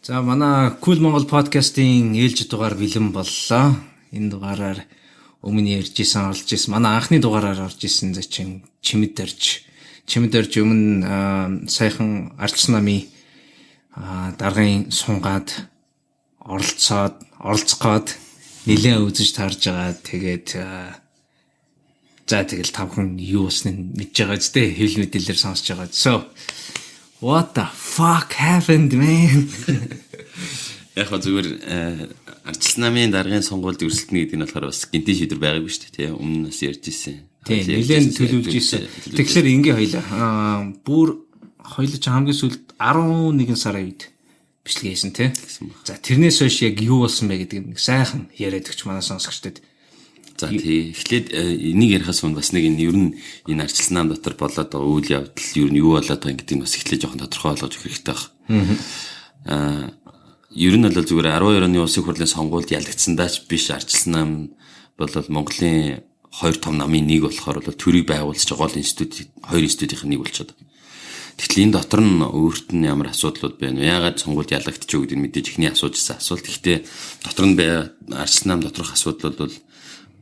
За манай Cool Монгол подкастын ээлжид дугаар бэлэн боллоо. Энэ дугаараар өмнө ярьжсэн орж исэн. Манай анхны дугаараар орж исэн зочин Чимэд орж өмнө саяхан Арчсан намын даргын сунгаад оролцоход нэлээд үзэж таарж байгаа. Тэгээд тэгэл тавхан юу усныг мэдж байгаа зү хэвлэл мэдээлэлээр сонсож байгаа. So what the fuck happened, man? Яг зүгээр Арчсан намын даргын сонгуульд өрсөлдөнө гэдэг нь болохоор бас гинтийн шийдвэр байгаагүй шүү дээ. Өмнө нь бас ярьж ирсэн. Тийм, нэлээд төлөвлөж ирсэн. Тэгэхээр ингээ хоёлаа бүр хоёлаа ч хамгийн сүүлд 11 сарын үед бичлэг хийсэн тий. За тэрнээс хойш яг юу болсон бэ гэдэг нэг сайхан яриад өгч манай сонсогчдод. За тий. Эхлээд энийг ярихаас өмнө бас нэг ер нь энэ Арчсан нам дотор болоод байгаа үйл явдал ер нь юу болоод байгаа гэдэг нь бас эхлээд жоохон тодорхой болгож өгөх хэрэгтэй байна. Ер нь бол зүгээр 12 оны улсын хурлын сонгуульд ялагдсандаа ч биш Арчсан нам бол Монголын хоёр том намын нэг болохоор бол төрийг байгуулж байгаа гол институт хоёр институтын нэг болчиход. Тэгтэл энэ дотор нь өөрт нь ямар асуудлууд байна вэ? Яагаад сонгуульд ялагдчих вэ гэдэг нь мэдээж ихний асуужсан асуулт. Гэхдээ дотор нь Арчсан нам доторх асуудал бол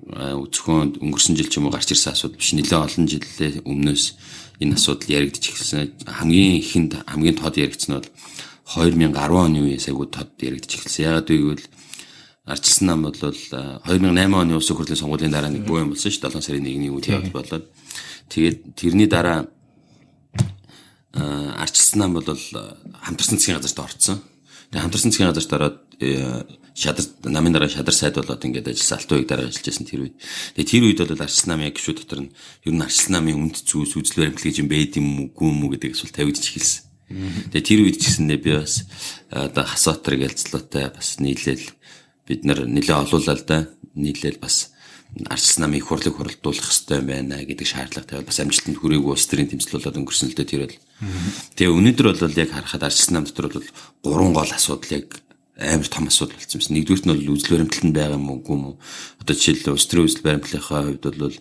зөвхөн өнгөрсөн жил ч юм уу гарч ирсэн асуудал биш. Нэлээд олон жилийн өмнөөс энэ асуудал яригдчих эхэлсэн. Хамгийн тод яригдсан нь бол 2010 оны үеэс айгуу тод яригдчих эхэлсэн. Яагаад вэ гэвэл Арчсан нам бол 2008 оны улсын хурлын сонгуулийн дараа нэг бөө юм болсон шүү. 7 сарын 1-ний үйл явдал болоод тэгээд тэрний дараа Арчсан нам бол хамтарсан засгийн газарт орсон. Тэгээд хамтарсан засгийн газарт ороод намын дараа шадар сайд болоод ингээд ажилласан алтан үеиг дараа ажиллаж байсан тэр үед. Тэгээд тэр үед бол Арчсан намын гишүүд дотор нь ер нь Арчсан намын үнд зүйлс үзэл баримтлал гэж юм байд юм үгүй юм уу гэдэг асуулт тавигдчих эхэлсэн. Тэгээд тэр үед ч гэсэндээ би бас одоо хасаатар гэлцлуутай бас нийлээл бид нэлээд олуулаа л да. Нийлээл бас Арчсан намын их хурлыг хуралдуулах хэрэгтэй байна гэдэг шаардлага тавиад бас амжилтанд хүрээгүй улс төрийн тэмцэл болоод өнгөрсөн л дээ тэр бол. Тэгээ өнөөдөр бол яг харахад Арчсан нам дотор бол гурван гол асуудал яг амар том асуудал болсон юм. Нэгдүгürt нь бол үзэл баримтлал нь байгаа юм уу үгүй юм уу? Одоо жишээлбэл улс төрийн үзэл баримтлалынхаа хувьд бол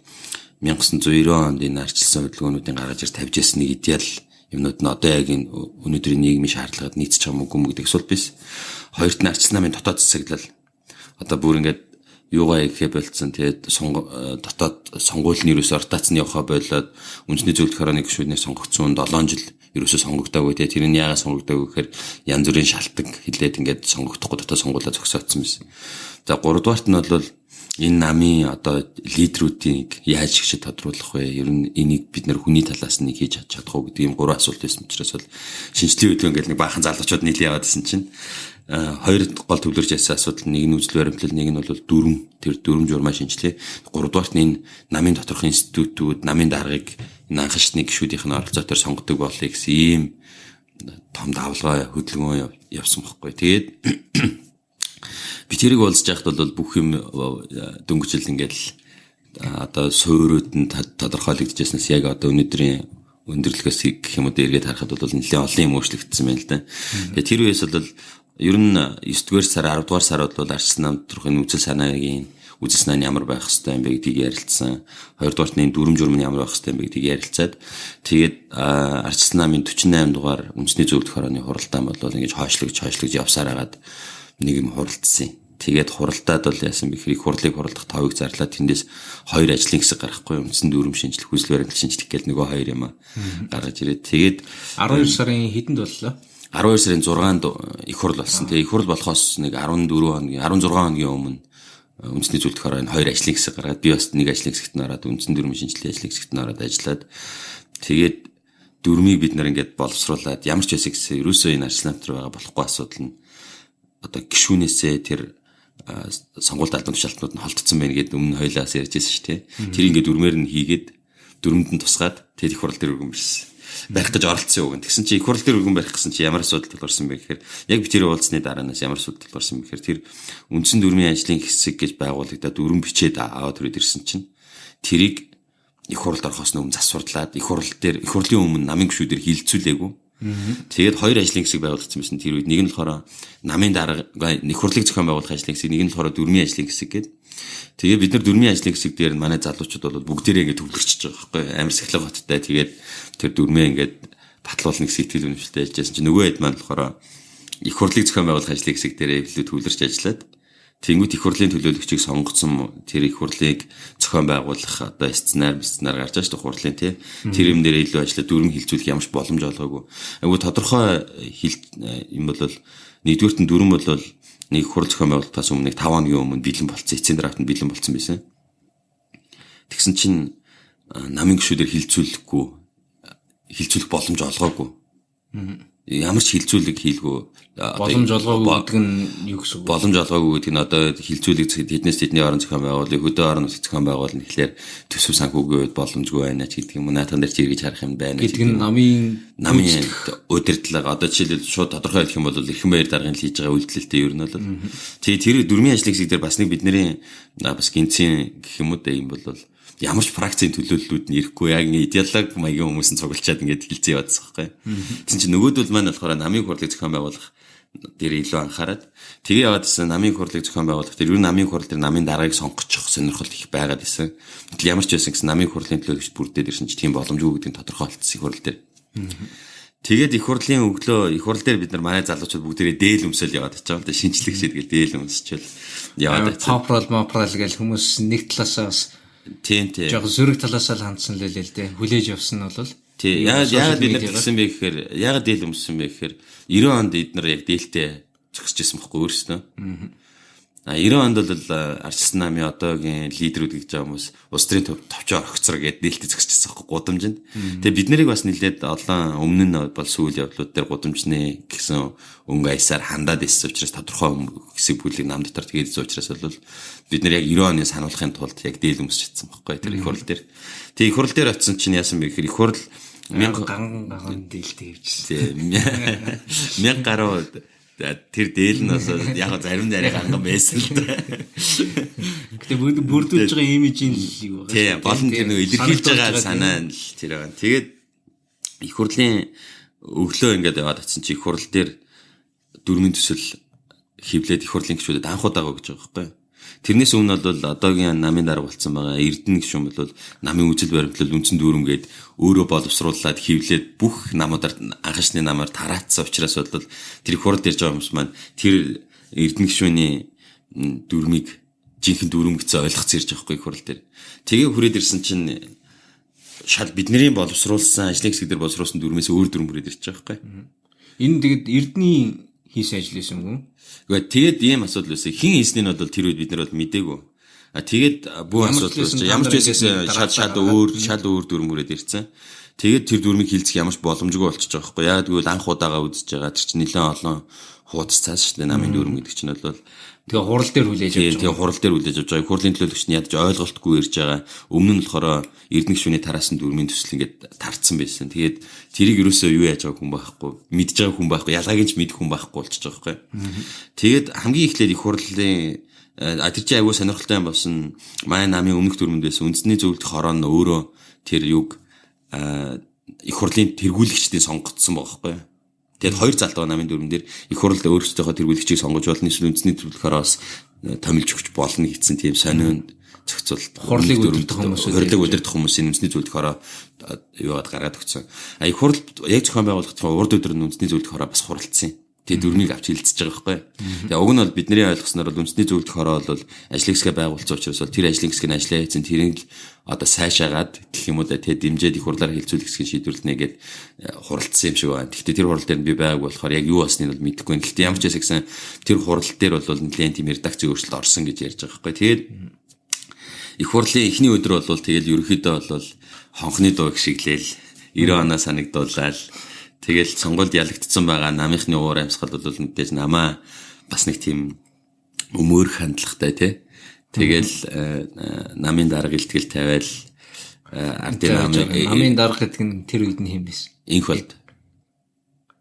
1990 онд энэ арчилсан хөдөлгөөнүүдийн гаргаж ирж тавьж ирсэн нэг идеал юмнууд нь одоо яг энэ өнөөдрийн нийгмийн шаардлагад нийцэж байгаа юм уу гэдэг асуулт биш. Хоёрт нь Арчсан намын дотоод засаглал. Одоо бүр ингээд юугаа ихэ болцсон тэгээд дотоод сонгуулийн ерөөсөө ротацны явахаа болоод үндэсний зөвлөх хорооны гишүүднээ сонгогдсон 7 жил ерөөсөө сонгогдоогүй тэгээд тэр нь яагаад сонгогдоогүй гэхээр янз бүрийн шалтгаан хилээд ингээд сонгогдохгүй дотоод сонгуулаа зогсоодсон байсан. За 3 дугаарт нь бол энэ намын одоо лидерүүдийг яаж ихчид тодруулах вэ? Ер нь энийг бид нэр хүний талаас нь хийж чадах уу гэдэг ийм 3 асуулт байсан учраас бол шинжлэлийн хөдөлгөөн гэдэг нэг баахан залуучууд нийлээ яваад исэн чинь хоёр гол төвлөрж яасан асуудал нэг нь үзэл баримтлал нэг нь бол дүрм журмаа шинжилээ. 3 дугаарт нь энэ намын доторх институтүүд намын даргыг энэ анхшны гишүүдийн оролцоотойр сонгодог болъё гэсэн ийм том давлгаа хөдөлгөөн явсан байхгүй. Тэгээд би тэрийг уулзж байхад бол бүх юм дөнгөжл ингээл одоо суурьуд нь тодорхойлогдчихснаас яг одоо өнөөдрийн өндөрлөгөөс гэх юм уу эргээд харахад бол нэлээд олон юм өөрчлөгдсөн байна л да. Тэгээ тэр үеэс бол ер нь 9-р сар 10-р сард бол Арчсан нам төрхийн үзэл санаагийн үзэл санаа нь ямар байх хэвээр юм бэ гэдгийг ярилцсан. 2-дугаарт нь дүрм журм нь ямар байх хэвээр юм бэ гэдгийг ярилцаад тэгээд Арчсан намын 48 дугаар үндэсний зөвлөх хорооны хуралдаан бол ингэж хойшлогж явсаар хагаад нэг юм хуралдсан. Тэгээд хуралдаад бол яасан бэ гэхээр их хурлыг хуралдах товыг зарлаад тэндээс хоёр ажлын хэсэг гарахгүй үндсэн дүрм шинжлэх үзэл баримтлал шинжлэх гэл нөгөө хоёр юм гаргаж ирээд тэгээд 12 сарын хэдэнд боллоо. 12 сарын 6-нд их хурл болсон. Тэгээ их хурл болохоос нэг 16 хоногийн өмнө үндэсний зөвлөх хорооны хоёр ажлын хэсэг гаргаад би бас нэг ажлын хэсэгт нь ороод үндсэн дүрм шинжлэлийн ажлын хэсэгт нь ороод ажиллаад тэгээд дүрмийг бид нар ингээд боловсруулад ямар ч байсан ерөөсөө энэ Арчсан намт руу байгаа болохгүй асуудал нь одоо гишүүнээсээ тэр сонгуульд албан тушаалтнууд нь холдсон байна гэдэг өмнө хоёлаас ярьж байсан шүү дээ. Тэр ингээд дүрмээр нь хийгээд дүрмэнд нь тусгаад тэр их хурл дээр өргөн бишсэн. Барих гэж оролцсон юу гэн. Тэгсэн чи их хурл дээр өргөн барих гэсэн чи ямар асуудал тулгарсан бэ гэхээр яг би тэр уулзсны дараанаас ямар асуудал тулгарсан бэ гэхээр тэр үндсэн дүрмийн ажлын хэсэг гэж байгуулагдаад дүрм бичээд аваад түрээд ирсэн чинь тэрийг их хурлд орохоос өмнө засварлаад их хурлын өмнө намын гишүүдээр хилцүүлээгүй. Тэгээд хоёр ажлын хэсэг байгуулагдсан байсан тэр үед нэг нь болохоор намын дарга их хурлыг зохион байгуулах ажлын хэсэг нэг нь болохоор дүрмийн ажлын хэсэг гэдэг. Тэгээ бид нар дүрмийн ажлын хэсэг дээр манай залуучууд бол бүгдээрээ ингэ төвлөрчихөж байгаа байхгүй амар сахилга хоттой. Тэгээд тэр дүрмээ ингээд батлуулна гэсэн сэтгэл үнэмшилтэй ажилласан чинь нөгөө хэд маань болохоор их хурлыг зохион байгуулах ажлын хэсэг дээр илүү төвлөрч ажиллаад тэнгуут их хурлын төлөөлөгчийг сонгоцсон тэр их хурлыг зохион байгуулах одоо сценаар гарч байгаа шүү дээ хурлын тий. Тэр юм дээр илүү ажиллаад дүрм хилцүүлэх ямарч боломж олгоогүй. Айгу тодорхой юм бол нэгдүгээрт нь дүрм бол нэг хурал зохион байгуулалтаас өмнө 5 хоногийн өмнө бэлэн болцсон. Эцсийн драфт нь бэлэн болцсон байсан. Тэгсэн чинь намын гишүүдээр хилцүүлэх боломж олгоогүй. Ямар ч хилцүүлэг хийлгүй боломж олгоогүй гэдэг нь юу гэсэн үг? Боломж олгоогүй гэдэг нь одоо хилцүүлэг тэднээс тэдний орон зохион байгуулалтыг хөдөө орон зохион байгуулалт нь тэгэхээр төсөв санхүүгийн үед боломжгүй байна ч гэдэг юм уу наатан дээр чи эргэж харах юм байна гэдэг нь намын удирдлага одоо жишээлбэл шууд тодорхой хэлэх юм бол эрхэм баяр даргын хийж байгаа үйлдэлтэй ер нь бол тэгээ тэр дөрмийн ажлын хэсэг дээр бас нэг бидний бас гинцэн гэх юм уу да юм бол ямар ч практикийн төлөөллүүд нь ирэхгүй яг идеолог маягийн хүмүүс нь цуглчаад ингээд хилцээ яваадсан байхгүй. Тэгсэн чинь нөгөөдөл маань болохоор намын хурлыг зохион байгуулах дээр илүү анхаарад тэгээ яваадсан намын хурлыг зохион байгуулах дээр ер нь намын хурл дээр намын даргаыг сонгочих сонирхол их байгаад байсан. Тэгэл ямар ч байсан гэсэн намын хурлын төлөөлөгч бүрдээд ирсэн чинь тийм боломжгүй гэдгийг тодорхой олцсон их хурл дээр. Тэгээд их хурлын өглөө их хурл дээр бид нар манай залуучууд бүгдээрээ дээл өмсөөл яваад очиж байгаа л да шинжлэх шийдгээл дээл өмсчөөл яваад очив. Попрол гэл хүмүүс нэг талаасаа бас тийм яг зүрх талаас л хандсан л л дээ. Хүлээж явсан нь бол тийм яг бид нар хэлсэн бэ гэхээр яг дээл өмссөн бэ гэхээр 90 онд эднэр яг дээлтэй зогсож ирсэн байхгүй өөрсдөө. 90 онд бол арчсан намын одоогийн лидерүүд гэж байгаа хүмүүс улс төрийн товчоо орхицроо гэдэг дээлтэй зогсож ирсэн байхгүй гудамжинд. Тэгээ бид нарыг бас нэлээд олон өмнө нь бол сүүл явдлууд дээр гудамжны гэсэн өнгө аясаар хандаад ирсэн учраас тодорхой хэсэг бүлийг нам дотор тэгээд ирсэн учраас бол бид нар яг 90 оны сануулгын тулд яг дээл өмсч чадсан байхгүй тэр их хурл дээр. Тэгээ их хурл дээр очисон чинь яасан бэ гэхээр их хурл 1000 дээлтэй явжсэн. 1000 гаруй тэр дээл нь бас яг зарим анган байсан л да. Гэтэ бүрдүүлж байгаа имижийн л юу байгаа. Тийм, болон тэр нэг илэрхийлж байгаа санаа нь л тэр байна. Тэгээд их хурлын өглөө ингээд яваад очсон чи их хурл дээр дөрмийн төсөл хевлээд их хурлын гишүүдэд анхудаага гэж байгаа байхгүй. Тэрнээс өмнө бол одоогийн намын дарга болсон байгаа Эрдэнэ гишүүн бол намын үжил баримтлал үндсэн дүрмгээд өөрөө боловсруулад хевлээд бүх намуудаар анхаачны намаар тараацсан учраас бол тэр их хурд ирж байгаа хүмүүс маань тэр Эрдэнэ гишүүний дүрмийг жинхэнэ дүрм гэсэн ойлгоцсон ирж байгаа байхгүй их хурл дээр. Тэгээ хүрээд ирсэн чинь шал бидний боловсруулсан ажлын хэсэг дээр боловсруулсан дүрмээс өөр дүрм хүрээд ирж байгаа байхгүй. Энэ тэгэд Эрдэнэ хийсэн ажил байсан юм уу? Тэгээд ийм асуудал байсан. Хин хийснээ нь бол тэр үед бид нар бол мдээгүй. Тэгээд бүх асуудал байсан. Ямар ч байсан шал өөр дүрм хүрээд ирсэн. Тэгээд тэр дүрмийг хилцэх ямарч боломжгүй болчихж байгаа байхгүй. Яг тэгвэл анх удаага үзэж байгаа. Тэр чинь нэлээд олон хуудас цаас шүү дээ намын дүрм гэдэг чинь бол тэгээ хурал дээр хүлээж авч байгаа. Тэгээ хурал дээр хүлээж авч байгаа. Хурлын төлөөлөгч нь ядаж ойлголтгүй ирж байгаа. Өмнө нь болохоор Эрдэнэ гишүүний тараасан дүрмийн төсөл ингээд тарцсан байсан. Тэгээд тэрийг юусоо юу яаж байгааг хүн байхгүй, мэдж байгаа хүн байхгүй, ялгааг нь ч мэдэх хүн байхгүй болчихж байгаа байхгүй. Тэгээд хамгийн эхлээд их хурлын тэр чинь аягүй сонирхолтой юм болсон. Манай намын өмнөх дүрмэнд байсан үндэсний зөвлөлт хорон өөрөө тэр юг их хурлын тэргүүлэгчдийн сонгогдсон байгаа байхгүй. Тэгээд хоёр залдаа намын дүрмэн дээр их хурл өөрсдийнхөө тэргүүлэгчийг сонгож болно эсвэл үндэсний төлөвлөхөөр бас томилж өгч болно гэсэн тийм сонинд зохицуул хурлыг удирдах хүмүүсийн үндэсний зөвлөхөөрөө юуад гаргаад өгсөн. Их хурл яг зохион байгуулах урд өдөр нь үндэсний зөвлөхөөрөө бас хуралцсан. Тэгээ дүрмийг авч хилцэж байгаа байхгүй. Тэгээ уг нь бол бидний ойлгосноор бол үндэсний зөвлөхөөрөө бол ажлын хэсгээ байгуулсан учраас бол тэр ажлын хэсгийн ажиллаа хийсэн тэрийг одоо сайшаагаад гэх юм уу да тэгээ дэмжээд их хурлаар хилцүүлэх хэсгийг шийдвэрлэнэ гэд хуралдсан юм шиг байна. Гэхдээ тэр хурал дээр би байгааг болохоор яг юу болсныг бол мэдэхгүй. Гэхдээ ямар ч байсан тэр хурал дээр бол нэлээд тийм редакцийн өөрчлөлт орсон гэж ярьж байгаа байхгүй. Тэгээд их хурлын эхний өдөр бол тэгэл ерөөхдөө бол хонхны дуу гişиглээл 90 оноо санагдуулаад тэгэл сонгуульд ялагдсан байгаа намынхны уур амьсгал бол мэдээж намаа бас нэг тийм өмөөрх хандлагатай тий. Тэгэл намын дарга илтгэл тавиал ардын намын дарга гэдэг нь тэр үед нь хэм байсан. Инх болд.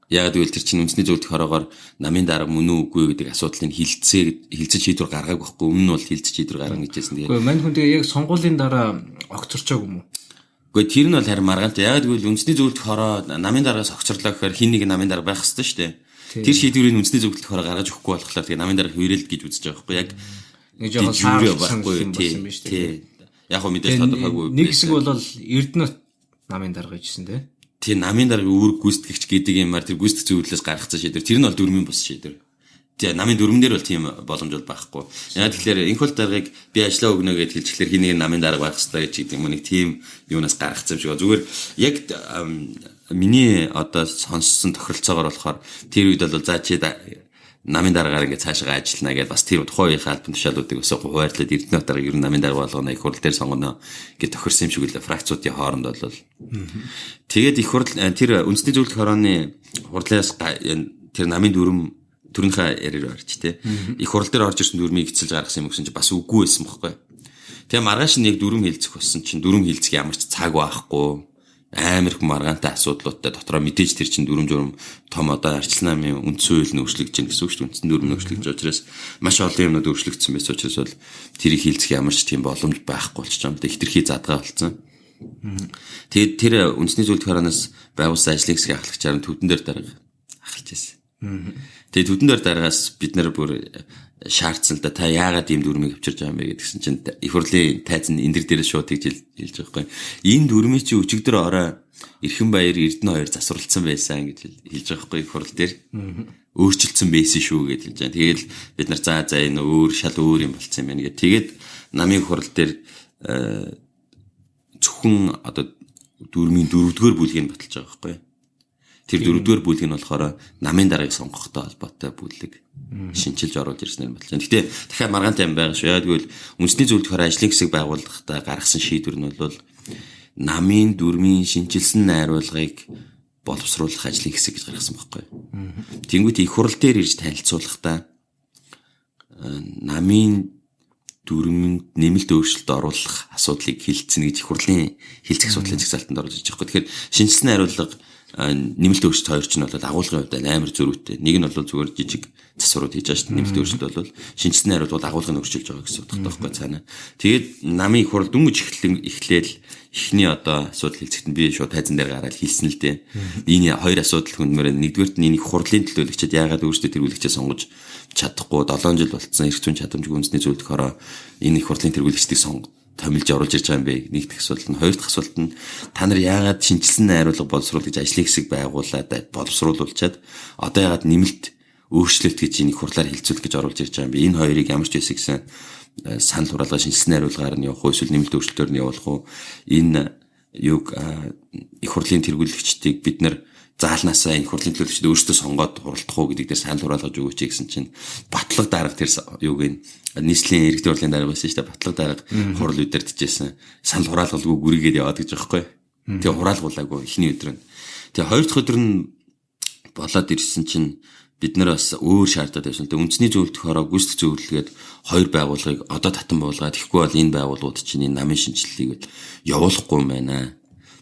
Яг тэгвэл тэр чинь үндэсний зөвлөлт хороогоор намын дарга мөн үгүй гэдэг асуудлыг хилцэж шийдвэр гаргаагүй байхгүй. Өмнө нь бол хилцэж шийдвэр гаргана гэжсэн. Тэгээ мань хүн тэгээ яг сонгуулийн дараа огцорчоог юм уу? Гэхдээ тэр нь бол харин маргаантай. Яг тэгвэл үндэсний зөвлөлт хороо намын даргаас огцорлоо гэхээр хин нэг намын дарга байх хэрэгтэй шүү дээ. Тэр шийдвэрийг үндэсний зөвлөлт хороо гаргаж өгөхгүй болохоор тэгээ намын дарга хөврөлт гэж үзэж байгаа байхгүй. Яг нэг жоохон саарсан юм болсон биз дээ. Яг хөө мэдээж тодорхойгүй. Нэг хэсэг бол Эрдэнэт намын дарга гэжсэн тий. тэр намын дарга үүрэг гүйцэтгэгч гэдэг юмар тэр гүйцэтгэх зөвлөлөөс гаргацсан шийдвэр тэр нь бол дүрмийн бус шийдвэр. Тэгээ намын дүрмнэр бол тийм боломж бол байхгүй. Яг тэгэхээр энх хол даргыг би ажиллаа өгнө гэж хэлчихлээр хий нэг намын дарга байх хэрэгтэй гэж гэдэг юм нэг тийм юунаас гаргацсан юм шиг. Зүгээр яг миний одоо сонссон тохиролцоогоор болохоор тэр үед бол за чи намын дараагаар ингээд цаашаа ажиллана гэдээ бас тэр тухайн үеийн албан тушаалуудыг өсөөх хуваарлаад Эрдэнэ дарга ер нь намын дарга болгоно их хурл дээр сонгоно гэж тохирсон юм шиг үлээ фракцуудын хооронд бол. Тэгээд их хурл тэр үндэсний зөвлөлт хорооны хурлаас тэр намын төрөнхөө яриар орж тэ. Их хурл дээр орж ирсэн дүрмийг эцэлж гаргасан юм гэсэн чинь бас үгүй байсан бохоггүй. Тэгээ маргааш нь яг дүрм хилцэх болсон чинь дүрм хилцэх ямар ч цаг байхгүй. Амар их маргаантай асуудлуудтай дотроо мэдээж тэр чин дүрм журм том одоо арчил намын үндсэн хууль нь өөрчлөгдөж гэнэ гэсэн үг шүү дээ. Үндсэн дүрм нь өөрчлөгдөж учраас маш олон юмнууд өөрчлөгдсөн байсан учраас бол тэрийг хилцэх ямар ч тийм боломж байхгүй болчих юм. Тэг хитрхи задгаа болсон. Тэгээд тэр үндэсний зөвлөлт хорооноос байгуулсан ажлын хэсгийн ахлагчаар төвдөн дээр дарга ахалж байсан. Тэгээд төвдөн дээр даргаас бид нар бүр шаардсан л да та яагаад ийм дүрмийг авчирж байгаа юм бэ гэдгсэн чинь их хурлын тайз нь энэ дээрээс шууд хэлж байгаа байхгүй. Энэ дүрмийн чи өчигдөр орой Эрхэн баяр Эрдэнэ хоёр засварлцсан байсан гэж хэлж байгаа байхгүй их хурл дээр. Өөрчилсөн байсан шүү гэж хэлж байгаа. Тэгээд бид нар за энэ өөр шал өөр юм болцсон юм байна гэх. Тэгээд намын хурл дээр зөвхөн одоо дүрмийн 4-р бүлгийг баталж байгаа байхгүй. Тэр 4-р бүлэг нь болохоор намын даргаыг сонгохтой холбоотой бүлэг шинжилж оруулж ирсэн юм болж байна. Гэхдээ дахиад маргаантай юм байгаа шүү. Яг тэгвэл үндэсний зөвлөлт хороо ажлын хэсэг байгуулахдаа гаргасан шийдвэр нь бол намын дүрмийн шинжилсэн найруулгыг боловсруулах ажлын хэсэг гэж гаргасан байхгүй. Тэнгүүт их хурл дээр ирж танилцуулахдаа намын дүрмэнд нэмэлт өөрчлөлт оруулах асуудлыг хилцэнэ гэж их хурлын хилцэх асуудлын зэгцаалтанд орж иж байгаа. Тэгэхээр шинжилсэн найруулга нэмэлт өөрчлөлт хоёр ч нь бол агуулгын хувьд амар зөрүүтэй. Нэг нь бол зүгээр жижиг засварууд хийж байгаа шүү дээ. Нэмэлт өөрчлөлт бол шинжилсэн найруулгууд агуулгыг өөрчилж байгаа гэсэн утгатай байхгүй цаана. Тэгээд намын их хурл дөнгөж эхлээл эхний одоо асуудал хэлцэхэд би шууд тайзан дээр гараад хэлсэн л дээ. Энэ хоёр асуудал хүндмээр нэгдүгээрт нь энэ их хурлын төлөөлөгчд яагаад өөрсдөө тэргүүлэгчээ сонгож чадахгүй 7 жил болцсон эрх зүйн чадамжгүй үндэсний зөвлөлт хороо энэ их хурлын тэргүүлэгчдийг томилж оруулж ирж байгаа юм бэ. Нэг дэх асуулт нь, хоёр дахь асуулт нь та нар яагаад шинжилсэн найруулга боловсруулах гэж ажлын хэсэг байгуулад боловсруулуулчаад одоо яагаад нэмэлт өөрчлөлт гэж энэ их хурлаар хилцүүлэх гэж оруулж ирж байгаа юм бэ. Энэ хоёрыг ямар ч байсан гэсэн санал хураалга шинжилсэн найруулгаар нь явах уу эсвэл нэмэлт өөрчлөлтөөр нь явуулах уу. Энэ юг их хурлын тэргүүлэгчдийг бид нар заалнаасаа энэ хурлын төлөөлөгчд өөрсдөө сонгоод хуралдах уу гэдэг дээр санал хураалгаж өгөөч гэсэн чинь батлаг дарга тэр юуг нь нийслэлийн иргэдийн хурлын дарга байсан шүү дээ. Батлаг дарга хурал үдирдэжсэн санал хураалгалгүй гүрийгээд яваад гэж байгаа байхгүй. Тэгээ хураалгуулаагүй эхний өдөр нь. Тэгээ хоёр дахь өдөр нь болоод ирсэн чинь бид нар бас өөр шаардаад байсан. Тэгээ үндэсний зөвлөлт хороо гүйцэтгэх зөвлөлгээд хоёр байгууллагыг одоо татан буулгаад ихгүй бол энэ байгууллагууд чинь энэ намын шинжилгээг явуулахгүй юм байна.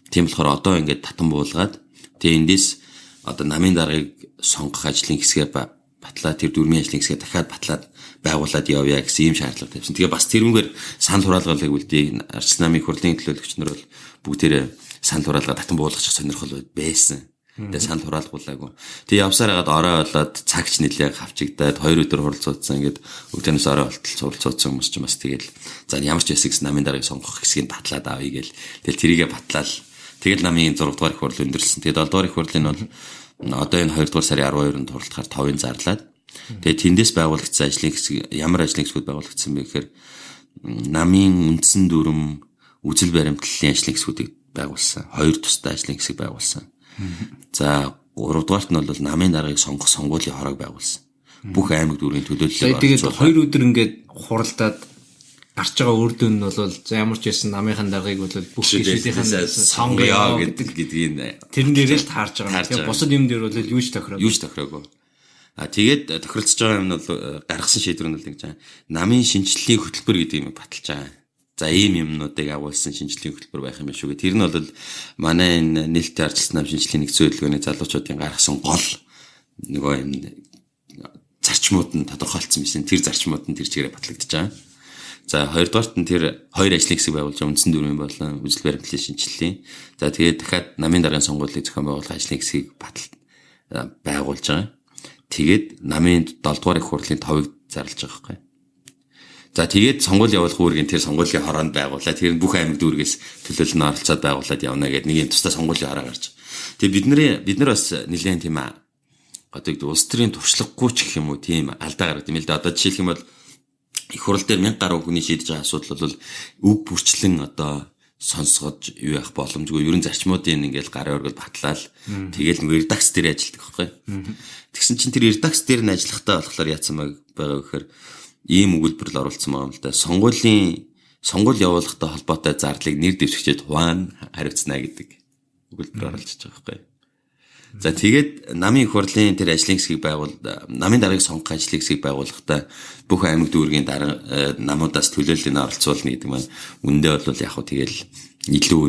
Тийм болохоор одоо ингээд татан буулгаад тэгээ эндээс одоо намын даргаыг сонгох ажлын хэсгээ батлаад тэр дүрмийн ажлын хэсгээ дахиад батлаад байгуулад явъя гэсэн ийм шаардлага тавьсан. Тэгээ бас тэрүүгээр санал хураалгалыг үлдээ арчил намын хурлын төлөөлөгч нар бол бүгдээрээ санал хураалгаа татан буулгачих сонирхол байсан. Тэгээ санал хураалгуулаагүй. Тэгээ явсаар хагаад орой болоод цагч нэлээд хавчигдаад 2 өдөр хуралцуулсан ингээд өглөөнөөс орой болтол суралцуулсан хүмүүс ч бас тэгэл за ямар ч ясагс намын даргаыг сонгох хэсгийг батлаад авъя гээл. Тэгэл тэрийгэ батлаад тэгэл намын 6 дугаар их хурл өндөрлсөн. Тэгээ 7 дугаар их хурлын бол одоо энэ 2 дугаар сарын 12-нд хуралдахаар 5-ын зарлаад тэгээ тэндээс байгуулагдсан ажлын хэсэг ямар ажлын хэсгүүд байгуулагдсан бэ гэхээр намын үндсэн дүрм үзэл баримтлалын ажлын хэсгүүдийг байгуулсан. 2 тусдаа ажлын хэсэг байгуулсан. За 3 дугаарт нь бол намын даргаыг сонгох сонгуулийн хорог байгуулсан. Бүх аймаг дүрийн төлөөллөгийг тэгээд 2 өдөр ингээд хуралдаад гарч байгаа үр дүн нь бол за ямар ч байсан намынхан даргаыг бол бүх гишүүдийнхэн сонгоё гэдгийг тэрэн дээрээ л таарж байгаа. Тэгээд бусад юм дээр бол юу ч тохироогүй. Тэгээд тохиролцож байгаа юм нь бол гаргасан шийдвэр нь бол ингэж байгаа. Намын шинжиллийн хөтөлбөр гэдэг юм баталж байгаа. За ийм юмнуудыг агуулсан шинжиллийн хөтөлбөр байх юм шүү гэ. Тэр нь бол манай энэ нээлттэй арчилсан нам шинжилгээний нэгдсэн хөтөлбөрийн залуучуудын гаргасан гол нөгөө юм зарчмууд нь тодорхойлцсон байсан. Тэр зарчмууд нь тэр чигээр батлагдаж байгаа. За 2 дугаарт нь тэр 2 ажлын хэсэг байгуулж байгаа үндсэн дүрмийн болон үзэл баримтлалын шинжилгээ. За тэгээд дахиад намын даргын сонгуулийг зохион байгуулах ажлын хэсгийг байгуулж байгаа. Тэгээд намын 7 дугаар их хурлын 5-ыг зарлаж байгаа байхгүй. За тэгээд сонгуул явуулах үүргийн тэр сонгуулийн хороонд байгуулаад тэр бүх аймаг дүүргээс төлөөлөл нь оролцоод байгуулад явна гэдэг нэг юм тусдаа сонгуулийн хороо гарч. Тэгээ бид нар бас нэлээд тийм одоо улс төрийн туршлагагүй ч гэх юм уу тийм алдаа гаргад юм л да. Одоо жишээлх юм бол их хурал дээр 1000 гаруй хүний шийдэж байгаа асуудал бол үг бүрчлэн одоо сонсгож юу явах боломжгүй. Ерөн зарчмуудын ингээл гарын оргил батлаад тэгэл нэг редакц дээр ажилладаг байхгүй. Тэгсэн чинь тэр редакц дээр нь ажиллахтаа болохоор яатсан байгаа гэхээр ийм өгүүлбэрл оруулсан байгаа юм л да. Сонгуул явуулахтай холбоотой зардлыг нэр дэвшигчэд хуваан хариуцна гэдэг өгүүлбэр оруулж байгаа байхгүй. За тэгээд намын их хурлын тэр ажлын хэсгийг намын даргаыг сонгох ажлын хэсгийг байгуулахдаа бүх аймаг дүүргийн намуудаас төлөөллөнд оролцуулна гэдэг маань үндэ бол яг хөө тэгэл илүү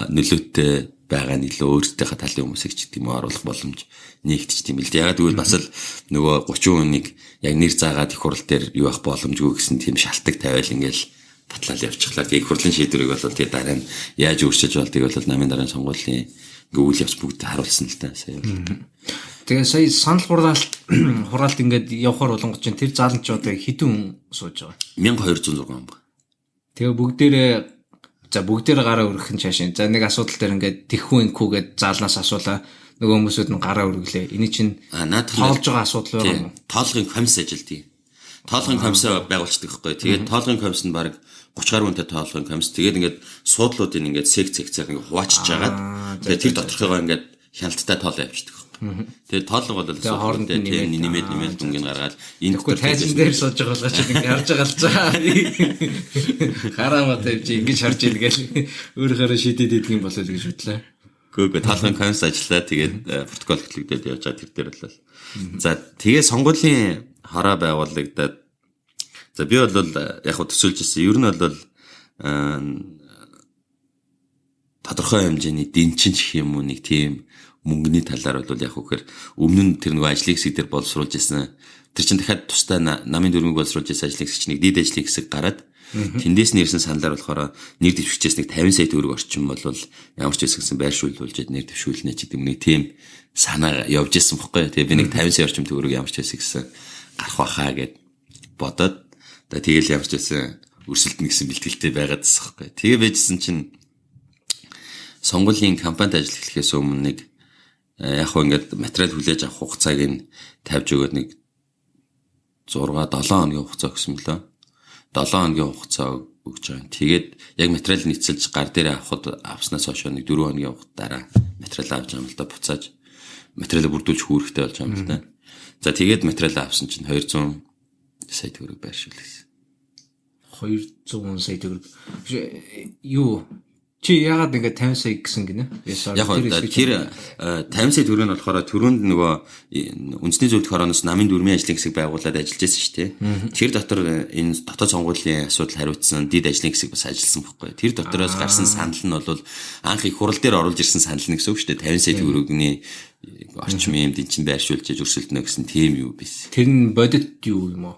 нөлөөтэй байгаа нь илүү өөрсдийнхээ талын хүмүүсийг ч гэдэг юм оруулах боломж нэгтч тийм л дээ. Ягаад гэвэл бас л нөгөө 30 хүнийг яг нэр заагаад их хурл дээр юу авах боломжгүй гэсэн тийм шалтгаан тавиал ингээл батлал явчихлаа. Их хурлын шийдвэрийг бол тэгээ дараа нь яаж өөрчилж болдгийг бол намын даргын сонгуулийн үйл явц бүгд харуулсан л та сая. Тэгээ сая санал хураалт ингээд явахаар болонгоч чинь тэр заалан ч одоо хэдэн сууж байгаа. 1206 хүн ба. Тэгээ бүгдээрээ гараа өргөх нь чаашин. За нэг асуудал дээр ингээд тэхүү инкүүгээд заалнаас асуулаа. Нөгөө хүмүүсүүд нь гараа өргөлээ. Эний чинь тоолж байгаа асуудал байна уу? Тоолгын комисс ажилтгийг. Тоолгын комисс байгуулцдаг байхгүй. Тэгээд тоолгын комисс нь баг 30 гаруй хүнтэй тоолгын комисс. Тэгээд ингээд суудлуудыг ингээд секцээр ингээд хуваачиж жагаад тэгээд тэр доторхойгоо ингээд хяналттай тоолоо явуулдаг байхгүй. Тэгээд тоолго бол хоорондоо тийм нэмээд дүнгийн гаргаад энэ доктор тайзан дээр сууж байгаа болгоо чи ингээд харж байгаа л цаа. Хараа тавьж ингэж харж ийн гэл өөрөөрөө шийдээд идэх юм болоо гэж бодлоо. Гэхдээ тоолгын комисс ажиллаа тэгээд протокол хөтлөгдөд явж байгаа тэр дээр болол. За тэгээд сонгуулийн хараа байгуулагдаад за би бол яг хөө төсөөлж ирсэн. Ер нь бол тодорхой хэмжээний дэнчин гэх юм уу нэг тийм мөнгөний талаар бол яг хөөхөр өмнө нь тэр нэг ажлын хэсэг дээр боловсруулж ирсэн. Тэр чинь дахиад тусдаа намын дүрмийг боловсруулж ирсэн ажлын хэсэг чинь нэг дид ажлын хэсэг гараад тэндээс нь ирсэн саналаар болохоор нэр дэвшигчээс нэг 50 сая төгрөг орчим бол ямар ч байсан байршуулж нэр дэвшүүлнэ ч гэдэг нэг тийм санаа явж ирсэн бохгүй. Тэгээ би нэг 50 сая орчим төгрөг ямар ч байсан гэсэн гарах байхаа гэд бодоод тэгэл ямар ч байсан өрсөлдөн гэсэн бэлтгэлтэй байгаад байгаа байхгүй. Тэгээ байжсэн чинь сонгуулийн кампанид ажил эхлэхээс өмнө нэг яг хөө ингээд материал хүлээж авах хугацааг нь тавьж өгөөд нэг 6-7 хоногийн хугацаа өгсөн мөлөө. 7 хоногийн хугацаа өгч байгаа. Тэгээд яг материал нийцэлж гар дээр авснаас хойш нэг 4 хоногийн дараа материал авч байгаа юм л да буцааж материалыг бүрдүүлж хүүрэхтэй болж байгаа юм л да. За тэгээд материал авсан чинь 200 сая төгрөг байршуулсан. 200 сая төгрөг. Юу чи яагаад ингэ 50 сая гэсэн гинэ? Яг тэр 50 сая төгрөг нь болохоор түрүүнд нөгөө үндэсний зөвлөх хорооноос намын дүрмийн ажлын хэсэг байгуулад ажиллаж байсан шүү дээ. Тэр дотор энэ дотоод сонгуулийн асуудал хариуцсан дид ажлын хэсэг бас ажилласан байхгүй. Тэр дотороос гарсан санал нь бол анх их хурал дээр оруулж ирсэн санал нь гэсэн үг шүү дээ. 50 сая төгрөгийн орчим юм дэн чин байршуулж өрсөлдөнө гэсэн тийм юу биш. Тэр нь бодит юу юм уу?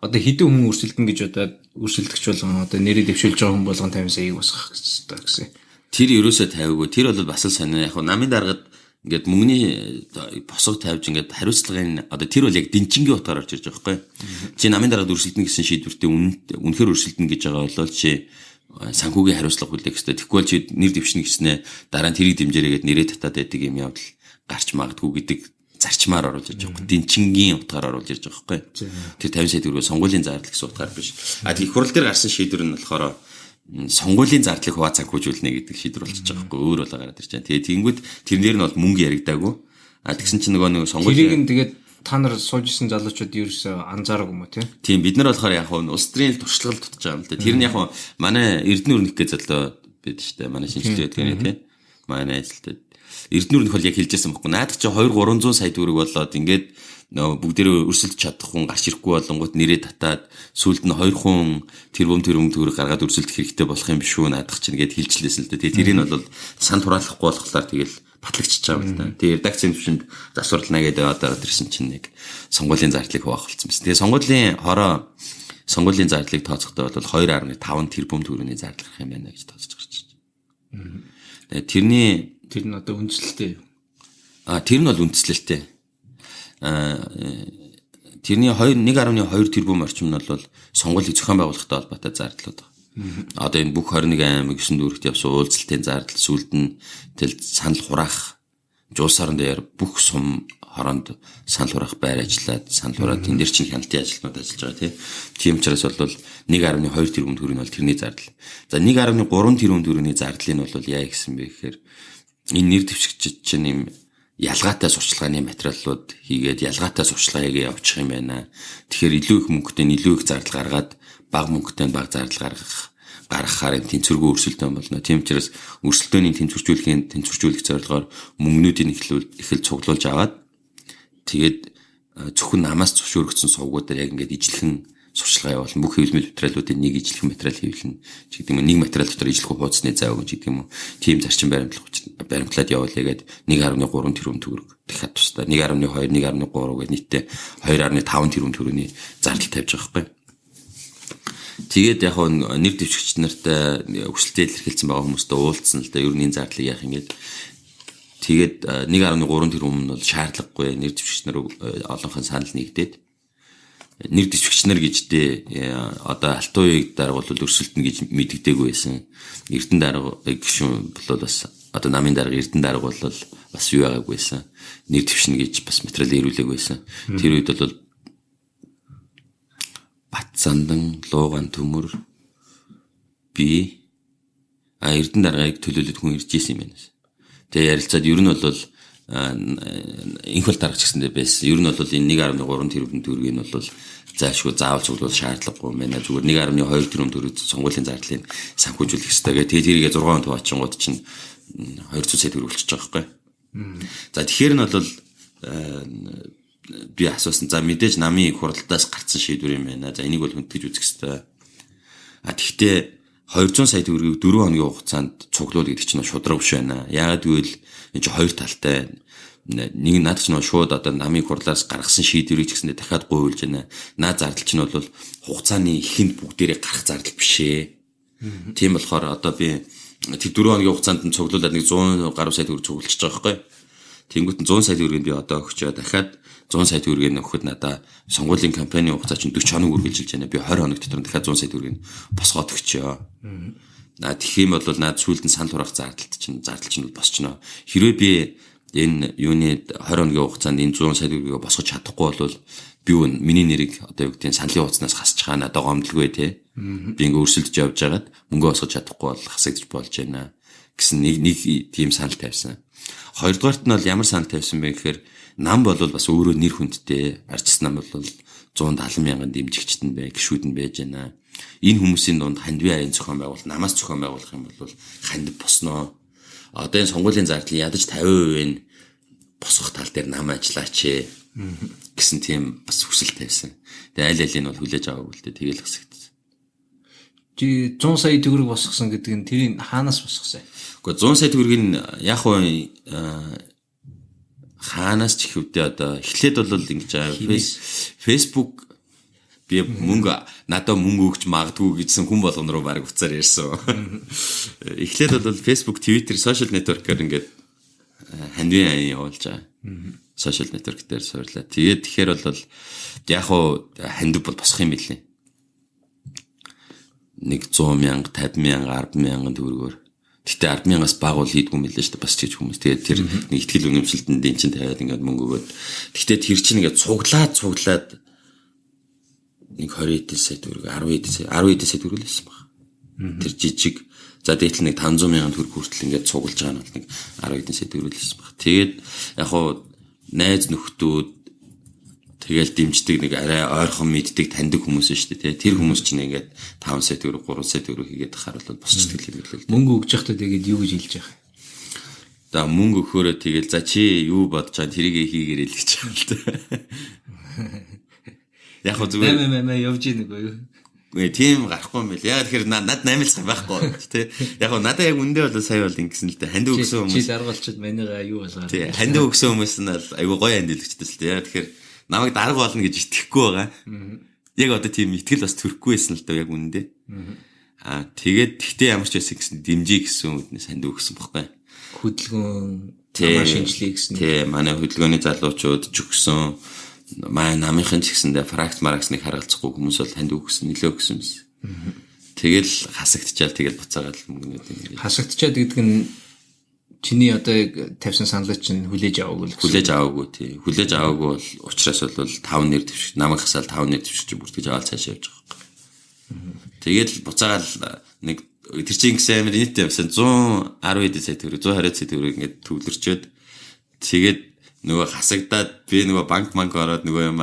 Одоо хэдэн хүн өрсөлдөн гэж удаад өрсөлдөгч болгон одоо нэрээ дэвшүүлж байгаа хүн болгон 50 саяыг босгох гэсэн. Тэр ерөөсөө тавиагүй. Тэр бол бас л сонио. Яг намын даргад ингээд мөнгөний босго тавьж ингээд хариуцлагын одоо тэр бол яг дэнчингийн утгаар орж ирж байгаа байхгүй. Чи намын даргад өрсөлдөн гэсэн шийдвэртээ үнэхээр өрсөлдөн гэж байгаа бол чи санхүүгийн хариуцлага хүлээх хэрэгтэй. Тэгэхгүй чи нэр дэвшнэ гэснээр дараа нь тэрийг дэмжээрэй гэд нэрээ татаад байдаг юм явдал гарч магадгүй гэдэг зарчмаар оруулж ирж байгаа. Дэнчингийн утгаар оруулж ирж байгаа байхгүй. Тэр 50 сая төгрөг сонгуулийн зардал гэсэн утгаар биш. Их хурал дээр гарсан шийдвэр нь болохоор сонгуулийн зардлыг хуваа санхүүжүүлнэ гэдэг шийдвэр болчихж байгаа байхгүй. Өөр болоо гараад ирж байгаа. Тэгээ тэнгүүд тэрнээр нь бол мөнгө яригдаагүй. Тэгсэн чинь нөгөө сонгуулийн тэрийг нь тэгээд та нар суужсэн залуучууд ерөөсөө анзаараагүй юм уу тийм бид нар болохоор яг нь улс төрийн туршлага тутаж байгаа юм л да. Тэр нь яг манай Эрдэнэ өрнөх гэж залуу бид штэ манай шинжилгээ гэдэг тийм. Манай ажилтнууд Эрдэнэ өрнөх бол яг хэлжсэн байхгүй. Наадах чи 2-300 сая төгрөг болоод ингээд бүгдээрээ өрсөлдөж чадах хүн гарч ирэхгүй болонгууд нэрээ татаад сүүлд нь 2 хүн тэрбум төгрөг гаргаад өрсөлдөх хэрэгтэй болох юм биш үү наадах чинь гээд хэлжлээсэн л да. Тэгээ тэрийг нь бол сан тураалахгүй болохоор тэгэл батлагчиж байгаа юм л да. Тэгээ редакцийн төвшөнд засварлана гэдэг одоо ирсэн чинь нэг сонгуулийн зардлыг хуваах болсон байсан. Тэгээ сонгуулийн зардлыг тооцохдоо бол 2.5 тэрбум төгрөгийн зардал гарах юм байна гэж тооцож гарч байна. Тэгээ тэр нь одоо үндэслэлтэй юу? Тэр нь бол үндэслэлтэй. Тэрний 1.2 тэрбум орчим нь бол сонгуулийг зохион байгуулахтай холбоотой зардлууд байна. Одоо энэ бүх 21 аймаг 9 дүүрэгт явсан уулзалтын зардал сүүлд нь тэл санал хураах Улс орон дээр бүх сум хороонд санал хураах байр ажиллаад санал хураад тэн дээр чинь хяналтын ажилтнууд ажиллаж байгаа тийм учраас бол 1.2 тэрбум төгрөг нь бол тэрний зардал. За 1.3 тэрбум төгрөгийн зардлыг нь бол яа гэсэн бэ гэхээр энэ нэр дэвшигчид чинь юм ялгаатай сурчлагын материалууд хийгээд ялгаатай сурчлагыг явуучих юм байна. Тэгэхээр илүү их мөнгөтэй илүү их зардал гаргаад бага мөнгөтэй бага зардал гаргахаар тэнцвэргүй өрсөлдөөн болно. Тийм учраас өрсөлдөөний тэнцвэржүүлэх зорилгоор мөнгнүүдийн эхэл цуглуулж аваад тэгээд зөвхөн намаас зөвшөөрөгдсөн сувгуудаар яг ингээд ижлэхэн сурчлагаа явуулна. Бүх хэвлэл материалуудын нэг ижлэх материал хэвлэнэ. Ч гэдэг юм нэг материал дотор ижлэх хуудасны зай өгөн ч гэдэг юм уу. Тийм зарчим баримтлаад явуулъя гээд 1.3 тэрбум төгрөг дахиад тусдаа 1.2 1.3 гээд нийтдээ 2.5 тэрбум төгрөгийн зардал тавьж байгаа байхгүй. Тэгээд яг нэр дэвшигч нартай өсөлтөө илэрхийлсэн байгаа хүмүүстэй уулзсан л да ер нь энэ зардлыг яах юм гээд тэгээд 1.3 тэрбум нь бол шаардлагагүй нэр дэвшигч нар олонхын санал нэгдээд нэр дэвшигч нар гэждээ одоо алтан үеийг дарга бол өрсөлдөнө гэж мэддэгдээгүй байсан. Эрдэнэ дарга гişүн бол бас одоо намын дарга эрдэнэ дарга бол бас юу байгаагүй байсан. Нэр дэвшнэ гэж бас материал ирүүлээгүй байсан. Тэр үед бол Батсандан, Лууган төмөр би эрдэнэ даргаыг төлөөлөд хүн ирж исэн юм байна. Тэгээ ярилцаад ер нь бол инхэл даргач гэсэндээ байсан. Ер нь бол энэ 1.3 тэрбум төгрөгийг нь бол заашгүй заавал цуглуул шаардлагагүй байна. Зүгээр 1.2 тэрбум төгрөг сонгуулийн зардлыг санхүүжүүлэх ёстой. Тэгээ тэрийг 6 он тугаачингууд чинь 200 сая төгрөг болчихж байгаа байхгүй. За тэгэхээр нь бол би асуусан. За мэдээж намын хуралдаас гарцсан шийдвэр юм байна. За энийг бол хүндэж үзэх ёстой. Тэгтээ 200 сая төгрөгийг 4 хоногийн хугацаанд цуглуул гэдэг чинь шудраг биш байна. Яагаад гэвэл энэ чинь хоёр талтай. Нэг над чинь шууд одоо намын хурлаас гаргасан шийдвэрийг ч гэсэндээ дахиад гуйлж байна. Наад зардал чинь бол хугацааны ихэнд бүгдээрээ гарах зардал биш ээ. Тийм болохоор одоо би тэг 4 хоногийн хугацаанд нь цуглуулад нэг 100 гаруй сая төгрөг цуглуулчих жоох байхгүй. Тэнгүүт нь 100 сая төгрөгийг би одоо өгчөө дахиад 100 сая төгрөгийг өгөхөд надаа сонгуулийн кампанийн хугацаа чинь 40 хоног үргэлжилж байна. Би 20 хоног дотор дахиад 100 сая төгрөгийг босгоод өгчөө. Тэгэх юм бол наад сүүлд нь санал хураах зардал чинь босчихно. Хэрвээ би энэ юуны 20 хоногийн хугацаанд энэ 100 сая төгрөгийг босгож чадахгүй бол би миний нэрийг одоо юу гэдэг нь саналын хуудаснаас хасчих хаа надад гомдлгүй те. Би ингээ өрсөлдөж явж байгаад мөнгө босгож чадахгүй бол хасагдчих болж байна гэсэн нэг тийм санал тавьсан. Хоёрдугаарт нь бол ямар санал тавьсан бэ гэхээр нам бол бас өөрөө нэр хүндтэй арчс нам бол 170 мянган дэмжигчт нь гişүүд нь байж байна. Энэ хүмүүсийн дунд хандвийн аян зохион байгуулалт намаас зохион байгуулах юм бол ханд босноо. Одоо энэ сонгуулийн зардлын ядаж 50% нь босгох тал дээр нам ажиллаач гэсэн тийм бас хүсэл тавьсан. Тэгээ аль алийг нь бол хүлээж аваагүй л дээ тэгэл хэсэгдсэн. Чи 100 сая төгрөг босгосон гэдэг нь тэрийг хаанаас босгосон? Гэхдээ 100 сая төгрөгийг яг уу хаанаас ч ихэвдээ одоо эхлээд бол ингэж Facebook би мөнгө надад мөнгө өгч магадгүй гэжсэн хүн болгон руу баг уцаар ярьсан. Эхлээд бол Facebook, Twitter, social network-ээр ингээд хандвийн аян явуулж байгаа. Social network дээр суурлаа. Тэгэхээр бол яг уу хандив бол босох юм билээ. Нэг 100 мянга, 50 мянга, 10 мянган төгрөгөөр. Гэтэ 10 мянгаас бага бол хийдгүй юм лээ шүү дээ бас ч гэж хүмүүс. Тэгээд тэр нэг ихтгэл үнэмшилтэнд энэ чинь тавиад ингээд мөнгө өгөөд. Гэтэ тэр чинь ингээд цуглаад нэг 20 сая төгрөг, 10 сая төгрөг лээсэн баг. Тэр жижиг за дээтэл нэг 500 мянган төгрөг хүртэл ингээд цуглаж байгаа нь бол нэг 10 сая төгрөг лээсэн баг. Тэгээд яг хуу найз нөхдүүд тэгэл дэмждэг нэг арай ойрхон мэддэг таньдаг хүмүүс шүү дээ. Тэр хүмүүс чинь ингээд 5 сая төгрөг, 3 сая төгрөг хийгээд харуулбал босчдөг юм билээ. Мөнгө өгж явахдаа тэгээд юу гэж хэлж байгаа? За мөнгө өгөхөөрөө тэгэл за чи юу бодож байгаа тэрийг хийгээрэй л гэж байгаа л да. Яг хөө зүгээр мэ явж ийн нэг үү? Тийм гарахгүй юм байл. Яг тэгэхээр над 8 байхгүй тий. Яг хөө надаа яг үндэ бол сая бол ингэсэн л дээ. Ханд өгсөн хүмүүс. Чи даргалчид манайгаа юу болгоо. Тий. Ханд өгсөн хүмүүс нь айгу гоё хандилэгчтэй л дээ. Яг тэгэхээр намайг дарга болно гэж итгэхгүй байгаа. Яг одоо тийм итгэл бас төрөхгүй байсан л дээ яг үндэ. Тэгээд тэгтээ ямар ч байсан гэсэн дэмжиж гэсэн үднээс ханд өгсөн байхгүй. Хөдөлгөөн тамаа шинжлэх гэсэн. Тий. Манай хөдөлгөөний залуучууд ч өгсөн. Манай намынхан ч гэсэндээ фракц мараксныг харгалзахгүй хүмүүс бол танд өгсөн нөлөө өгсөн юмс. Тэгэл хасагдчихал тэгэл буцаагаад мөнгөнүүд юм. Хасагдчихад гэдэг нь чиний одоо тавьсан саналаа чинь хүлээж аваагүй л гэсэн. Хүлээж аваагүй тий. Хүлээж аваагүй бол учраас бол 5 нэр дэвшиг намайг хасаал 5 нэр дэвшиг бүртгэж аваад цаашаа явж байгаа юм. Тэгээд буцаагаал нэг тэр чинь гэсэн амар нийтээ явсан 110 сая төгрөг 120 сая төгрөг ингээд төвлөрчөөд тэгээд нөгөө хасагдаад би нөгөө банк ороод нөгөө юм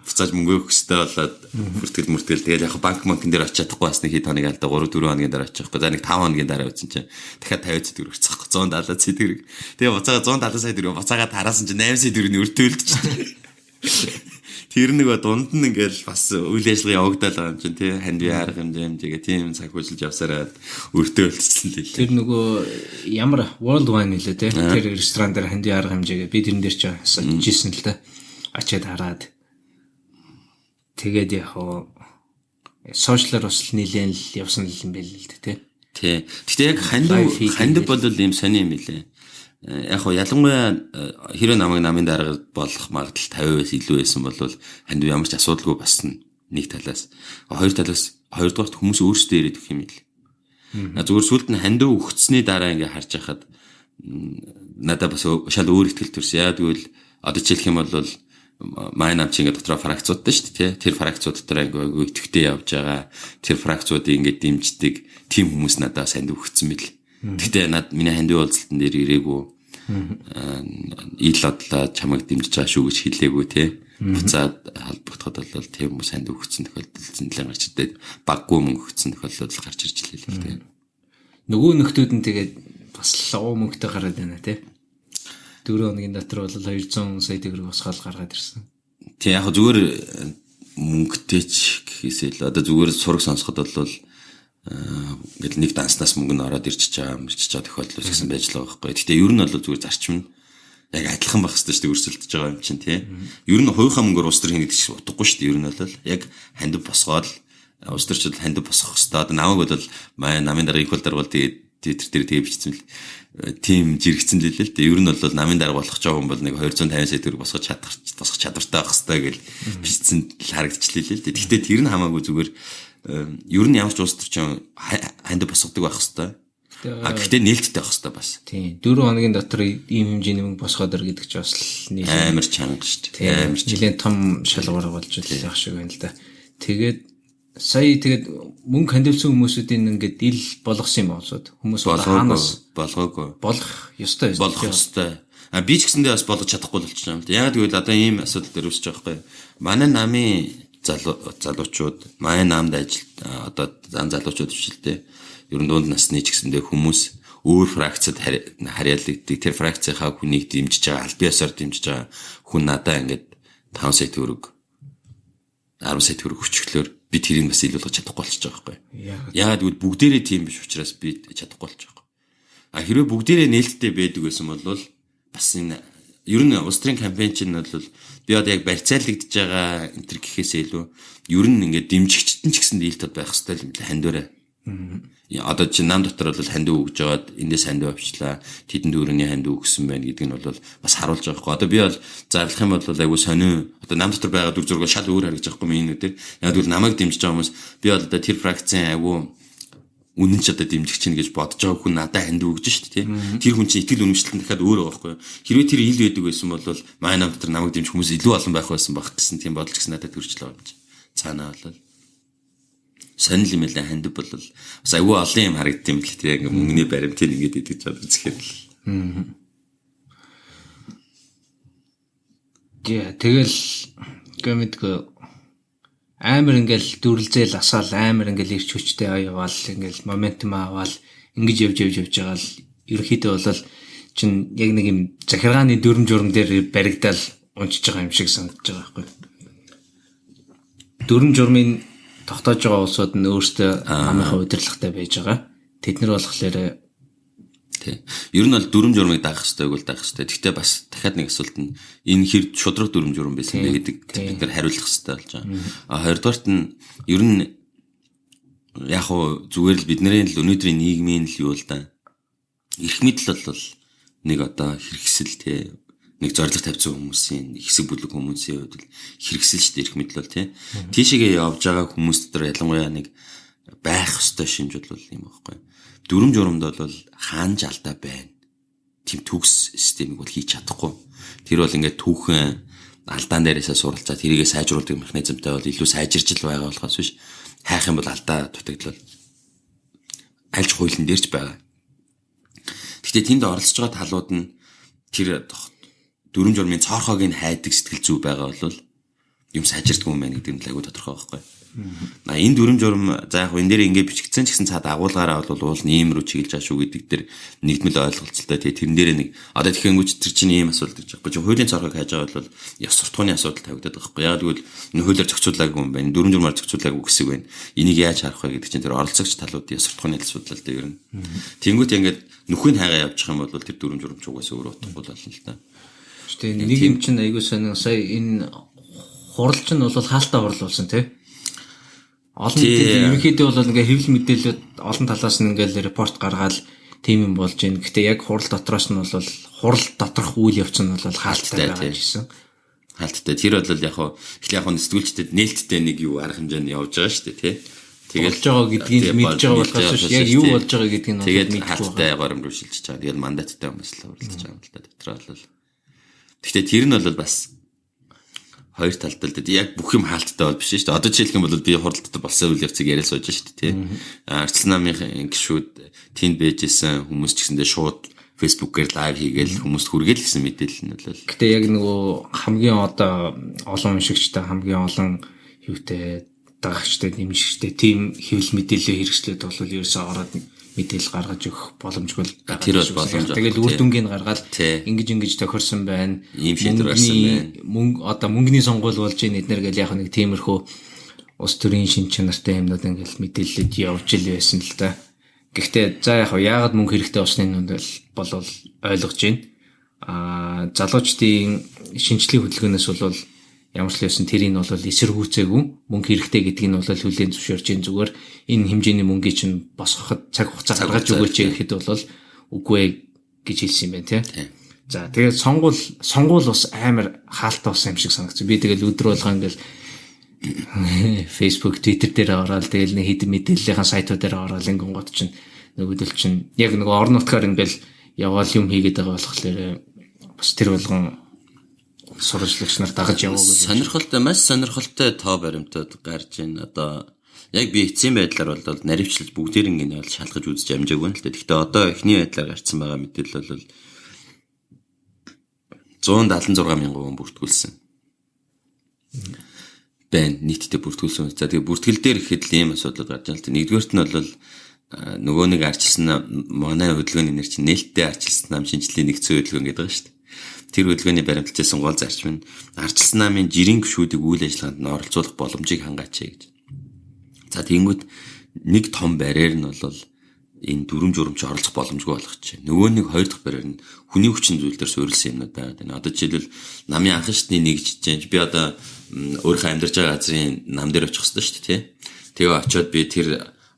буцааж мөнгө өгөх хэрэгтэй болоод бүртгэл тэгээд яг банкн дээр очиж чадахгүй бас нэг хэд хоног алдаа 3-4 хоногийн дараа очихгүй. За нэг 5 хоногийн дараа үзсэн чинь дахиад 50 сая төгрөг өгцөхгүй 170 сая төгрөг. Тэгээд буцаага 170 сая төгрөг буцаагаад хараасан чинь 8 сая төгрөгийн өртөөлдөж. Тэр нөгөө дунд нь ингээл бас үйл ажиллагаа явагдаад байгаа юм чинь тий ханд яарах хэмжээгээ тийм цаг хүлж явсараад өртөөлчихсэн л. Тэр нөгөө ямар World Wine нэлээ тий тэр ресторан дээр ханд яарах хэмжээгээ би тэрэн дээр ч асуужсэн л да. Ачаад хараад тэгээд яг сошиалар бас нэлээд л явсан юм байл л дээ тий. Гэтэ яг ханд бол ийм сони юм билээ. Яг ялангуяа хэрэв намын дарга болох магадлал 50-аас илүү байсан бол ханд ямар ч асуудалгүй бас нэг талаас хоёр талаас хүмүүс өөрсдөө ирээд өгөх юм л. Зүгээр сүлд нь ханд өгцсний дараа ингээ харж байхад надад бас шал өөр ихтгэл төрсөн. Яа тэгвэл одоо жишээлх юм бол манай нам чи ингээ дотроо фракцуудтай шүү дээ тий. Тэр фракцууд дотор ингээ итгэвтэй явж байгаа. Тэр фракцуудыг ингээ дэмждэг тим хүмүүс надад ханд өгцсөн мэл. Гэтэ миний ханд уулзалтан дээр ирээгүй. Ил одлоо чамайг дэмжиж байгаа шүү гэж хэлээгүй тий. Буцаад холбогдоход бол тийм хүмүүс ханд өгсөн тохиолдол зэнлэн гарч ирдээ баггүй мөнгө өгсөн тохиолдол гарч ирж лээ л тий. Нөгөө нөхдүүд нь тэгээд бас лоо мөнгөтэй гараад байна тий. 4 хоногийн дотор бол 200 сая төгрөг босгоод гаргаад ирсэн. Тий яг зүгээр мөнгөтэй ч гэхээсээ л одоо зүгээр сураг сонсоход бол ингээл нэг данснаас мөнгө нь ороод ирчихэж байгаа тохиолдол гэсэн байж л байгаа байхгүй. Гэхдээ ер нь бол зүгээр зарчим нь яг адилхан байх хэрэгтэй шүү дээ өрсөлдөж байгаа юм чинь тий. Ер нь хувийнхаа мөнгөөр улс төр хийнэ гэдэг чинь утгагүй шүү дээ. Ер нь бол яг ханд босгоод улс төрчид ханд босгох хэрэгтэй. Одоо намайг бол намын дарга их бол дарга бол Twitter дээр тэгээ бичсэн л тим жирэгцэн л л дээ. Ер нь бол намын дарга болох ч юм бол нэг 250 сая төгрөг босгох чадвартай байх хэрэгтэй гэж бичсэн л харагдчихлээ л дээ. Гэхдээ тэр нь хамаагүй зүгээр ер нь ямар ч улс төрч ханд босгодог байх хэрэгтэй. Гэхдээ нээлттэй байх хэрэгтэй бас. Тийм. 4 хоногийн дотор ийм хэмжээний мөнгө босгоод ир гэдэг чинь бас амар чанга шүү дээ. Амар жилийн том шалгуур болж явах шиг байна л да. Тэгээд мөнгө хандивсан хүмүүсүүдийн ингээд ил болгосон юм болоод хүмүүс хаанаас болгоогүй. Болох ёстой. Би ч гэсэндээ бас болгож чадахгүй болчихсон юм л да. Яг тэгвэл одоо ийм асуудал дээр үүсэж байгаа байхгүй. Манай намын залуучууд манай намд одоо залуучууд хвшилтэй ер нь дунд насны ч гэсэндээ хүмүүс өөр фракцад харьяалагддаг. Тэр фракцийнхаа хүнийг дэмжиж байгаа, аль биесээр дэмжиж байгаа хүн надаа ингээд 5 сая төгрөг 10 сая төгрөг өчгөлөөр би тэрийг бас илүүлж чадахгүй болчихж байгаа байхгүй. Яагаад гэвэл бүгдээрээ тийм биш учраас би чадахгүй болчих واخ. Хэрвээ бүгдээрээ нээлттэй байдаг байсан бол бас энэ ер нь улс төрийн кампайн чинь бол би одоо яг барьцаалагдж байгаа энэ төр гэхээсээ илүү ер нь ингээд дэмжигчтэн ч гэсэн дийлтод байх хэрэгтэй юм л хандвараа. Одоо чи нам дотор бол ханд өгж жоод эндээс ханд авчлаа тэдэн дөрөвний ханд өгсөн байна гэдэг нь бол бас харуулж байгаа хгүй. Одоо би бол зарлах юм бол айгу сонио одоо нам дотор байгаа дүр зураг шал өөр харагдаж байгаа хгүй минь өдөр. Яг л намайг дэмжиж байгаа хүмүүс би бол одоо тэр фракцийн айгу үнэн ч одоо дэмжих чинь гэж бодож байгаа хүн надад ханд өгж шít тий. Тэр хүн чинь итгэл үнэмшлэн дахиад өөр байгаа хгүй. Хэрвээ тэр ил байдаг байсан бол манай нам дотор намайг дэмжих хүмүүс илүү олон байх байсан баг гэсэн тийм бодолч гэсэн надад төрж л байгаа юм чи. Цаанаа бол сонир юм л ханд бол бас аюу олон юм харагдсан юм л тийм мөнгөний баримтыг ингээд идэж чад үзэхээр л. Тэгэл гэмэдгүй амар ингээл дүрлзээл асаал амар ингээл ирч хүчтэй яваал ингээл моментум аваал ингэж явж байгаа л ерөөхдөө бол чин яг нэг юм захиргааны дүрм журм дээр баригдаал унчиж байгаа юм шиг санагдаж байгаа байхгүй. Дүрм журмын тогтоож байгаа улсууд нь өөрсдөө намынхаа удирдлагатай байж байгаа. Тэд нар болохоор тий. Ер нь бол дүрм журмыг даах хэрэгтэй бол даах хэрэгтэй. Гэхдээ бас дахиад нэг асуулт нь энэ хэр шудраг дүрм журм байсан бэ гэдэг бид нар хариулах хэрэгтэй болж байгаа. Хоёрдугаарт нь ер нь яг хуу зүгээр л бидний л өнөөдрийн нийгмийн л юу л да. Эрх мэдэл бол нэг одоо хэрэгсэл тий. Нэг зориг тавьсан хүмүүсийн хэсэг бүлэг хүмүүсийн хувьд хэрэгсэл шүү дээ эрх мэдэл бол тий. Тийшээгээ явж байгаа хүмүүс дотор ялангуяа нэг байх ёстой шинж бол юм байхгүй. Дүрм журамд бол хаан жалдаа байна. тийм төгс системийг бол хийж чадахгүй. Тэр бол ингээд түүхэн алдаан дээрээсээ суралцаад тэрийгэ сайжруулдаг механизмтай бол илүү сайжирч л байгаа болохоос биш. Хайх юм бол алдаа дутагдлал альж хуулийн дээрч байгаа. Гэхдээ тэнд оролцож байгаа талууд нь тэр дүрм журмын цоорхоог нь хайдаг сэтгэл зүй байгаа бол юм сайжирдаг юм байна гэдэг нь айгүй тодорхой байхгүй. Энэ дүрм журм за яг энэ дээр ингээд бичигдсэн ч гэсэн цаад агуулгаараа бол уул нь ийм рүү чиглэж байгаа шүү гэдэг дээр нэгдмэл ойлголцолтой. Тэгээ тэрэн дээр нэг одоо тэгэхэнгүй тэр чинь ийм асуудал гэж байхгүй. Хуулийн цорхойг хайж байгаа бол ёс суртахууны асуудал тавигдаад байгаа байхгүй. Яг тэгвэл энэ хуулиар зохицуулаагүй юм байна. Дүрм журмаар зохицуулаагүй гэсэн үг байна. Энийг яаж харах вэ гэдэг чинь тэр оролцогч талуудын ёс суртахууны асуудал л дээ ер нь. Тэнгүүт ингээд нүхийг хайгаа явчих юм бол тэр дүрм журмч угаасаа өөрөө утгагүй болно л та. Гэтэ нэг юм чинь айгүй сонин сая энэ хуралч нь бол хаалтаа хурлуулсан тий. Олон ерөнхийдөө бол ингээ хэвлэл мэдээлэлүүд олон талаас нь ингээл репорт гаргаад тийм юм болж байна. Гэтэ яг хурал дотроос нь бол хурал доторх үйл явц нь бол хаалттай байгаа гэсэн. Хаалттай. Тэр бол яг яг сэтгүүлчдэд нээлттэй нэг юу арга хэмжээнд явж байгаа шүү дээ тий. Тэгээд болж байгаа гэдгийг мэдж байгаа болохоос яг юу болж байгаа гэдгийг нь мэдж байгаа. Хаалттай горимруу шилжиж байгаа. Тэгээд мандаттай хүмүүс л уралдаж байгаа юм л да дотроо бол. Гэхдээ тэр нь бол бас хоёр талтай л дээ. Яг бүх юм хаалттай бол биш шүү дээ. Одоо жишээлх юм бол би хуралдтай болсон үйл явцыг яриад сууж шүү дээ тий. Арслан намын гişүүд тэнд байжсэн хүмүүс ч гэсэндээ шууд Facebook-ээр лайв хийгээл хүмүүст хүргээл гэсэн мэдээлэл нь бол. Гэтэ яг нөгөө хамгийн одоо олон уншигчтай хамгийн олон юутай дагагчтай нэмшигчтэй тийм хэвлэл мэдээлэл хэрэгслээд бол ерөөсөө ороод мэдээлэл гаргаж өгөх боломжгүй л тэр бол боломж. Тэгэл үр дүнгийг гаргаад ингэж тохирсон байна. Ийм шийдвэр гарсан байна. Одоо мөнгөний сонгуул болж ийн эднэр гэл яг нэг тиймэрхүү ус төрийн шин чанартай юмнууд ингээл мэдээлэлд явж ил байсан л да. Гэхдээ за яг яагаад мөнгө хэрэгтэй болсныг нь бол ойлгож байна. Залуучдын шинжлэлийн хөдөлгөөнөөс бол ямар ч лсэн тэрийг нь бол эсэргүүцээгүй мөнгө хэрэгтэй гэдгийг нь бол хүлээн зөвшөөрч ин зүгээр энэ хэмжээний мөнгөийг чинь босгоход цаг хугацаа гаргаж өгөөч гэхэд бол үгүй гэж хэлсэн юм байна тий. За тэгээд сонгуул бас амар хаалттай болсон юм шиг санагдсан. Би тэгэл өдөр болгоо ингээл Facebook, Twitter дээр ороод тэгэл нэг хэдэн мэдээллийн сайтуудаар ороод ингэн гот чинь нөгөөдөл чинь яг нэг орон нутгаар ингээл яваал юм хийгээд байгаа болохоор бас тэр болгон сурвалжлагч нар дагаж яваагүй. Сонирхолтой, маш сонирхолтой тоо баримтууд гарч ийн. Одоо яг би эцсийн байдлаар бол наривчлж бүгдээр ингэ бол шалгаж үзэж амжаагүй нь л дээ. Гэхдээ одоо эхний байдлаар гарсан байгаа мэдээлэл бол 176 мянган хүн бүртгүүлсэн. Бэн нийтдээ бүртгүүлсэн. За тэгээ бүртгэл дээр ихэд л ийм асуудал гарч байгаа л дээ. Нэгдүгээрт нь бол нөгөө нэг арчилсан манай хөдөлгөөний нэр чинь нээлттэй арчилсан нам шинжилгээний нэгдсэн хөдөлгөөн гэдэг байгаа шүү дээ. Тэр хөдөлгөөний баримтлажсэн гол зарчим нь арчилсан намын жирийн гишүүдийг үйл ажиллагаанд нь оролцуулах боломжийг хангаач гэж. За тэгэнгүүт нэг том барьер нь бол энэ дүрм журмч оролцох боломжгүй болгочих. Нөгөө нэг хоёр дахь барьер нь хүний хүчин зүйл дээр суурилсан юмнууд байгаад байна. Одоо жишээлбэл намын анхан шатны нэгж чинь би одоо өөрийнхөө амьдарч байгаа газрын нам дээр очих хэрэгтэй шүү дээ тий. Тэгээ очиод би тэр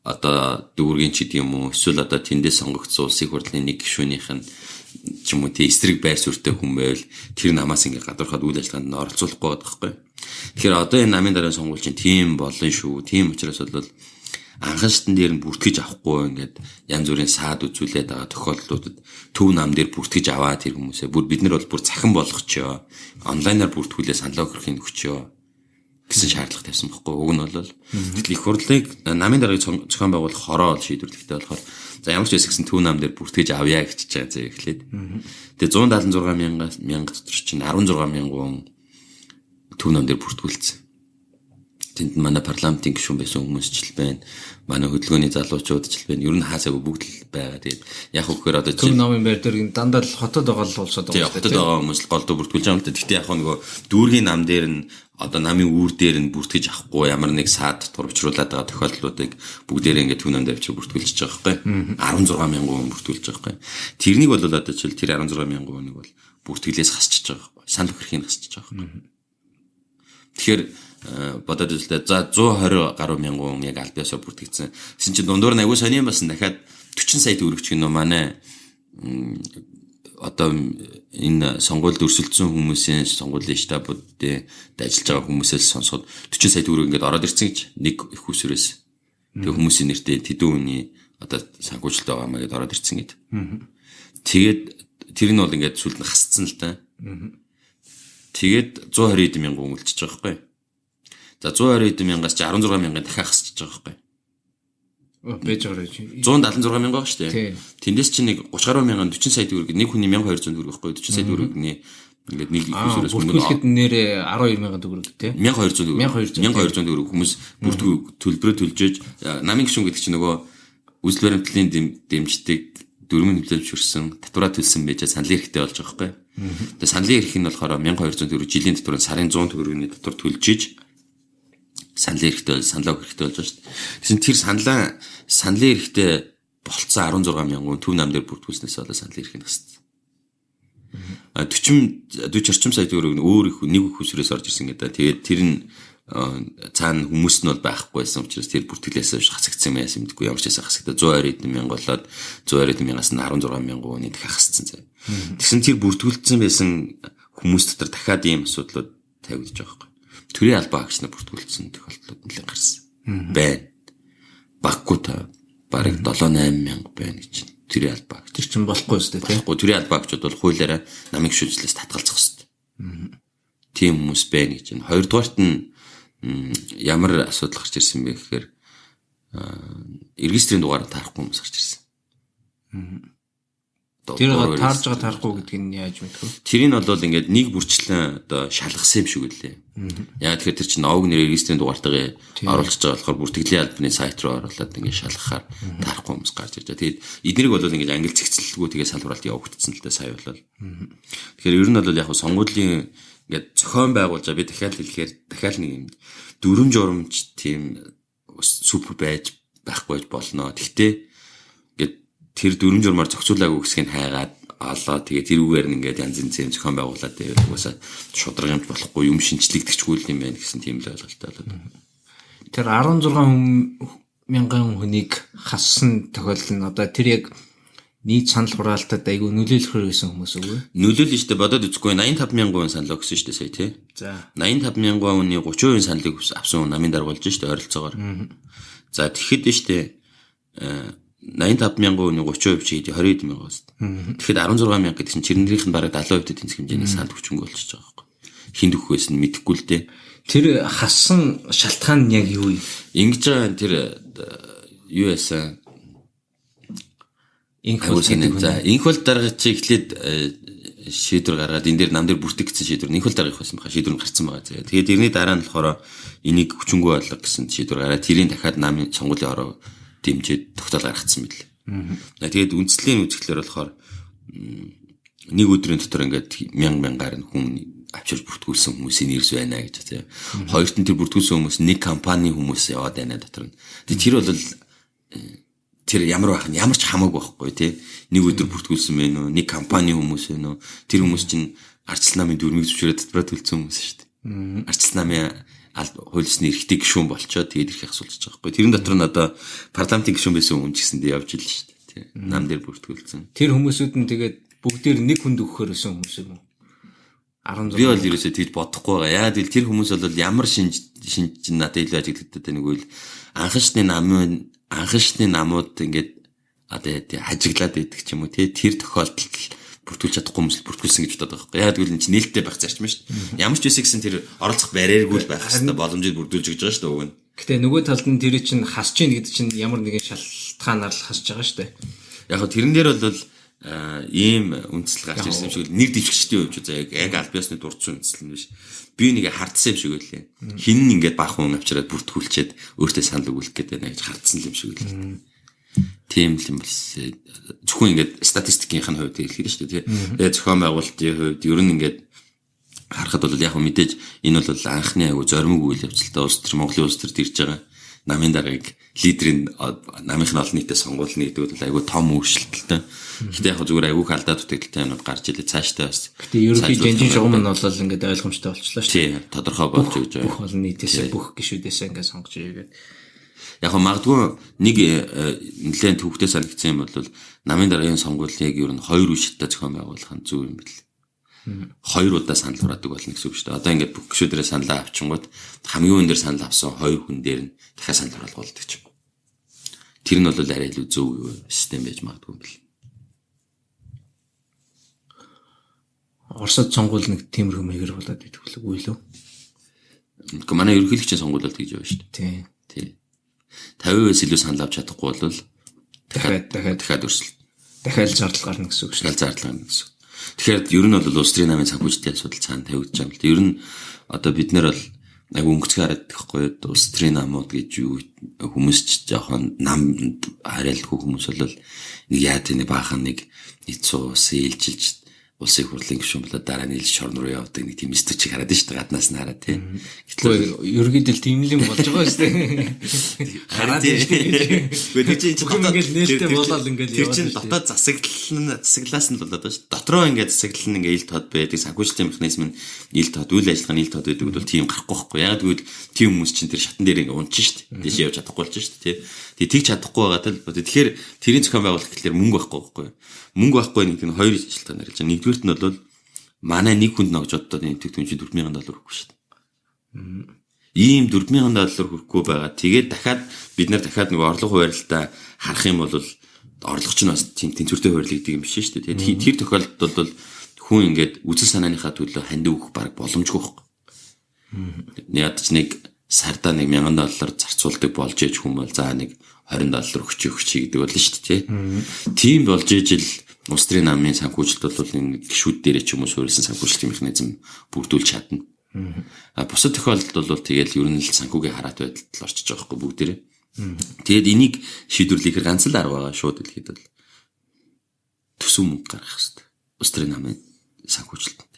одоо дүүргийн ч гэдэг юм уу эсвэл одоо тэндээс сонгогдсон улсын хурлын нэг гишүүнийх нь ч юм уу тий эсрэг байр суурьтай хүн байвал тэр намаас ингээ гадуурхад үйл ажиллагаанд нь оролцуулахгүй байдаг байхгүй. Тэгэхээр одоо энэ намын дарааны сонгуул чинь тийм болон шүү. Тийм учраас бол анхан шатн дээр нь бүртгэж авахгүй ингээд янз бүрийн саад үзүүлээд байгаа тохиолдлуудад төв нам дээр бүртгэж аваад тэр хүмүүсээ бүр бид нар бол бүр цахим болгочихё. Онлайнаар бүртгүүлээ саналаа өгөхийг өгчөө гэсэн шаардлага тавьсан байхгүй. Уг нь бол тэгэл их хурлыг намын дараагийн зохион байгуулах хороо шийдвэрлэхтэй болохоор за ямар ч байсан гэсэн төв нам дээр бүртгэж авъя гэж байгаа зэ эхлээд. Тэгээ 176 мянга дотор чинь 16 мянган төв нам дээр бүртгүүлсэн. Тэнд манай парламентын гишүүн байсан хүмүүс ч л байна. Манай хөдөлгөөний залуучууд ч л байна. Ер нь хаасаагүй бүгд л байгаа. Тэгээд яг үгээр одоо төв намын байр дээр дандаа л хотод байгаа л болсоод байгаа. Хотод байгаа хүмүүс л голдуу бүртгүүлж байгаа юм л да. Гэхдээ яг нөгөө дүүргийн нам дээр нь одоо намын үүр дээр нь бүртгэж авахгүй ямар нэг саад дотор учруулад байгаа тохиолдлуудыг бүгдээрээ ингээд төв нам дээр авчир бүртгүүлж байгаа байхгүй. 16 мянган хүн бүртгүүлж байгаа байхгүй. Тэрнийг бол одоо жишээл тэр 16 мянган хүнийг бол бүртгэлээс хасчихж байгаа байхгүй. Санал өгөхийг хасчихж байгаа байхгүй. Тэгэхээр бодоод үзлээ. За 120 гаруй мянган яг аль биесээр бүртгэгдсэн. Тэсэн чинь дундуур нь аягүй сони юм басна дахиад 40 сая төгрөгч гэнэ манай одоо энэ сонгуульд өрсөлдсөн хүмүүсийн сонгуулийн штабуудад ажиллаж байгаа хүмүүсээс сонсоход 40 сая төгрөг ингээд ороод ирсэн гэж нэг их усрээс. Тэгээ хүмүүсийн нэртэй тэдэн үний одоо санхүүжилт байгаа маяг ороод ирсэн гэд. Тэгээд Тэр нь бол ингээд сүлд нь хасцсан л та. Тэгээд 120 мянган өнгөлчихөж байгаа байхгүй. За 120 мянгаас чи 16 мянган дахиад хасчихж байгаа байхгүй. Бэж байгаа чи 176 мянга баг шүү дээ. Тэндээс чи нэг 30 гаруй мянган 40 сая төгрөг нэг хүний 1200 төгрөг байхгүй 40 сая төгрөгний ингээд нэг ихөөсөөс бүртгүүлэхэд нэрээ 12 мянган төгрөг тий 1200 төгрөг хүмүүс төлбөрөө төлжөөж намын гишүүн гэдэг чинь нөгөө үзэл баримтлалын дэмждэг дөрмөн хөлөвчөрсөн татвараа төлсөн байж саналын эрхтэй болж байгаа байхгүй. Тэгээ саналын эрх нь болохоор 1200 төгрөг жилийн татвар сарын 100 төгрөгийн татвар төлжиж саналын эрхтэй саналаа өгөх хэрэгтэй болж байгаа шүү дээ. Тэгсэн тэр саналын эрхтэй болцсон 16 мянган төв нам дээр бүртгүүлснээс болоод саналын эрх нь гассан. 40 орчим сая төгрөг өөр их нэг их хүсрээс орж ирсэн гэдэг. Тэгээд тэр нь цаана хүмүүс нь бол байхгүйсэн учраас тэр бүртгэлээс хасагдсан юм яасан мэдгүй ямар ч байсан хасагдаа 120 мянга болоод 120 мянгаас нь 16 мянган хүний дахиад хасцсан зэ. Тэгсэн тэр бүртгүүлсэн байсан хүмүүс дотор дахиад ийм асуудлууд тавигдж байгаа байхгүй. Төрийн албаа агч нар бүртгүүлсэн тохиолдлууд нэлээд гарсан. Байна. Баггүй та бараг 7-8 мянга байна гэж. Төрийн албаа агч. Тэр чинь болохгүй өстэй тийм. Төрийн албаа агчуд бол хуулиараа намын гишүүнчлээс татгалзах хэрэгтэй. Тийм хүмүүс байна гэж байна. Хоёрдугаарт нь ямар асуудал гарч ирсэн бэ гэхээр регистрийн дугаараа таарахгүй хүмүүс гарч ирсэн. Тэр таарж байгаа таарахгүй гэдгийг нь яаж мэдэх вэ? Тэрийг нь бол ингээд нэг бүрчлэн одоо шалгасан юм шиг үлээ. Яа тэгэхээр тэр чинь ООГ нэр регистрийн дугаартайгаа оруулж байгаа болохоор бүртгэлийн албаны сайт руу оруулаад ингээд шалгахаар таарахгүй хүмүүс гарч ирж байгаа. Тэгээд эднийг бол ингээд англи цэгцэлгүй тэгээ салбаралт явагдсан л дээ сая болол. Тэгэхээр ер нь бол яг сонгуулийн ингээд зохион байгуулж би дахиад хэлэхээр дахиад нэг юм дүрм журамч тийм супер байж байхгүй болно. Гэхдээ ингээд тэр дүрм журмаар зохицуулаагүй хэсгийг хайгаад олоо тэгээ тэрүүгээр нь ингээд янз янз зохион байгуулаад байвал угаасаа шудраг юмч болохгүй юм шинжлэгдэхчгүй юм байна гэсэн тийм л ойлголттой болоод. Тэр 16 мянган хүнийг хассан тохиолдол нь одоо тэр яг нийт санал хураалтад айгүй нөлөөлөхөр байсан хүмүүс үгүй. Нөлөөлнө шүү дээ бодоод үзгүй 85 мянган санал өгсөн шүү дээ сая тий. За 85 мянган хүний 30% саналыг авсан намын дарга болж шүү дээ ойролцоогоор. За тэгэхэд шүү дээ 85 мянган хүний 30% чи 20 мянга байна. Тэгэхэд 16 мянга гэдэг чинь чирнэрийнх нь бараг 70% тэнцэх хэмжээний санал хүчинг болчихж байгаа байхгүй. Хинд өгөх байсан мэдэхгүй л дээ. Тэр хассан шалтгаан нь яг юу юм? Ингэж байгаа тэр юу яасан инх бол дарга чи эхлээд шийдвэр гаргаад энэ дээр нам дээр бүртгэх гэсэн шийдвэр инх бол дарга их байсан баха шийдвэр нь гарцсан байгаа. Тэгээд тэрний дараа нь болохоор энийг хүчингүй болгох гэсэн шийдвэр гараад тэрийн дахиад намын сонгуулийн ороо дэмжиж тогтоол гаргацсан мэт л. Тэгээд үндслийн үзэсгэлэр болохоор нэг өдрийн дотор ингээд мянгаар нь хүн авчирч бүртгүүлсэн хүмүүсийн нэрс байна гэж тийм. Хоёрт нь тэр бүртгүүлсэн хүмүүс нэг компани хүмүүс яваад байна дотор нь. Тэр бол тэр ямар байх нь ямар ч хамаагүй байхгүй тий. Нэг өдөр бүртгүүлсэн байх уу, нэг компани хүмүүс байна уу. Тэр хүмүүс чинь арчил намын дүрмийг зөвшөөрөд татвараа төлсөн хүмүүс шүү дээ. Арчил намын хуулисны эрхтэй гишүүн болчоод тэгээд ирэх асуулж байгаа байхгүй. Тэрэн дотор нь одоо парламентын гишүүн байсан хүн ч гэсэндээ явж ил шүү дээ тий. Нам дээр бүртгүүлсэн. Тэр хүмүүсүүд нь тэгээд бүгдээр нэг хүнд өгөхөр өсөн хүмүүс юм уу? 16. Би бол ерөөсөө тэгж бодохгүй байгаа. Яагаад гэвэл тэр хүмүүс бол ямар шинж надад илүү ажиглагддаг нэг үйл анхны намууд ингээд одоо хажиглаад байдаг ч юм уу тий тэр тохиолдолд бүртгүүлж чадахгүй хүмүүс бүртгүүлсэн гэж боддог байхгүй. Яагаад гэвэл энэ чинь нээлттэй байх зарчим шүү дээ. Ямар ч үсэ гэсэн тэр оролцох барьергүй л байх хэрэгтэй боломжийг бүрдүүлж өгч байгаа шүү дээ. Гэтэ нөгөө талд нь тэр чинь хасж ийн гэдэг чинь ямар нэгэн шалтгаанаар л хасж байгаа шүү дээ. Яг хөө тэрэн дээр бол ийм үндэслэл гарч ирсэн юм шиг нэр дэвшигчдийн хувьд за яг аль биесны дурдсан үндэслэл нь биш. Би нэг хардсан юм шиг үлээ. Хин нь ингээд баах хүн авчираад бүртгүүлчихэд өөртөө санал өгүүлэх гэдэг байна гэж хардсан юм шиг үлээ. Тийм л юм болсон. Зөвхөн ингээд статистикийн хувьд хэлэхэд шүү дээ. Тэгээ зохион байгуулалтын хувьд ер нь ингээд харахад бол яг мэдээж энэ бол анхны аягүй зоримог үйл явцтай улс төр Монголын улс төрд ирж байгаа намын даргаыг лидерийн намынхны олон нийтэд сонгуулны гэдэг бол аягүй том өөрчлөлттэй. Гэтэ яг зүгээр аягүй алдаа дутагдaltaй юмуд гарч илээ цаашдаа бас. Гэтэ ерөнхий жанжин шугам нь бол ингээд ойлгомжтой болчихлоо шүү дээ. Тийм тодорхой болж өгч байгаа. Бүх олон нийтээс бүх гишүүдээс ингээд сонгож ирээд. Яг магадгүй нэг нэлээд төвхтэй санагдсан юм бол намын дараагийн сонгуулийг ер нь 2 үеиштэй зохион байгуулах нь зөв юм бэл. 2 удаа санал хураадаг болно гэсэн үг шүү дээ. Одоо ингээд бүх гишүүдэрээ саналаа авчингууд хамгийн өндөр санал авсан 2 хүн дээр нь дахиад санал хураалга болдог ч юм. Тэр нь бол арай илүү зөв систем байж магадгүй юм бэл. Оросд сонгуул нэг тиймэрхүү мэгэр болоод идэх үгүй лөө. Гэхдээ манай ерөнхийлөгчийн сонгуулиуд гэж байна шүү дээ. Тий. 50% илүү санал авч чадахгүй бол дахиад өрсөлд. Дахиад зардал гарна гэсэн үг шүү. Зардал гарна гэсэн. Тэгэхээр ер нь бол улс төрийн намын санхүүжилтийн асуудал цаана тавигдаж байгаа юм л. Ер нь одоо бид нэр бол аяг өнгөцгөө хараад байхгүй улс төрийн намууд гэж юу хүмүүс ч жоохон нам хараалгүй хүмүүс бол нэг яа тийм баахан нэг эцус ээлжилж улсын хурлын гишүүн болоод дараа нь ээлж шорн руу явдаг нэг тийм стучиг хараад шүү дээ гаднаас нь хараад тий. Гэтэл ерөөдөл тийм л юм болж байгаа шүү дээ. Хараад шүү дээ. Гэхдээ тийм ч ингээл нээлттэй болоод ингээл яваад. Тэр чинь дотоод засаглалаас нь болоод байна шүү. Дотроо ингээд засаглал нь ингээд ил тод байдаг санхүүжилтийн механизм нь ил тод үйл ажиллагаа нь ил тод байдаг бол тийм гарахгүй байхгүй. Яг тэгвэл тийм хүмүүс чинь тэр шатан дээр ингээд унчих шүү дээ. Тийш явж чадахгүй болж шүү дээ тий. Тэгээ тэгж чадахгүй байгаа тал. Тэгэхээр тэрийн зохион байгуулалт гэхэлэр мөнгө байхгүй байхгүй. Мөнгө байхгүй нэг нь хоёр ажилтнаар ярьж байгаа. Нэгдүгürt нь бол манай нэг хүнд ногж одод нэмтэх түн чинь $4,000 хүрэхгүй шүү дээ. Ийм $4,000 хүрэхгүй байгаа. Тэгээд дахиад бид нар дахиад нөгөө орлого хуваарлалтаа харах юм бол орлогч нь бас тэнцвэртэй хуваарлагддаг юм биш шүү дээ. Тэр тохиолдолд бол хүн ингээд үзэл санааныхаа төлөө хандив өгөх баг боломжгүй байхгүй. Ядч нэг сарда нэг $1,000 зарцуулдаг болж ээж хүмүүс за нэг $20 өгч гэдэг болно шүү дээ. Тийм болж ээж л улс төрийн намын санхүүжилт бол нэг гишүүд дээрээ ч юм уу суурилсан санхүүжилтийн механизм бүрдүүлж чадна. Бусад тохиолдолд бол тэгэл ер нь л санхүүгийн хараат байдалд орчиж байгаа хгүй бүгдээрээ. Тэгээд энийг шийдвэрлэхээр ганц л арга байгаа шууд хэлэхэд бол төсөв мөнгө гаргах хэрэгтэй. Улс төрийн намын санхүүжилтэнд.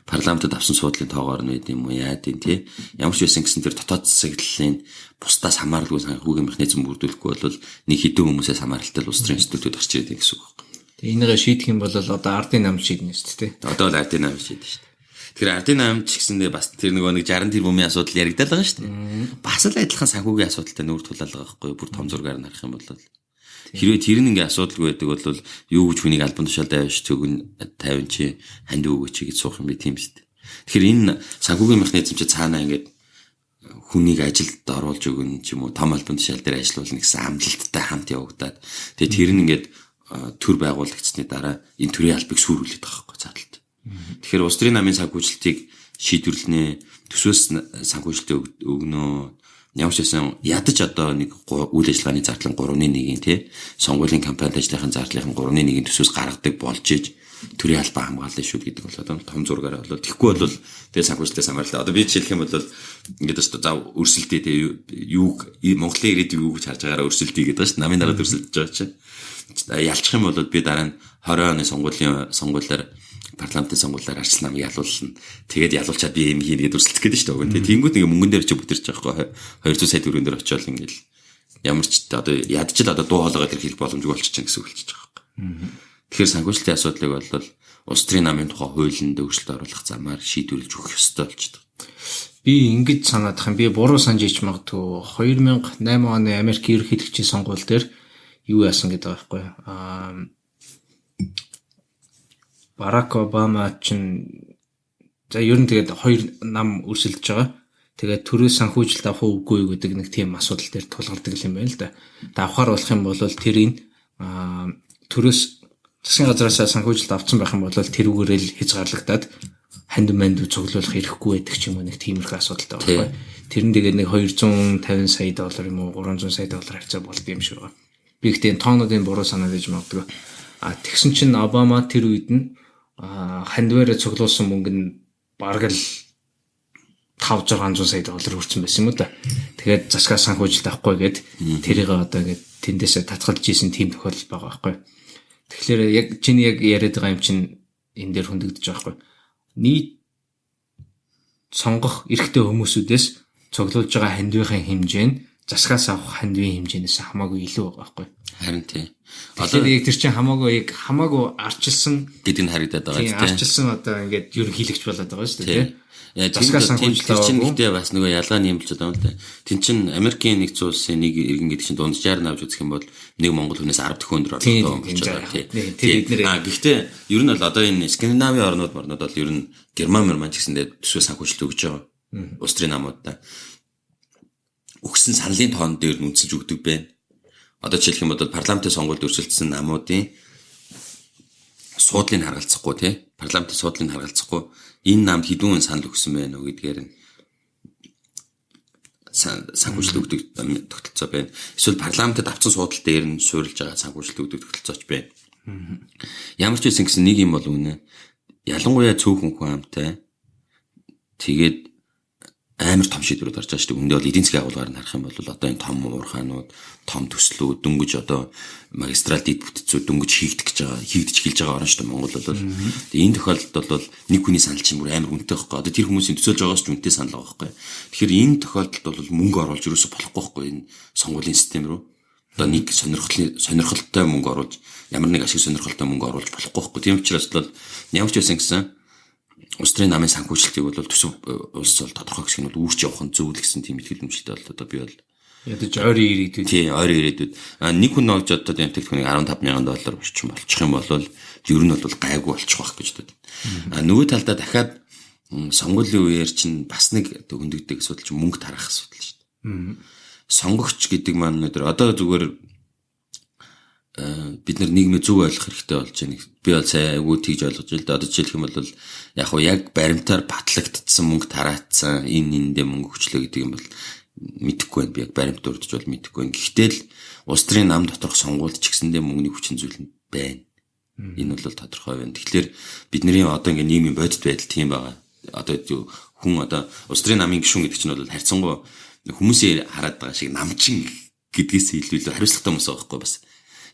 Парламентод авсан суудлын тоогоор нь юм уу яа тийм тий. Ямар ч байсан гэсэн тэр дотоод засаглалын бусдаас хамааралгүй санхүүгийн механизм бүрдүүлэхгүй бол нэг хэдэн хүмүүсээс хамааралтай улс төрийн институтууд гарч ирээд гэсэн үг байна. Тэгээ энийгээ шийдэх юм бол одоо ардын нам шийднэ шүү дээ. Одоо л ардын нам шийднэ шүү дээ. Тэгэхээр ардын нам ч гэсэндээ бас тэр нөгөө нэг 60 тэрбумын асуудал яригдал байгаа шүү дээ. Бас л адилхан санхүүгийн асуудалтай нүүр тулаалгаа байхгүй бүр том зургаар нь харах юм бол хэрвээ тэр нэг асуудалгүй байдаг бол юу гэж хүнийг албан тушаал давж цөг 50 чи ханд өгөөч гэж суух юм би тийм шүү дээ. Тэгэхээр энэ санхүүгийн механизм чи цаанаа ингээд хүнийг ажилд оруулж өгнө ч юм уу том албан тушаал дээр ажиллуулна гэсэн амлалттай хамт явагдаад тэгээ тэр нь ингээд төр байгуулагдсны дараа энэ төрийн албыг сүрүүлээд байгаа байхгүй цааталт. Тэгэхээр улс төрийн намын санхүүжилтийг шийдвэрлэнэ төсвөөс санхүүжилтийг өгнө. Ямар ч байсан ядаж одоо нэг үйл ажиллагааны зардлын 3/1 тий сонгуулийн кампанит ажлын зардлын 3/1 төсвөөс гаргадаг болж иж төрийн албаа хамгаална шүү гэдэг бол одоо том зургаараа бол тэгэхгүй бол тэгээ санхүүжилтээс хамаарлаа. Одоо би жишээлх юм бол ингээд өстө за өрсөлдөе тий юу Монголын ирээдүйг юу гэж харж байгаараа өрсөлдөе гэдэг ба ш намын дараад өрсөлдөж байгаа чинь ялчих юм бол би дараа нь 20 оны сонгуулиар парламентын сонгуулиар арчил намыг ялуулна. Тэгээд ялуулчаад би юм хийнэ гэдээ өрсөлдөх гэдэг шүү дээ. Тэнгүүд нэг мөнгөн дээр ч бүтэрч байгаа байхгүй 200 сая төгрөгийн дээр очиод ингээл ямар ч одоо ядчил одоо дуу хоолойгоо тэр хэлэх боломжгүй болчихсон гэсэн үг хэлж байгаа байхгүй. Тэгэхээр санхүүжилтийн асуудлыг бол улс төрийн намын тухай хуулинд өөрчлөлт оруулах замаар шийдвэрлэж өгөх ёстой болж байгаа. Би ингэж санаадах юм. Би буруу санаж ич магадгүй 2008 оны Америк ерөнхийлөгчийн сонгуул дээр юу яасан гэдэг байхгүй. Барак Обама чинь за ер нь тэгээд хоёр нам өрсөлдөж байгаа. Тэгээд төрөөс санхүүжилт авах үгүй гэдэг нэг тийм асуудал дээр тулгардаг юм байна л да. Та авахар болох юм бол тэрийг төрөөс засгийн газраас санхүүжилт авсан байх юм бол тэрүүгээрээ л хязгаарлагдаад ханд манд цуглуулах хэрэггүй байдаг ч юм уу нэг тиймэрхүү асуудалтай байна. Тэр нь тэгээд нэг $250 сая юм уу $300 сая хавцаа болд юм шиг байна. Би гэхдээ тоонуудын буруу санаад иж магадгүй. Тэгсэн чинь Обама тэр үед нь хандвэрэ цуглуулсан мөнгө нь бараг л $500-600 сая хүрсэн байсан юм да. Тэгээд засгаас санхүүжилт авахгүй гээд тэрийг одоо ингээд тэндээсээ татгалж ийсэн тийм тохиолдол байгаа байхгүй. Тэгэхээр яг чиний яг яриад байгаа юм чинь энэ дээр хөндөгдөж байгаа байхгүй. Нийт сонгох эрхтэй хүмүүсүүдээс цуглуулж байгаа хандвийн хэмжээ нь засгаас авах хандвийн хэмжээнээс хамаагүй илүү байгаа байхгүй. Харин тийм. Одоо яг тэр чинь хамаагүй арчилсан гэдэг нь харагдаад байгаа тийм. Арчилсан одоо ингээд ерөнхийлөгч болоод байгаа шүү дээ. Засгаас санхүүжилт чинь гэхдээ бас нөгөө ялгаа нэмэлж байгаа юм л да. Тин чин Америкийн нэгдсэн улсын нэг иргэн гэдэг чинь дунджаар навж үзэх юм бол нэг монгол хүнээс 10 дахин өндөр орлоготой болж байгаа тийм. Гэхдээ ер нь бол одоо энэ Скандинавын орнууд бол ер нь Герман ч гэсэндээ төсвөө санхүүжилт өгж байгаа. Улс төрийн намуудаа өгсөн саналын тоон дээр нь үнэлж өгдөг байна. Одоо жишээлх юм бол парламентын сонгуульд өрсөлдсөн намуудын суудлыг харгалзахгүй тий парламентын суудлыг харгалзахгүй энэ намд хэдүүн санал өгсөн байна уу гэдгээр нь санхүүжилт өгдөг тогтолцоо байна. Эсвэл парламентод авсан суудал дээр нь суурилж байгаа санхүүжилт өгдөг тогтолцооч байна. Ямар ч байсан гэсэн нэг юм бол үнэ. Ялангуяа цөөхөн хүн амтай тэгээд амар том шийдвэрүүд гарч байгаа шүү дээ. Үндэ бол эдийн засгийн агуулгаар нь харах юм бол одоо энэ том уурхаанууд, том төслүүд дөнгөж одоо магистрал дэд бүтцүүд дөнгөж хийгдэж эхэлж байгаа орн шүү дээ Монгол бол. Тэгээ энэ тохиолдолд бол нэг хүний санал чинь бүр амар үнэтэй байхгүй. Одоо тэр хүмүүсийн төсөөлж байгаагаас ч үнэтэй санал байгаа байхгүй. Тэгэхээр энэ тохиолдолд бол мөнгө оруулж юусоо болохгүй байхгүй энэ сонгуулийн систем рүү. Одоо нэг сонирхолтой мөнгө оруулж ямар нэг ашиг сонирхолтой мөнгө оруулж болохгүй байхгүй. Тийм учраас бол ямар ч байсан гэсэн улс төрийн намын санхүүжилтийг бол төсөв улс бол тодорхой хэсэг нь бол үүрч явах нь зөв л гэсэн тийм ихтгэл өмчлөлтэй бол одоо би бол ядаж ойрын ирээдүйд тий ойрын ирээдүйд нэг хүн олж одоо тийм техникийг $15,000 орчим болчих юм бол ер нь бол гайгүй болчих واخ гэж бодод. Нөгөө талдаа дахиад сонгуулийн үеэр чинь бас нэг хөндөгдөг асуудал чинь мөнгө тарах асуудал шүү дээ. Сонгогч гэдэг маань өнөөдөр одоо зүгээр бид нар нийгмээ зөв ойлгох хэрэгтэй болж байна. Би бол сайн айгүй тийж ойлгож байна л да. Одоо жишээлх юм бол яг баримтаар батлагдсан мөнгө тараацсан эндээ мөнгө өгчлөө гэдэг юм бол мэдэхгүй байна. Би яг баримт дурдж бол мэдэхгүй байна. Гэхдээ л улс төрийн нам доторх сонгуульд ч гэсэндээ мөнгөний хүчин зүйл нь байна. Энэ бол тодорхой байна. Тэгэхээр бидний одоо ингээ нийгмийн бодит байдал тийм байгаа. Одоо хүн одоо улс төрийн намын гишүүн гэдэг чинь бол харьцангуй хүмүүсээ хараад байгаа шиг намчин гэдгээс илүү хариуцлагатай хүмүүс байгаа байхгүй бас.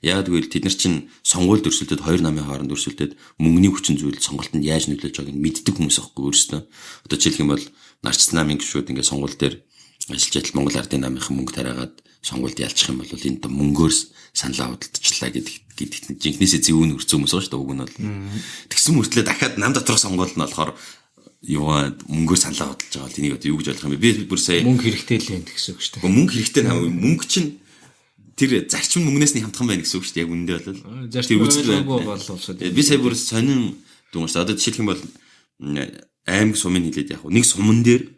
Яг тэгвэл тэд нар чинь сонгуульд өрсөлдөд хоёр намын хооронд өрсөлдөд мөнгөний хүчин зүйл сонголтод яаж нөлөөлж байгааг нь мэддэг хүмүүс байхгүй өөрсдөө. Одоо жишээлх юм бол нарчс намын гишүүд ингээд сонгуул дээр ажиллаж байтал Монгол Ардын намынхан мөнгө тараагаад сонгуульд ялчих юм бол энэ мөнгөөр саналаа худалдачлаа гэдэгт жинхнээсээ зөвүүн өрцөө хүмүүс байгаа шүү дээ уг нь бол. Тэгсэн мөртлөө дахиад нам доторх сонгуул нь болохоор мөнгөөр саналаа худалдаж байгаа бол энийг одоо юу гэж ойлгох юм бэ? Би бүр сая мөнгө хэрэгтэй л юм гэсэн үг шүү дээ. Мөнгө хэрэгтэй наа мөнгө чинь тэр зарчим мөнгнээс нь хамтхан байна гэсэн үг шүү дээ. Яг үндэ бол тэр үзэлгүй боловсод. Би сая бүр сонин дүнш. Одоо жишээлх юм бол аймаг сумын хилээд яг нэг суман дээр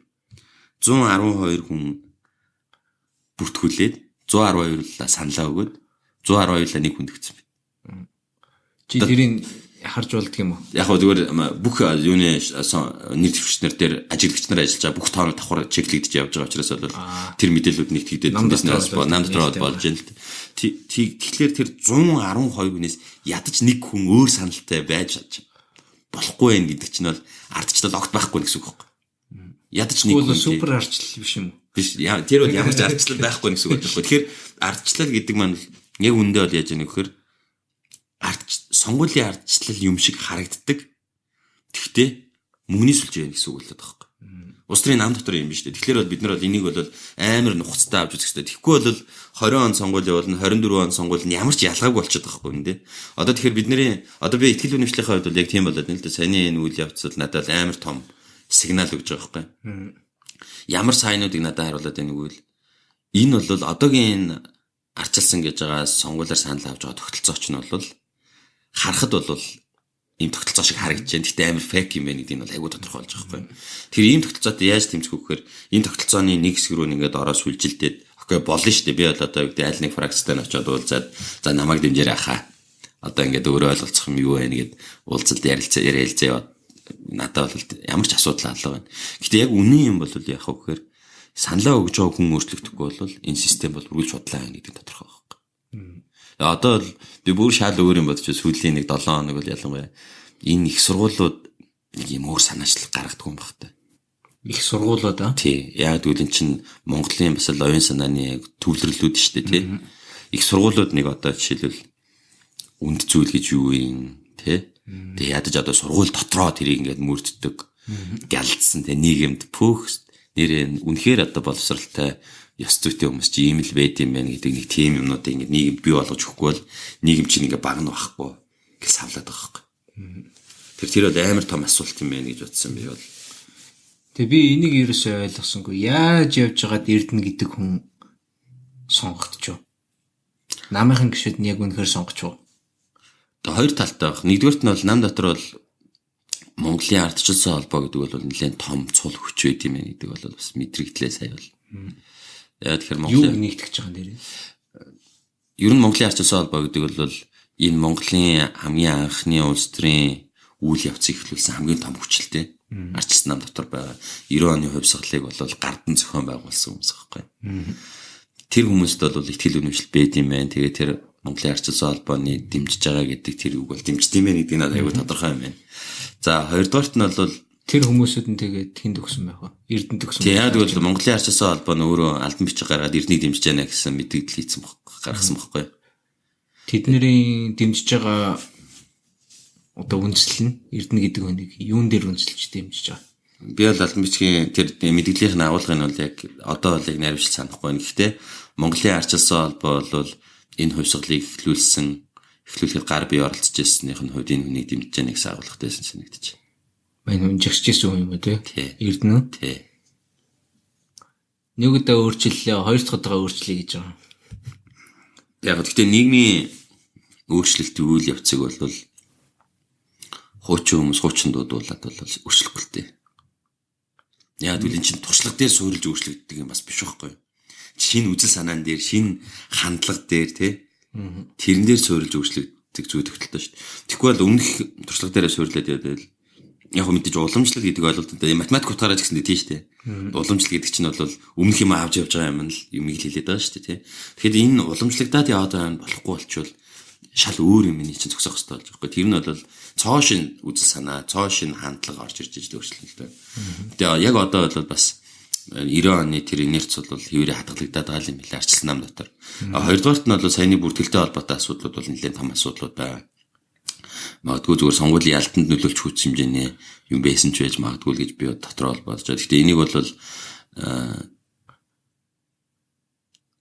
112 хүн бүртгүүлээд 112-ла саналаа өгөөд 112-ла нэг хүндэгдсэн байна. Чи тэрийг харж болдг юм уу? Яг гоо зүгээр бүх юуны нэр дэвшигчнэр дээр ажиглагч нар ажиллаж байгаа бүх тоонууд давхар чеклэгдэж явж байгаа учраас бол тэр мэдээлүүд нэгтгэгдээд тэндээс нам дотор болж байна л. Тэгэхээр тэр 112 хүнээс ядаж нэг хүн өөр саналтай байж болохгүй байх гэдэг чинь бол ардчлал огт байхгүй гэсэн үг байхгүй. Ядаж нэг хүн супер ардчлал биш юм уу? Биш. Тэр бол ямар ч ардчлал байхгүй гэсэн үг байхгүй. Тэгэхээр ардчлал гэдэг маань яг үндэ бол яаж яах вэ гэхээр сонгуулийн ардчлал юм шиг харагддаг. Тэгтээ мөнгөний сүлжээ байна гэсэн үг л байгаа байхгүй. Улс төрийн нам дотор юм биш үү? Тэгэхээр бол бид нар бол энийг бол амар нухацтай авч үзэх хэрэгтэй. Тэгэхгүй бол 20 он сонгуулийн болно 24 он сонгуул нь ямар ч ялгаагүй болчиход байгаа байхгүй нэ. Одоо тэгэхээр бидний одоо би ихтгэл үнэмшлийн хувьд бол яг тийм болоод нэлээд саяны энэ үйл явц надад амар том сигнал өгж байгаа байхгүй. Ямар сайнуудыг надад харуулад байна гэвэл энэ бол одоогийн арчилсан гэж байгаа сонгуулиар санал авч байгаа тогтолцооч нь бол харахад бол ийм тогтолцоо шиг харагдаж байна. Гэхдээ амар фейк юм байна гэдэг нь бол айгүй тодорхой болж байгаа байхгүй. Тэгэхээр ийм тогтолцоотой яаж тэмцэх вэ гэхээр энэ тогтолцооны нэг хэсэг рүү ингээд ороо сүлжилдээд окей болно шүү дээ. Би бол одоо аль нэг фракцтай нь очиод уулзаад за намайг дэмжээрэй хаа. Одоо ингээд өөрөө ойлголцох юм юу вэ гэгээд уулзалт ярилцаа яваад надад бол ямар ч асуудал алга байна. Гэхдээ яг үнэн юм бол яах вэ гэхээр саналаа өгж байгаа хүн өөрчлөгдөхгүй бол энэ систем бол үргэлж судлаа байна гэдэг нь тодорхой байхгүй. Одоо би бүр шал өөр юм бодож сүүлийн нэг 7 хоног бол ялангуяа энэ их сургуулиуд нэг юм өөр санаачлал гаргадаг юм багтай. Их сургуулиуд аа? Тий. Яг тэгвэл эн чинь Монголын бас л оюун санааны төвлөрлүүд шүү дээ тий. Их сургуулиуд нэг одоо жишээлбэл үнд зүйл гэж юу юм тий. Тэгээ ядаж одоо сургууль дотроо тэрийг ингээд мөрддөг. Гялдсан тий нийгэмд пөөхс нэрээ үнэхээр одоо боловсралтай ёс зүйтэй хүмүүс чи ийм л байд юм байна гэдэг нэг тийм юмнуудыг ингээд нийгэмд бий болгож өгөхгүй бол нийгэм чинь ингээд багна байхгүй гэж савлаад байгаа юм. Тэр бол амар том асуулт юм байна гэж бодсон би бол. Тэгээ би энийг ерөөсөй ойлгосонгүй. Яаж явж байгаад Эрдэнэ гэдэг хүн сонгогдчихв. Намынхан гişүүд нь яг үнэхээр сонгочихв. Тэгээ хоёр талтай баг. Нэгдүгээрт нь бол нам дотор бол Монголын ардчилсан холбоо гэдэг бол нэлээд том цул хүч байд юм байна гэдэг бол бас мэдрэгдлээ сая бол. Яа тэгэхээр Монголын юу нэгтгэж байгаа юм дээр. Ер нь Монголын ардчилсан холбоо гэдэг бол энэ Монголын хамгийн анхны улс төрийн үйл явцыг эхлүүлсэн хамгийн том хүчилтэй ардчилсан нам дотор байгаа 90 оны хувьсгалыг бол гардан зохион байгуулсан хүмүүс байхгүй. Тэр хүмүүст бол ихтгэл үнэмшил байд юм байна. Тэгээ тэр Монголын ардчилсан холбооны дэмжиж байгаа гэдэг тэр үг бол дэмждэг юм байна гэдэг нь аюул тодорхой юм байна. За хоёрдугаарт нь бол тэр хүмүүсүүд нь тэгээд тэнд өгсөн байх уу? Эрдэнэт өгсөн. Тийм яг бол Монголын ардчилсан холбоо нь өөрөө албан бичиг гаргаад Эрдэнэийг дэмжиж байна гэсэн мэдээлэл хийсэн гаргасан байхгүй. Тэдний дэмжиж байгаа одоо үндэслэл нь Эрдэнэ гэдэг хүнийг юун дээр үндэслэж дэмжиж байгаа? Би бол албан бичгийн тэр мэдээллийнх нь агуулгын бол яг одоо бол яг найрамшил санахгүй байна. Гэхдээ Монголын ардчилсан холбоо бол энэ хувьсгалыг эхлүүлэхэд гар бие оролцож ирсэнийх нь хувьд энэ хүнийг дэмжиж байгаа гэсэн агуулгатай санагдаж байна. Мань үнжигч гэсэн юм уу те? Эрдэнэ. Тий. Нэг удаа өөрчлөлөө, хоёр дахь удаага өөрчлөе гэж байгаа. Яг гэхдээ нийгмийн өөрчлөлтийн үйл явцыг бол хуучин хүмүүс хуучин дуудуулаад бол өөрчлөхгүй л дээ. Яг үл эн чинь туршлага дээр суурилж өөрчлөгддөг юм бас биш байхгүй. Шинэ үзэл санаан дээр, шинэ хандлага дээр тий. Тэрэн дээр суурилж өөрчлөгддөг зүйл төгтөлтэй шүү дээ. Тэгэхгүй бол өмнөх туршлага дээрээ суурилаад явдал яг мэдээж уламжлал гэдэг ойлголттой математик утгаараа ч гэсэн тийм шүү дээ. Уламжлал гэдэг чинь бол өмнөх юм авч явж байгаа юм л юмыг хэлээд байгаа шүү дээ тий. Тэгэхээр энэ уламжлагдаад яваад байгаа нь болохгүй болчвол шал өөр юм чинь зогсоох хэрэгтэй болж байгаа. Тэр нь бол цоо шин үзэл санаа, цоо шин хандлага орж ирж байгаа өөрчлөлттэй. Тэгээ яг одоо бол бас 90 оны тэр инерц бол хэвээрээ хадгалагдаад байгаа юм билээ арчилсан нам дотор. Хоёрдугаарт нь бол саяны бүртгэлтэй холбоотой асуудлууд бол нэлээд том асуудлууд байна. Магадгүй зүгээр сонгуулийн ялтанд нөлөөлж хүч хэмжээний юм байсан ч байж магадгүй л гэж би дотроо бол бодож байна. Гэхдээ энийг бол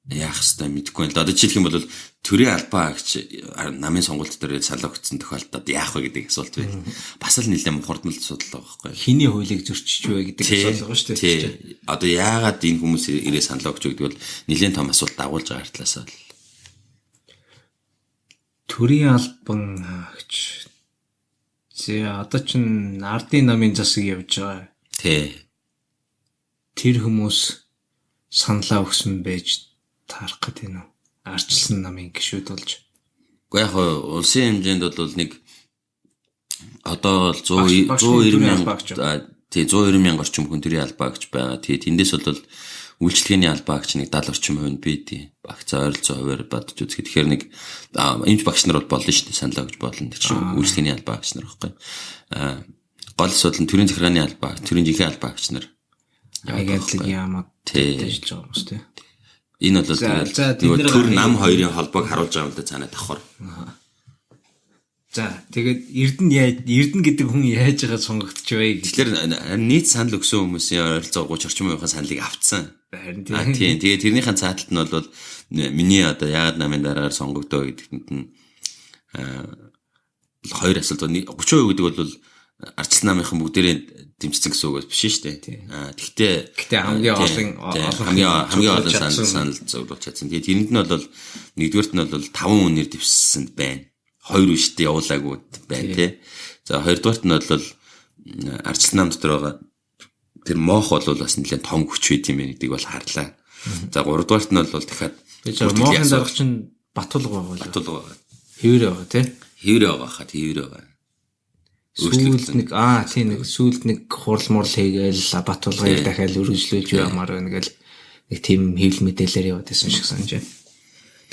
яах ёстой мэдэхгүй байна л да. Одоо жишээлх юм бол төрийн албан агч намын сонголт дээр санал өгсөн тохиолдолд яах вэ гэдэг асуулт байна. Бас л нэлээд мухардмал асуудал байгаа байхгүй. Хиний хуулийг зөрчиж вэ гэдэг асуулт байгаа шүү дээ. Одоо яагаад энэ хүмүүс ирээ санал өгч гэдэг бол нэлээд том асуулт дагуулж байгаа талаас л. Төрийн албан агч. За одоо чинь ардын намын засаг явж байгаа. Тий. Тэр хүмүүс саналаа өгсөн байж таарах гэдэг нь арчилсан намын гишүүд болж. Гэхдээ яг улсын хэмжээнд бол нэг одоо 190 мянга орчим хүн төрийн албан агч байгаа. Тэгээд тэндээс бол үйлчлэгээний албан агч нэг 70 орчим хувь бий. Багц ойролцоо хуваар бодож үзэхэд тэгэхээр нэг эмч багш нар бол болно шүү дээ. Саналаа өгч болно. Тэр чинь үйлчлэгээний албан агч нар байхгүй. Гол асуудал нь төрийн захиргааны албан, төрийн жинхэнэ албан агч нар. Агентлаг яамад ажиллаж байгаа юм шүү дээ. Энэ бол нөгөө төр нам хоёрын холбоог харуулж байгаа юм л да цаанаа давхар. За тэгээд Эрдэнэ гэдэг хүн яаж байгаа сонгогдож вэ? Тэгэхээр нийт санал өгсөн хүмүүсийн ойролцоо 30 орчим хувийн саналыг авцсан. Харин тийм. Тэгээд тэрнийхэн цааталт нь бол миний одоо яагаад намын дараагаар сонгогдоо гэдэгт нь хоёр асуулт байна. 30% гэдэг бол арчилсан намынхан бүгдээрээ дэмжсэн гэсэн үг биш шүү дээ. Гэхдээ хамгийн олон санал зөвлөж чадсан. Тэгээд тэрэнд нь бол нэгдүгээрт нь бол 5 үнээр дэвссэн байна. 2 үштэй явуулаагүй байна тий. За хоёрдугаарт нь бол арчилсан нам дотор байгаа тэр моох бол бас нэлээд том хүч байт юм байна гэдгийг бол харлаа. За гуравдугаарт нь бол дахиад моохын дарга чинь Батулга байгаа. Батулга байгаа. Хэврээ байгаа тий. Хэврээ байгаа хаа хэврээ байгаа. Сүүлд нэг тийм нэг сүүлд нэг хурал мурал хийгээл Батулгыг дахиад өргөжлүүлж явмаар байна гэл нэг тийм хэвлэл мэдээлэлээр яваад байсан шиг санаж байна.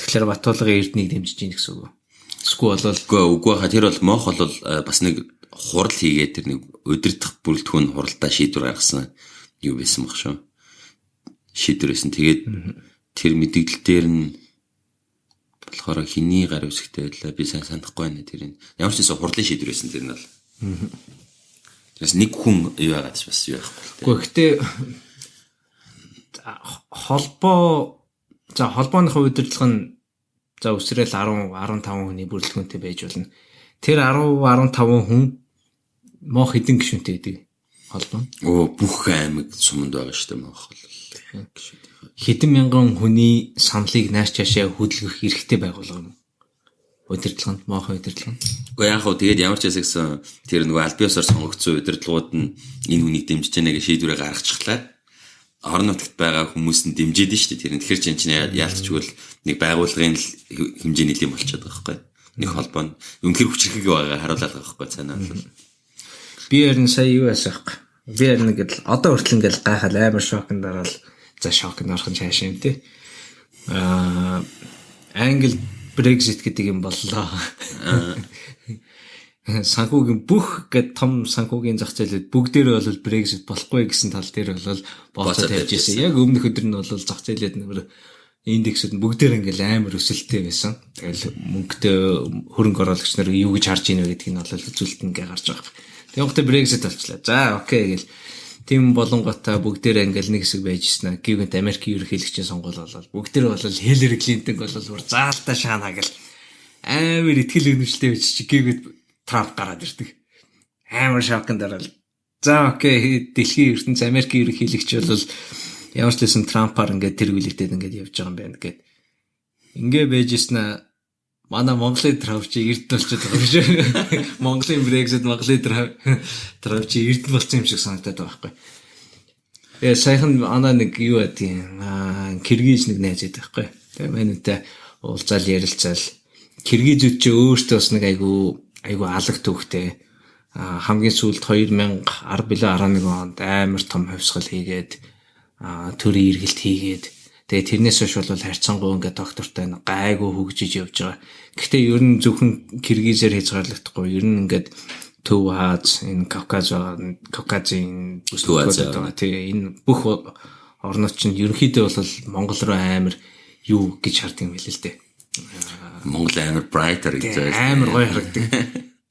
Тэгэхээр Батулгын Эрдэнэийг дэмжиж гин гэсэн үг. Эсвэл үгүй хаа тэр бол моох бол бас нэг хурал хийгээд тэр нэг удирдах бүрэлдэхүүн хуралдаа шийдвэр гаргасан юу байсан баг шүү. Шийдвэрсэн. Тэгээд тэр мэдээлэл дээр нь болохоор хиний гар үсгтэй байлаа. Би сайн санахгүй байна тэрийг. Ямар ч гэсэн хурлын шийдвэр байсан тэр нь бол. Тэрс нэг хүн юу яагаад ч бас юу яахгүй. Гэхдээ холбооны удирдлага нь за өсрэл 10 15 хүний бүрэлдэхүүнтэй байж болно. Тэр 10 15 хүн моох хэдэн гишүүнтэй гэдэг холбоо. Бүх аймаг суманд байгаа шүү дээ моох бол. Хэдэн мянган хүний саналыг нааш чашаа хөдөлгөх эрхтэй байгуулга юм. Удирдлаганд моохын удирдлага. Уу яг хөө тэгээд ямар ч гэсэн тэр нөгөө аль биесээр сонгогдсон удирдлагууд нь энэ хүнийг дэмжиж байгааг шийдвэрээ гаргачихлаа. Орон нутагт байгаа хүмүүс нь дэмжиж дээ шүү дээ. Тэр нь тэгэхээр чинь яалтчгүй нэг байгууллагын хэмжээний юм болчиход байгаа байхгүй. нэг холбоо нь үнэхээр хүчрхэг байгаа харуулаад байгаа байхгүй цаанаа бол. Би харин сая юу ясах. Би харин ингээд одоо хүртэл ингээд гайхал амар шокнд ороод за шокнд орох нь цааш юм тий. Англи Brexit гэдэг юм боллоо. Санхүүгийн бүх гэд том санхүүгийн зах зээлүүд бүгдээрээ бол Brexit болохгүй гэсэн тал дээр бол болцоо тавьж ирсэн. Яг өмнөх өдөр нь бол зах зээлээд нэр индексүүд нь бүгдээр ингээл амар өсөлттэй байсан. Тэгэл мөнгөтэй хөрөнгө оруулагч нар юу гэж харж ийнэ гэдгийг нь бол үзүүлэлт ингээ гарч байгаа. Тэгвэл Brexit болчлаа. За окей гэл тийм болонготой бүгдээр ингээл нэг хэсэг байж гиснэ. Гівэнт Америкийн ерөнхийлөгчийн сонгуул болол бүгдээр бол Хиллари Клинтон бол бүр заалтаа шаана гэл амар ихтгэл өнөмжлөлтэй байж чи гівэнт Трамп гараад ирдэг. Амар шокнд орол. За окей дэлхийн ертөнц Америкийн ерөнхийлөгч бол ямар ч байсан Трампаар ингээд тэр үлэгдээд ингээд явж байгаа юм байна гэд. Ингээ байж гиснэ. Манай Монголын Трамп чи эрдэнэ болчиход байгаа юм шиг. Монголын Brexit Трамп чи эрдэнэ болсон юм шиг санагдаад байгаа байхгүй. Саяхан анаа нэг юу байдیں۔ Киргиз нэг найз байдаг байхгүй. Тэгээ манайтай уулзаал ярилцаал. Киргизүүд чи өөртөө бас нэг айгу алаг төвхтэй. Хамгийн сүүлд 2010 билүү 11 онд амар том хувьсгал хийгээд төрийн эргэлт хийгээд тэгээ тэрнээс хойш бол харьцангуй ингээд доктортой гайгүй хөгжиж явж байгаа. Гэхдээ ер нь зөвхөн Киргизээр хязгаарлагдахгүй. Ер нь ингээд Төв Аз, энэ Кавказын бүсгүүд тэгээ энэ бүх орнууд чинь ерөнхийдөө бол Монгол руу амар юу гэж харддаг юм байл л дээ. Монгол амар brighter гэж амар гоё харагдаг.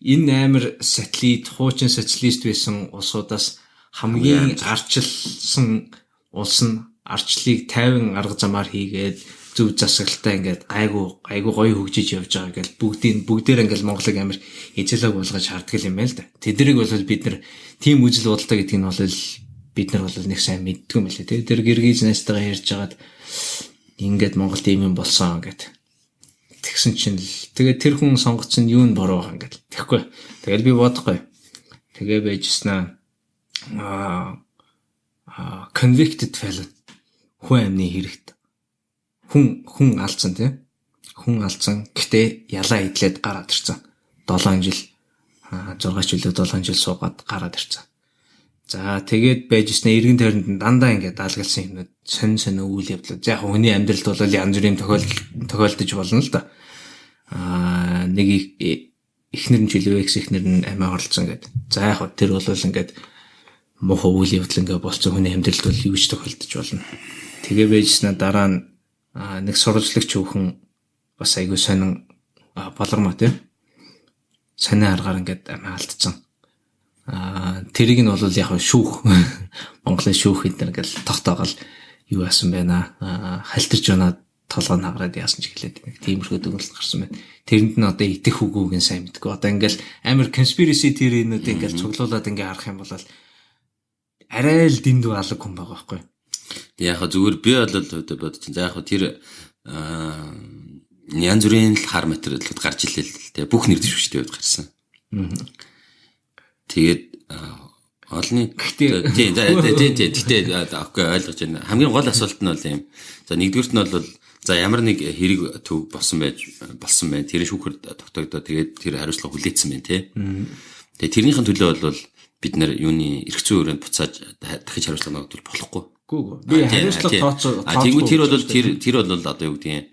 Энэ амар сателлит, хуучин социалист байсан улсуудаас хамгийн арчилсан улс нь арчлыг 50 арга замаар хийгээд зөв засаглалтаа ингээд айгу гоё хөгжиж явж байгаа гэл бүгдээр ингээд Монголыг амар эзэлэг болгож харддаг юм байна л да. Тэднийг бол бид нар тийм үжил бодолтой гэдгийг нь бол бид нар бол нэг сайн мэддэг юм лээ. Тэр Киргиз найзтайгаа ярьж хагаад ингээд Монгол тийм юм болсон гэд. Тэгсэн чинь л тэгээ тэр хүн сонгоцсон юу нь буруу байгаа ингээд. Тэгэхгүй. Тэгэл би бодохгүй. Тэгээ байжснаа convicted felon хүн амны хэрэгт хүн алдсан тий. Хүн алдсан. Гэтэ ялаа идлээд гараад ирсэн. 7 жил 6 жилөө 7 жил суугаад гараад ирсэн. За тэгээд байжснаа эргэн тойронд дандаа ингээд даалгалсан юмнууд сонь үйл явдлууд. За яг хүний амьдралд бол янз бүрийн тохиолдож болно л да. Нэг эхнэр нь жилвэкс эхнэр нь амиа хорлцсон гэдэг. За яг тэр бол ингээд муухай үйл явдал ингээд болцсон хүний амьдралд бол юу ч тохиолдож болно. Тэгээ байжснаа дараа нь нэг сурвалжлагч хүүхэн бас айгүй сонин болормоо тийм. Сонин аргаар ингээд амиа алдсан. Тэрийг нь бол яг шүүх Монголын шүүх эднэр ингээл тогтоогол юу яасан байна халтарч байна толгой нь хагараад яасан ч гэлээд нэг тиймэрхүү дүгнэлт гарсан байна. Тэрэнд нь одоо идэх үгүйг нь сайн мэдгүй. Одоо ингээл амар conspiracy theory-нууд ингээл цуглуулад ингээ харах юм бол арай л дэндүү алга хүн байгаа байхгүй. Тэг яг зүгээр би бол бодож чинь за яг тэр янз бүрийн л хар материалууд гарч илээ л тэг бүх нэр дэвшигчтэй гарсан. Тэгээд олны гэхдээ окей ойлгож байна. Хамгийн гол асуулт нь бол юм. За нэгдүгürt нь бол за ямар нэг хэрэг төв болсон байна. Тэр шүүхэр тогтогдоо тэгээд тэр хариуцлага хүлээсэн байна тий. Тэгээд тэрнийхэн төлөө бол бид нар юуны эрх зүйн өрөөнд буцааж дахиж хариуцлага өгөх болохгүй. Би хариуцлага тооцоо. Тэгвэл тэр бол одоо юу гэдгийг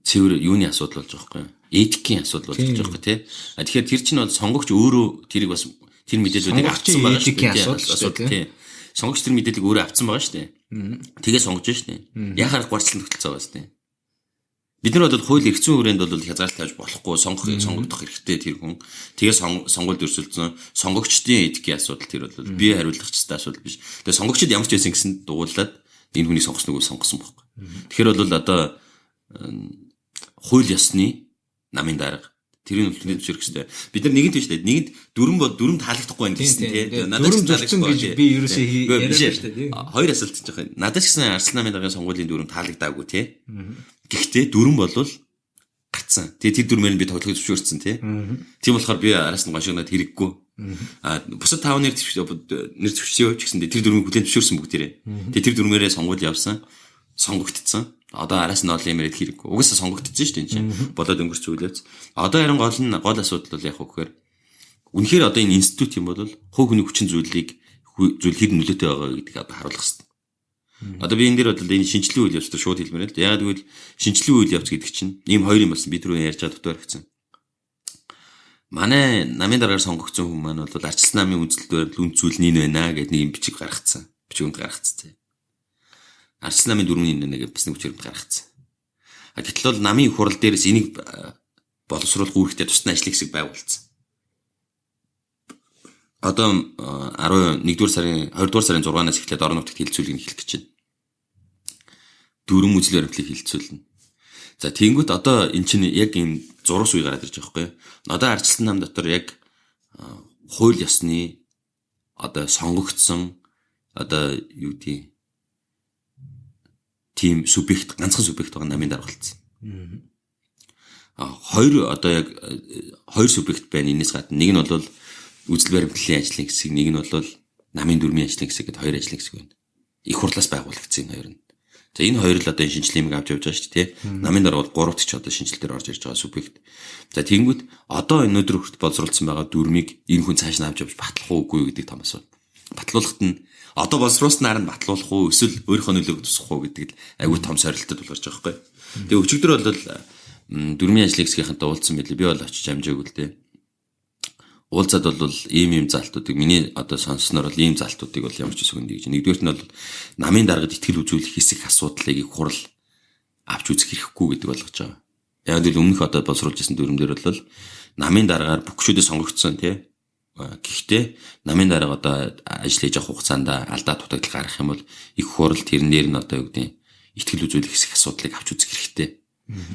цэвэр юуны асуудал болж байгаа юм. Этикийн асуудал болж байгаа юм тий. Тэгэхээр тэр чинь бол сонгогч өөрөө тэрийг бас тэр мэдээллүүдийг авсан байгаа шүү дээ. Сонгогч тэр мэдээллийг өөрөө авсан байгаа шүү дээ. Тэгээ сонгож шүү дээ. Яхаар гуйцлан тогтолцоо байгаа шүү дээ. Бид нар бол хууль эрх зүйн хүрээнд бол хязгаарлалт тавьж болохгүй сонгогдох хэрэгтэй тэр хүн. Тэгээ сонгуульд өрсөлдсөн сонгогчдын этикийн асуудал тэр бол бие хариуцлагчтай асуудал биш. Тэгээ сонгогчд ямар ч байсан гэсэн дуулаад энэ хүний сонгосныг сонгосон байхгүй. Тэгэхээр бол одоо хууль ёсны намын дарга тэрийг үлдээж ирэх хэрэгтэй. Бид нар нэгэнт биш дээ. Нэгэнд дүрм таалагдахгүй байх гэсэн тий. Надад ч таалагдахгүй гэж би ерөөсөө яриад шүү дээ. Хоёр асуулт ч байгаа. Надад ч гэсэн Арслан намын даргын сонгуулийн дүрм таалагдаагүй тий. Гэхдээ дүрм болвол гарцсан. Тэгээ тэр дүрмээр нь би тоглох зөвшөөрсөн тий. Тийм болохоор би Арслан гашигнаад хэрэггүй. Бусад 5 нэр зөвшөөрсөн ч гэсэн тэр дүрмийг хүлээн зөвшөөрсөн бүгдээрээ. Тэгээ тэр дүрмээрээ сонгуул явсан. сонгогдсон. Одоо араас нь ол юмрээд хэрэггүй. Угаасаа сонгогдсон шүү дээ энэ чинь. Болоод өнгөрч үлээвч. Одоо харин гол асуудал бол яг хөөхөр үнэхээр одоо энэ институт юм бол хувь хүний хүчин зүйл хэр нөлөөтэй байгаа гэдгийг одоо харуулах хэрэгтэй. Одоо би энэ дээр бол энэ шинжлэлийн үйл явц шууд хэлмээр л. Ягаад гэвэл шинжлэлийн үйл явц гэдэг чинь ийм хоёр юм болсон. Би түрүү ярьж байгаа дотор хэрэгцэн. Манай намын дараагаар сонгогдсон хүмүүс маань бол арчилсан намын үндэслэлээр үнд зүйл нь байна гэдэг нэг юм бичиг гаргацсан. Бичигүнд гаргацсан. Арчилсан намын 4-ийн нэг бас нэг бичигүнд гаргацсан. Гэтэл бол намын хурал дээрээс энийг боловсруулах үүрэгтэй тусна ажлын хэсэг байгуулсан. Одоо 11-р сарын 20-р сарын 6-наас эхлээд орон нутагт хилцүүлгийг эхлэх гэж байна. 4 үзэл баримтлалыг хилцүүлнэ. За тэгэнгүүт одоо эн чинь яг энэ зурус үе гараад ирж байгаа байхгүй. Одоо арчилсан нам дотор яг хууль ёсны одоо сонгогдсон одоо юу гэдэг тийм субъект ганцхан субъект байгаа намын дарга болсон. Хоёр одоо яг хоёр субъект байна. Энэс гадна нэг нь бол үзэл баримтлалын ажлын хэсэг, нэг нь бол намын 4-ийн ажлын хэсэг гэдэг хоёр ажлын хэсэг байна. Их хурлаас байгуулагдсан энэ хоёр нь. За энэ хоёр л одоо шинжилгээ авч явж байгаа шүү дээ, тий. Намын дараа бол 3-т ч одоо шинжилэл дээр орж ирж байгаа субъект. За тэгэнгүүт одоо өнөөдөр хүртэл боловсруулсан байгаа дүрмийг энэ хүн цааш нь авч явж батлах уугүй гэдэг том асуулт. Батлуулахад нь одоо боловсруулснаар нь батлуулах уу эсвэл өөрийнхөө нөлөөг тусах уу гэдэг л айгүй том сорилтод болж байгаа байхгүй. Тэгээ өчигдөр бол 4-ийн ажлын хэсгийнхэнтэй уулзсан байлээ. Би бол очиж амжаагүй л дээ. Уулзаад бол ийм залтуудыг миний одоо сонссноор бол ийм залтуудыг бол ямар ч үсэг нэг гэж. Нэгдүгээрт нь бол намын даргад итгэл үзүүлэх хэсэг асуудлыг их хурал авч үзэх хэрэггүй гэдэг болгож байгаа. Яг л өмнөх одоо боловсруулж ирсэн дүрмээр бол намын дараагаар бүх гүшүүдээ сонгогдсон тий. Гэхдээ намын дарга одоо ажил хийж авах хугацаанд алдаа дутагдал гарах юм бол их хурал тэрнээр нь одоо юу гэдэг итгэл үзүүлэх хэсэг асуудлыг авч үзэх хэрэгтэй.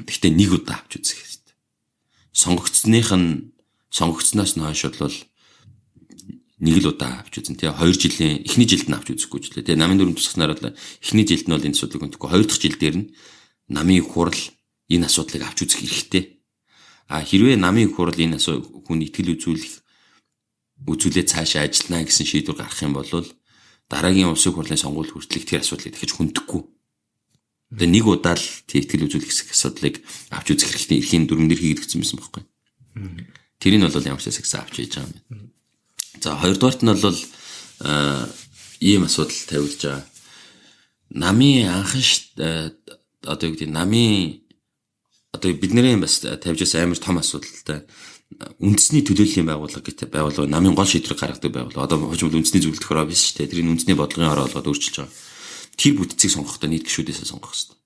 Гэхдээ нэг удаа авч үзэх хэрэгтэй. Сонгогдсноос нь хойш бол нэг л удаа авч үзэн тий 2 жилийн эхний жилд нь авч үзэхгүй ч лээ тий намын дүрм тусахнаар бол эхний жилд нь бол энэ асуудлыг өндөхгүй 2 дахь жил дээр нь намын хурал энэ асуудлыг авч үзэх хэрэгтэй. Хэрвээ намын хурал энэ хүн итгэл үзүүлээ цаашаа ажиллана гэсэн шийдвэр гаргах юм бол дараагийн улсын хурлын сонгуул хүртэл тэр асуудлыг дахиж хүндэхгүй. Тэгээ нэг удаа л итгэл үзүүлэх хэсэг асуудлыг авч үзэх хэрэгтэй эрхийн дүрмээр хийгдсэн байсан байхгүй. Тэрийг бол ямар ч хэсэгсээ авч хийж байгаа юм. За хоёрдугаарт нь бол ийм асуудал тавилж байгаа. Намын анхан одоо юу гэдэг намын одоо бидний бас тавьж байсан амар том асуудалтай үндэсний төлөөллийн байгууллага гэдэг байгууллага намын гол шийдвэр гаргадаг байгууллага. Одоо хожим үндэсний зөвлөлтөөр офис шүү дээ. Тэрийг үндэсний бодлогын ороо болгоод өөрчилж байгаа. Тэр бүтцийг сонгохдоо нийт гишүүдээсээ сонгох хэрэгтэй.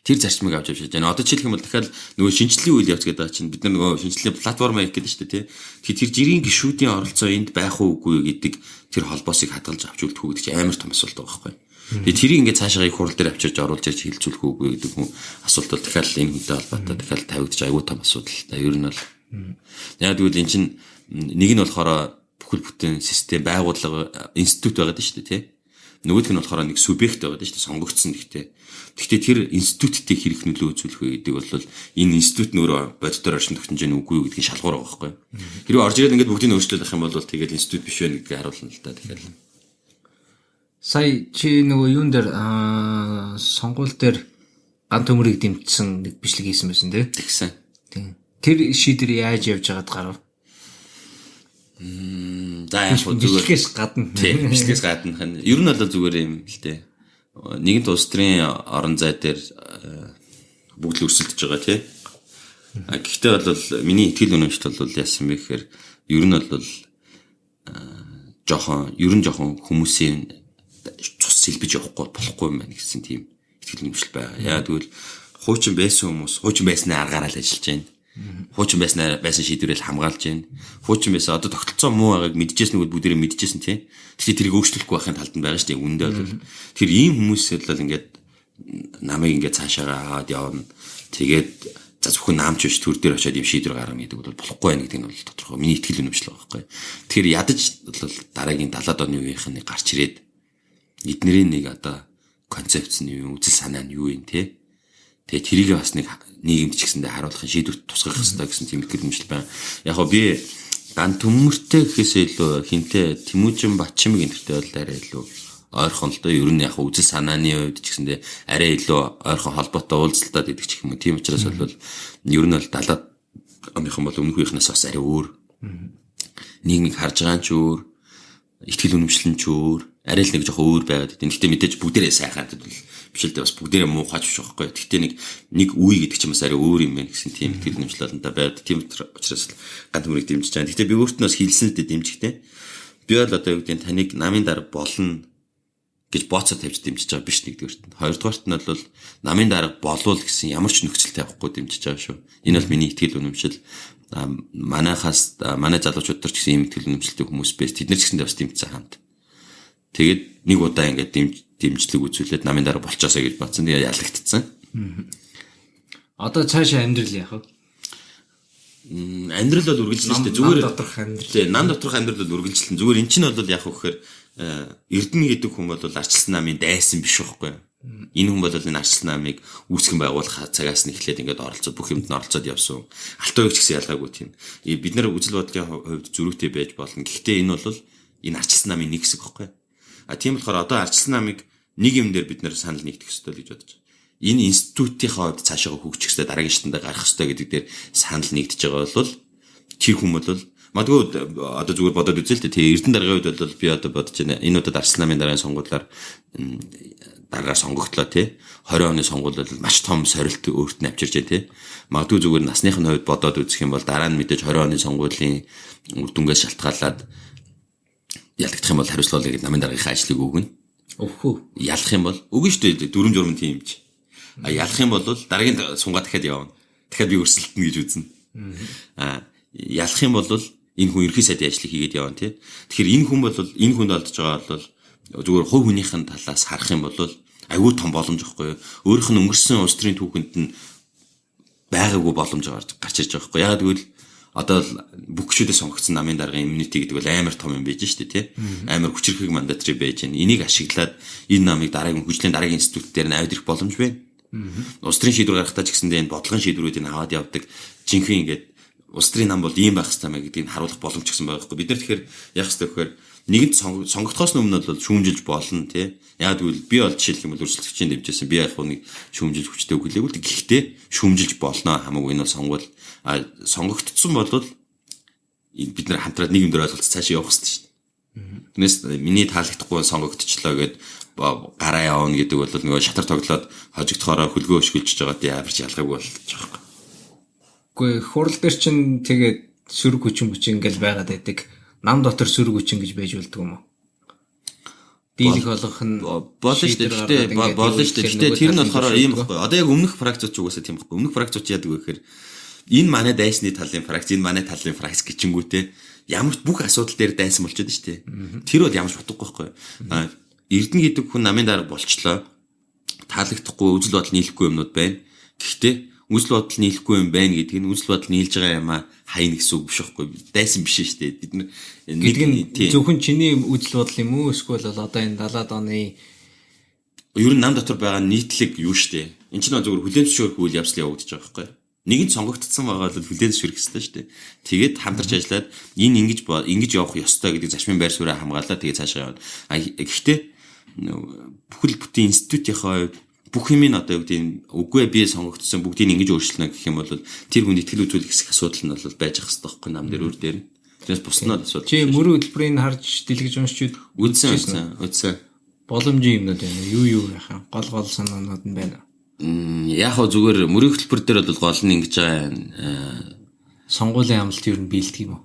Тэр зарчмыг авч явж байна. Одоо жишээлх юм бол дахиад нөгөө шинжлэлийн үйл явц гэдэг чинь бид нар нөгөө шинжлэлийн платформ хийх гэдэг шүү дээ, тий. Тэгэхээр тэр жирийн гишүүдийн оролцоо энд байх уугүй гэдэг тэр холбоосыг хадгалж авч үлдэх үү гэдэг чинь амар том асуулт байгаа байхгүй. Тэгээ тэрийг ингээд цаашаа их хурал дээр авчирч оруулж ирж хилцүүлэх уугүй гэдэг хүн асуулт бол дахиад энэ хүнтэй холбоотой дахиад тавигдчих айгүй том асуудал. Ер нь бол яг тэгвэл эн чинь нэг нь болохоор бүхэл бүтэн систем байгууллага институт байгаа шүү дээ, тий. Нөгөөх нь болохоор нэг субъект байгаа шүү дээ, сонгогдсон гэхдээ тэр институттэй хэрэг нөлөө үзүүлэх вэ гэдэг бол энэ институт нөрөө бодитоор орчин тогтнож яах үгүй гэдгийг шалгуур байгаа байхгүй. Хэрвээ орж ирээд ингээд бүгдийг өөрчлөлт авах юм бол тэгээд институт биш вэ гэдгийг харуулна л да тэгэхээр. Сая чи нөгөө юун дээр сонгуул дээр ган төмөрийг дэмжсэн нэг бичлэг хийсэн байсан тий. Тэгсэн. Тэр шийдвэр яаж явж байгаад гарав? За яг зүгээр бичлэгээс гадна. Тийм, бичлэгээс гадна. Ер нь бол зүгээр юм л дээ. Нэгэнт улс төрийн орон зай дээр бүгд л өрсөлдөж байгаа тий. Гэхдээ бол миний итгэл үнэмшт бол яасан бэ гэхээр ер нь бол жоохон хүмүүсийн цус сэлбэж явахгүй болохгүй юм байна гэсэн тийм итгэл үнэмшил байгаа. Яа тэгвэл хуучин байсан хүмүүс хуучин байснаа аргаараа л ажиллаж байна. Хуучин байсан шийдвэрэл хамгаалж байна. Хуучин байсан одоо тогтолцоо муу байгааг мэдчихсэн нүгэл бүгдээрээ мэдчихсэн тий. Тэгэхээр тэрийг өөрчлөхгүй байхын талд нь байгаа шүү дээ. Үндэ бол тэр ийм хүмүүс л ингээд намайг ингээд цаашаа аваад явна. Тэгээд за зөвхөн наамч биш төр дээр очиод юм шийдвэр гаргана гэдэг бол болохгүй байх гэдэг нь бол тодорхой. Миний итгэл үнэмшил байгаа байхгүй. Тэгэхээр ядаж бол дараагийн 70-аад оны үеийнх нь гарч ирээд эднэрийн нэг одоо концепц нь юу, үзэл санаа нь юу юм те. Тэгээ тэрийг бас нэг нийгэмд ч гэсэндээ харуулахын шийдвэрт тусгах хэрэгтэй гэсэн тийм итгэл үнэмшил байна. Яг гоо би ган төмөртэй гэхээсээ илүү хинтээ Тэмүүжин Батчимгийн нэртэй бол арай илүү ойрхон л доо ер нь яг үзэл санааны хувьд ч гэсэндээ арай илүү ойрхон холбоотой уулзалтад идэх ч юм уу. Тийм учраас бол ер нь бол 70-аад оныхон бол өмнөх үеийнхнээс бас арай өөр. Нийгмийг харж байгаа ч өөр, ихтгэл үнэмшлэн ч өөр, арай л нэг жоохон өөр байгаад байна. Гэхдээ мэдээж бүгдээрээ сайхан гэдэг бол биш л дээ бас бүгдээрээ муухайч биш байхгүй. Гэхдээ нэг үе гэдэг чинь бас арай өөр юм байна гэсэн тийм ихтгэл үнэмшил болонтой байгаад тийм учраас ганц мөрийг дэмжиж байгаа. Гэхдээ би өөртөө бас хэлсэн л дээ дэмжихтэй. Би бол одоо юу гэдэг таныг намын дараа болно гэж бооцоо тавьж дэмжиж байгаа биш нэгдүгээрт нь. Хоёрдугаарт нь бол намын дараа болвол гэсэн ямар ч нөхцөл тавихгүй дэмжиж байгаа шүү. Энэ бол миний ихтгэл үнэмшил. Манайхаас манай залуучууд төр ч гэсэн ийм ихтгэл үнэмшилтэй хүмүүс байж тэд нар ч гэсэндээ бас дэмжсэн хамт. Тэгээд нэг удаа ингээд дэмжлэг үзүүлээд намын дараа болчоосаа гэж батсан. Тэгээ ялагдцсан. Одоо цаашаа амьдрал яах вэ? Амьдрал бол үргэлжлэн шүү дээ. Зүгээр доторх амьдрал. Тийм, нам доторх амьдрал бол үргэлжлэн. Зүгээр эн чинь бол яг хөөхөр Эрдэнэ гэдэг хүн бол арчилсан намын дайсан биш байхгүй. Энэ хүн бол энэ арчилсан намыг үүсгэн байгуулах цагаас нь эхлээд ингээд оролцоод бүх юмд нь оролцоод явсан. Алт уяг ч гэсэн ялгаагүй тийм. Бид нар үзэл бодлын хувьд зөрүүтэй байж болно. Гэхдээ энэ бол энэ арчилсан намын нэг хэсэг байхгүй. Тийм болохоор одоо арчилсан намыг нэг юм дээр бид нар санал нэгдэх ёстой л гэж бодож байна. Энэ институтийнхаа хувьд цаашаа хөгжих ёстой, дараагийн шатанд гарах ёстой гэдэг дээр санал нэгдэж байгаа бол тэр хүн бол магадгүй одоо зүгээр бодоод үзэл тэ Эрдэнэ даргын хувьд бол би одоо бодож байна. Энэ удаад Арслан намын дараагийн сонгуулиар дараагаар сонгогдлоо тий. 20 оны сонгуул бол маш том сорилт өөрт нь авчирч байна тий. Магадгүй зүгээр насныхын хувьд бодоод үзэх юм бол дараа нь мэдээж 20 оны сонгуулийн үр дүнгээс шалтгаалаад ялагдах юм бол хариуцлага гэдэг намын дараагийнхаа ажлыг өгнө. Өвхөө. Ялах юм бол өгнө шүү дээ. Дүрм журм тийм юм чи. Ялах юм бол дараагийн сунгаа дахиад явна. Дахиад би өрсөлдөнө гэж үзнэ. Ялах юм бол энэ хүн ерхий сайдын ажлыг хийгээд явна тий. Тэгэхээр энэ хүн бол энэ хүнд олдож байгаа бол зүгээр хувь хүнийхэн талаас харах юм бол аюул том боломж واخгүй. Өөрийнх нь өнгөрсөн улс төрийн түүхэнд нь байгаагүй боломж гарч ирж байгаа واخгүй. Яг тэгвэл одоо бүх гүшүүдээ сонгогдсон намын даргын имmunity гэдэг бол амар том юм байж штэ тий. Амар хүчрхэг мандатри байж байна. Энийг ашиглаад энэ намыг дараагийн хөгжлийн дараагийн институт дээр нь аваад ирэх боломж байна. Улс төрийн шийдвэр гаргахтаа ч гэсэндээ энэ бодлогын шийдвэрүүдийг аваад явдаг. Жинхэнэ ингээд улс төрийн нам бол ийм байх хэрэгтэй мэй гэдгийг харуулах боломж гэсэн байгаа байхгүй. Бид нар тэгэхээр яах хэрэгтэй вэхээр нэгэнт сонгогдохоос өмнө бол шүүмжилж болно тий. Яг тэгвэл би бол жишээлх юм бол өрсөлдөгчийн дэмжсэн. Би яг нэг шүүмжилж хүчтэй үгэлээгүй. Гэхдээ шүүмжилж болно хамаагүй энэ бол сонгуул сонгогдсон бол бид нар хамтраад нэг юм дээр ойлголцож цаашаа явах хэрэгтэй шүү дээ. Тэрнээс миний таалагдахгүй сонгогдчихлоо гэд гараа явна гэдэг бол нөгөө шатар тоглоод хожигдохороо хөлгөө өшгөлж байгаа тий аварч ялгаагүй болж байгаа юм. Гэхдээ хурал дээр чинь тэгээд сөрөг хүчин ингээл байгаад байдаг. Нам дотор сөрөг хүчин гэж байж болдгоо юм уу? Дийлэх болгох нь болно шүү дээ. Гэхдээ болно шүү дээ. Гэхдээ тэр нь болохоор ийм байхгүй. Одоо яг өмнөх фракцууд ч угаасаа тийм байхгүй. Өмнөх фракцууд яадаг вэ гэхээр энэ манай дайсны талын фракц, энэ манай талын фракц гिचингүүтэй ямар ч бүх асуудал дээр дайсан болчиход шүү дээ. Тэр бол ямар ч утгагүй байхгүй. Эрдэнэ гэдэг хүн намын дарга болчлоо. Таалагдахгүй үзэл бодол нийлэхгүй юмнууд байна. Гэхдээ үзэл бодол нийлэхгүй юм байна гэдэг нь үзэл бодол нийлж байгаа юм а хайна гэсэн үг биш байхгүй. Дайсан биш шүү дээ. Бид нэг зөвхөн чиний үзэл бодол юм уу? Эсвэл одоо энэ 70-аад оны ер нь нам дотор байгаа нийтлэг юу шүү дээ. Энд чинь зөвхөн хүлээн зөвшөөрөх үйл явцлын явагдаж байгаа байхгүй. Нэгэн сонгогдсон байгаа бол хүлээн зөвшөөрөх хэрэгтэй шүү дээ. Тэгээд хамтарч ажиллаад энэ ингэж явах ёстой гэдэг зарчмын байр суурийг хамгаалаад тэгээд цаашаа явна. Гэхдээ бүхэл бүтэн институтийнхаа бүх юм одоо юу гэдэг үгүй би сонгогдсон бүгдийг ингэж өөрчлөнө гэх юм бол тэр хүнд итгэл үзүүлэх хэсэг асуудал нь бол байж ах хэрэгтэй байхгүй нам дээр өөр дээр. Тэрээс буснаад асуудал. Чи мөрийн хөтөлбөрийг харж дэлгэж уншиж үдсэн. Боломжийн юмнууд байна. Юу яхаа гол санаанууд нь байна. Яг хоо зүгээр мөрийн хөтөлбөр дээр бол гол нь ингэж байгаа сонгуулийн амлалт юу нь биелдэг юм уу?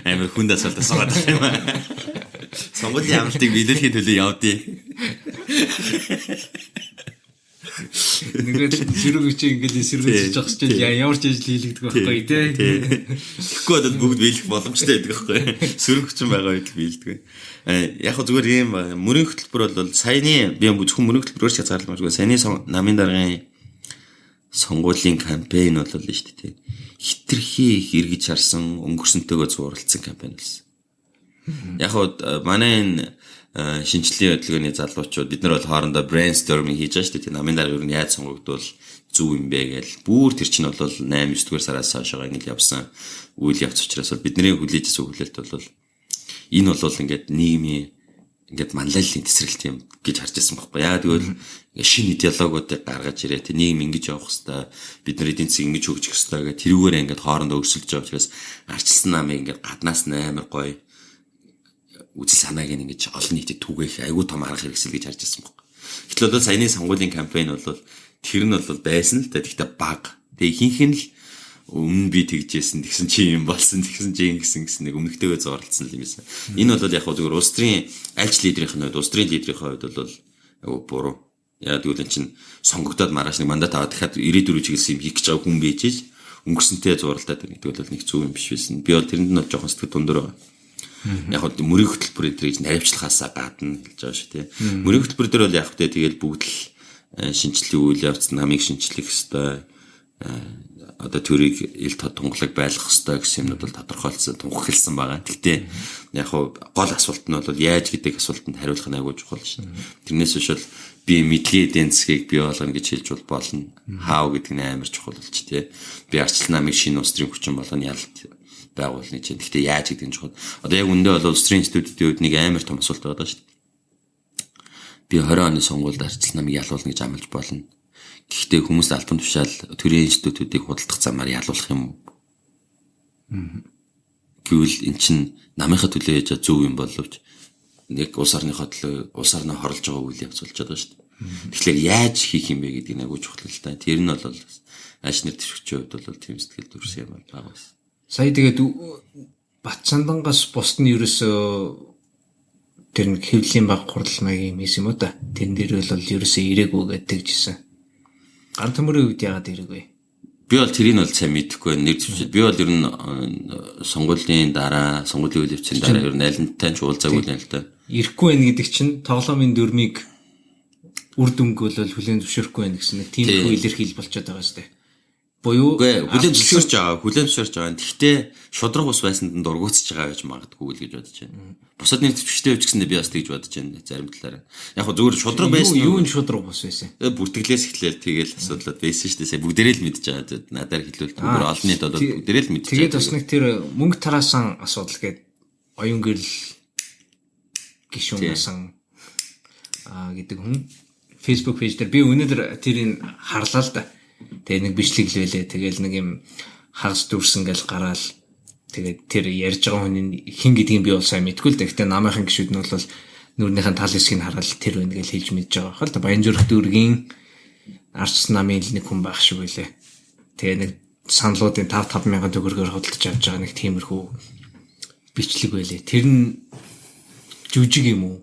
Амар хүнд асуулт асуугаад байна юм аа. Сонгуулийн амлалтыг биелүүлэхэд төлөө явдیں۔ Нэгэл зэрэг үчи ингээд эсэргүүцэж явах чинь ямар ч ажил хийлэгдэх байхгүй тий. Тэгэхгүй бол бүгд биелэх боломжтой байдаг байхгүй. Сөрөг хүчин байгаа үед биелдэг. Яг хөө зүгээр ийм мөрийн хөтөлбөр бол саяны би зөвхөн мөрийн хөтөлбөрөөр ч хязгаарламжгүй. Саяны намын даргын сонгуулийн кампайн бол нь шүү дээ тий. Хитрхи их эргэж харсан өнгөрсөнтэйгөө зууралцсан кампайн байсан. Яг хөө манай энэ шинжлэлийн хөдөлгөөний залуучууд бид нар бол хоорондоо brainstorming хийж байгаа шүү дээ. Намын дарга юу яаж сонгогдвол зөв юм бэ гээл. Бүүр тэр чинь бол 8-9 дугаар сараас хойшоо ингэж явсан үйл явц учраас бол бидний хүлээж авсан хүлээлт бол Энэ бол ингээд нийгмийн ингээд манлайллын тесрэлт юм гэж харж байсан байхгүй. Яа тэгвэл шинэ идеологиудыг гаргаж ирээ. Тэ нийгэм ингэж явах хэвээр бид нар эдийн засгийг ингэж хөгжих хэвээр гэдэг тэрүүгээр ингээд хоорондоо өрсөлдөж байгаа учраас арчилсан намыг ингээд гаднаас амар гоё үзэл санааг ингэж олон нийтэд түгээх айгүй том арга хэрэгсэл гэж харж байсан байхгүй. Гэтэл бол саяны сонгуулийн кампайн бол тэр нь бол байсан л да. Гэхдээ баг. Тэгээ ихэнх нь л өмнө би тэгжсэн тэгсэн чи юм болсон тэгсэн чи ингэсэн гэсэн нэг өмнөхтэйгээ зурлцсан юм байсан. Энэ бол яг зүгээр улс төрийн альч лидерийнх нь хувьд, улс төрийн лидерийн хувьд бол айгүй буруу. Яа тэгвэл эн чинь сонгогдоод маргааш нэг мандат аваад дахиад 94 чиглэсэн юм хийх гэж байгаа хүн байж өнгөрсөнтэй зурлаад байна гэдэг бол нэг зөв юм биш байсан. Би бол тэрэнд нь жоохон сэтгэл дундуур байгаа. Яг нь мөрийн хөтөлбөр энэ гэж наривчлахаасаа гадна хэлж байгаа шүү тий. Мөрийн хөтөлбөр дээр бол яг хөтэ тэгэл бүгд л шинжлэлийн үйл явц намыг шинжлэх хэвээр одоо төрийг ил тунгалаг байлгах хэвээр гэсэн юмнууд бол тодорхойлсон тунхагласан байгаа. Гэхдээ яг гол асуулт нь бол яаж гэдэг асуултанд хариулах нь айгүй чухал шин. Тэрнээс биш бол би мэдлэгийн эдийн засгийг бий болгоно гэж хэлж болно. Хаа гэдэг нь амар чухал болж тий. Би арчлал намыг шинэ улс төрийн хүчин болгоно ялт байгуулна гэж. Гэхдээ яаж гэдэг нь чухал. Одоо яг үндэ бол улс төрийн институтийн үед нэг амар том асуулт байгаа шүү дээ. Би 20 оны сонгуульд арчлал намыг ялуулна гэж амлаж болно. Гэхдээ хүмүүс альбом тушаал төрийн институтуудыг худалдах замаар ялуулах юм уу? Гэвэл эн чинь намынхаа төлөө яж зөв юм боловч нэг улс орныхоо төлөө улс орноо хорлож байгаа үйл явц болж байгаа шүү дээ. Тэгэхээр яаж хийх юм бэ гэдэг нь агуу чухал л та. Тэр нь бол ааш нэр төвчгийн хувьд бол тийм сэтгэл төрсэн юм байгаа байсан. Сая тэгээд Батчандангаас бусд нь ерөөсөө тэр нэг хэвлэлийн баг хурал маягийн юм юм уу та. Тэрэн дээр бол ерөөсөө ирээгүй гэдэг жисэн. Гар төмөрийн үед яагаад ирээгүй? Би бол тэрийг бол сайн мэдэхгүй нэр төвчд. Би бол ер нь сонгуулийн дараа, сонгуулийн үйл явцын дараа ер нь аль нь таньж уулзаагүй л та. Ирэхгүй байх гэдэг чинь тоглоомын дүрмийг үр дүнг бол хүлээн зөвшөөрөхгүй байх гэсэн нэг тийм илэрхийлэл болчиход байгаа шүү дээ. Буюу хүлээн зөвшөөрч байгаа. Гэхдээ шудраг ус байсанд нь дургуутсаж байгаа гэж магадгүй л гэж бодож байна. Бусад нэр төвчтэй үчгсэндээ би бас тэгж бодож байна зарим талаараа. Яг хөө зүгээр шудраг байсан юу н шудраг ус байсан. Бүртгэлээс эхлээл тэгэл асуудлаад байсан шүү дээ. Бүгдээрээ л мэдж байгаа. Надаар хэлвэл түгээр олонний бол бүгдээрээ л мэдж байгаа. Тэгээд бас нэг тэр мөнгө тараасан асуудал гээд оюун гэрэл гишүүнсэн гэдэг хүн Facebook пэйж дээр би өнөөдөр тэрийг харлаа л да. Тэгээ нэг бичлэглэлээ. Тэгээл нэг юм хагас дүрсэн гэл гараал. Тэгээд тэр ярьж байгаа хүний хин гэдгийг би бол сайн мэдгүй л да. Гэхдээ намынхан гişүүд нь бол нүрнийхэн тал хэсгийг хараад тэр байна гэж хэлж мэдж байгаа хэл. Баянжүрх дүүргийн арч намын нэг хүн байх шиг байлээ. Тэгээ нэг саналуудын 5-5 мянган төгрөгөөр худалдаж авч байгаа нэг тиймэрхүү бичлэг байлээ. Тэр нь жүжиг юм уу?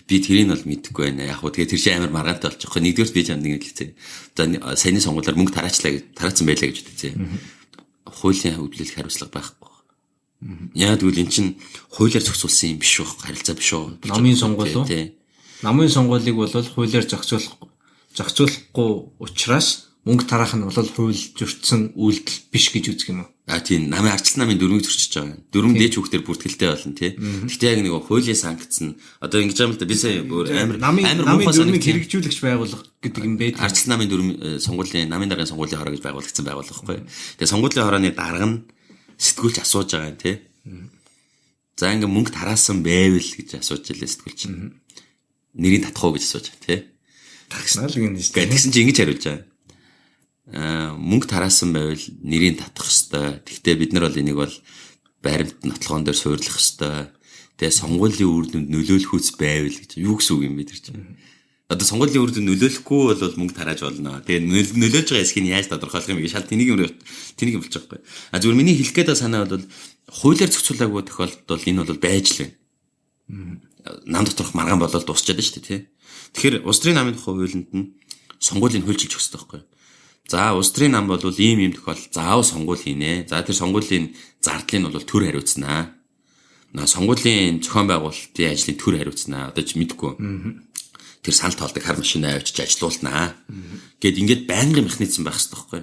Би тэрийг бол мэдэхгүй байна. Яг хөө тэгээ тэр чинь амар маргаантай болчихгоо. Нэгдүгээр би чамд нэг хэлцээ. За саяны сонгуулиар мөнгө тараацсан байлаа гэж үтээ. Хуулийн хөдөлгөх хариуцлага байхгүй. Яг тэгвэл эн чинь хуулиар зохицуулсан юм биш үү? Харилцаа биш үү? Намын сонгуул уу? Намын сонгуулийг бол хуулиар зохицуулахгүй учраас мөнгө тараах нь бол хууль зөрчсөн үйлдэл биш гэж үзэх юм уу? Тийм намын арчлал намын дүрмийг зөрчиж байгаа. Дүрм дээч хүүхдэр бүртгэлтэй болно тий. Гэхдээ яг нэг хуулийн санкц нь одоо ингэж юм л да би сая амар намын дүрмийг хэрэгжүүлэгч байгууллага гэдэг юм бэ. Арчлал намын дүрм сонгуулийн намын даргын сонгуулийн хороо гэж байгуулагдсан байгууллага байхгүй. Тэгээ сонгуулийн хорооны дарга нь сэтгүүлч асууж байгаа юм тий. За ингээ мөнгө тараасан байвал гэж асууж илээ сэтгүүлч. Нэрийг татах уу гэж асууж байгаа тий. Тагснаа л гэнэ шүү дээ. Тэгсэн чи ингэж хариулж байгаа. Мөнгө тараасан байвал нэрийг татах ёстой. Гэхдээ бид нар бол энийг бол баримт нотлогоон дээр суурлах ёстой. Тэгээ сонгуулийн үр дүнд нөлөөлөхүйц байвал гэж юу гэсэн үг юм бэ тэр чинь. Одоо сонгуулийн үр дүнд нөлөөлөхгүй бол мөнгө тарааж болно. Тэгээ нөлөөлж байгаа хэсгийг яаж тодорхойлох юм бэ? Шал тэнийг юм болчих واخгүй. Зүгээр миний хэлэх гээд санаа бол хуулиар зохицуулаагүй тохиолдолд бол энэ бол байж л байна. Нам доторх маргаан болоод дуусчаад байна шүү дээ тий. Тэгэхээр улс төрийн намын хуулинд нь сонгуулийн хуульчилж өгсөн байхгүй. За улс төрийн нам бол ийм тохиолдолд заав сонгуул хийнэ. За тэр сонгуулийн зардлыг нь бол төр хариуцнаа. Сонгуулийн зохион байгуулалтын ажлын төр хариуцнаа. Одоо ч мэдэхгүй. Тэр санал тоолдог хар машинаа авчиж ажилуулнаа. Гэт ингээд байнгын механизм байх хэрэгтэй байхгүй.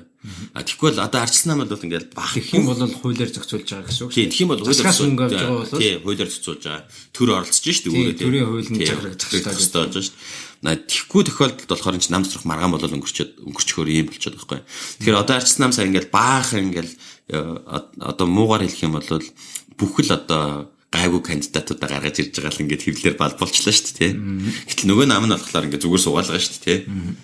Тэгэхгүй бол одоо арчилсан нам бол ингээд бах гэх юм бол хуулиар зохицуулж байгаа гэсэн үг. Тийм бол хуулиар зохицуулж байгаа бол тийм хуулиар зохицуулж байгаа. Төр оролцож шүү дээ. Төрийн хуулийн зохицуулж байгаа шүү. Тэгэхгүй тохиолдолд болохоор энэ нам доторх маргаан болол өнгөрчхөөр юм болчиход байхгүй. Тэгэхээр одоо арчилсан нам сая ингээд баахан ингээд одоо муугаар хэлэх юм бол бүхэл одоо гайгүй кандидатуудаа гаргаж ирж байгаа л ингээд хэвлэлээр балбуулчлаа шүү дээ, тийм. Гэтэл нөгөө нам нь болохоор ингээд зүгээр суугаалгаа шүү дээ, тийм.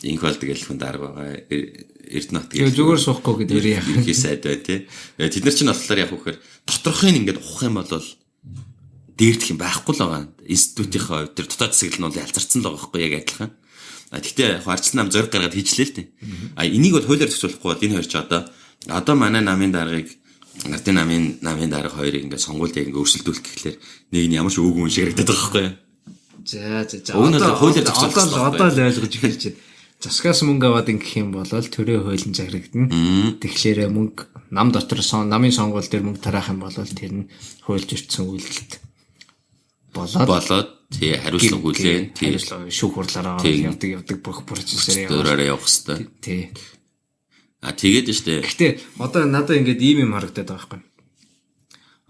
Инх бол тэгэл хүн дарга байгаа. Эрдэнэт тэгээд зүгээр суухгүй гэдэг ерхий сайд бай, тийм. Тэд нар чинь болохоор яг үхээр доторхын ингээд ухах юм бол дээрдэх юм байхгүй л байгаа. Институтийнхаа хувьд тэр дотоод засаглал нь бол ялцарсан л байгаа байхгүй яг адилхан. Гэхдээ яг арчсан нам зориг гаргаад хийжлээ л тийм. Энийг бол хуулиар зохицуулахгүй бол энэ хоёр ч одоо манай намын даргыг ардын намын дарга хоёрыг ингээд сонгуульд яг ингээд өрсөлдүүлэх гэхлээр нэг нь ямар ч үгүй юм шиг харагдаад байгаа байхгүй юу. За. Одоо л ойлгож эхэлж байна. Засгаас мөнгө аваад ингэх юм бол төрөө хуулийн заграгдана. Тэгэхээр мөнгө нам дотор намын сонгуул дээр мөнгө тараах юм бол тэр нь хуульж ирсэн үйлдэлт болоод тий хариуцлага хүлээн тий шүүх хурлаараа явдаг бүх процессээр явах хэрэгтэй. Тий. Тэгээд штэ. Гэхдээ одоо надад ингээд ийм юм харагдаад байгаа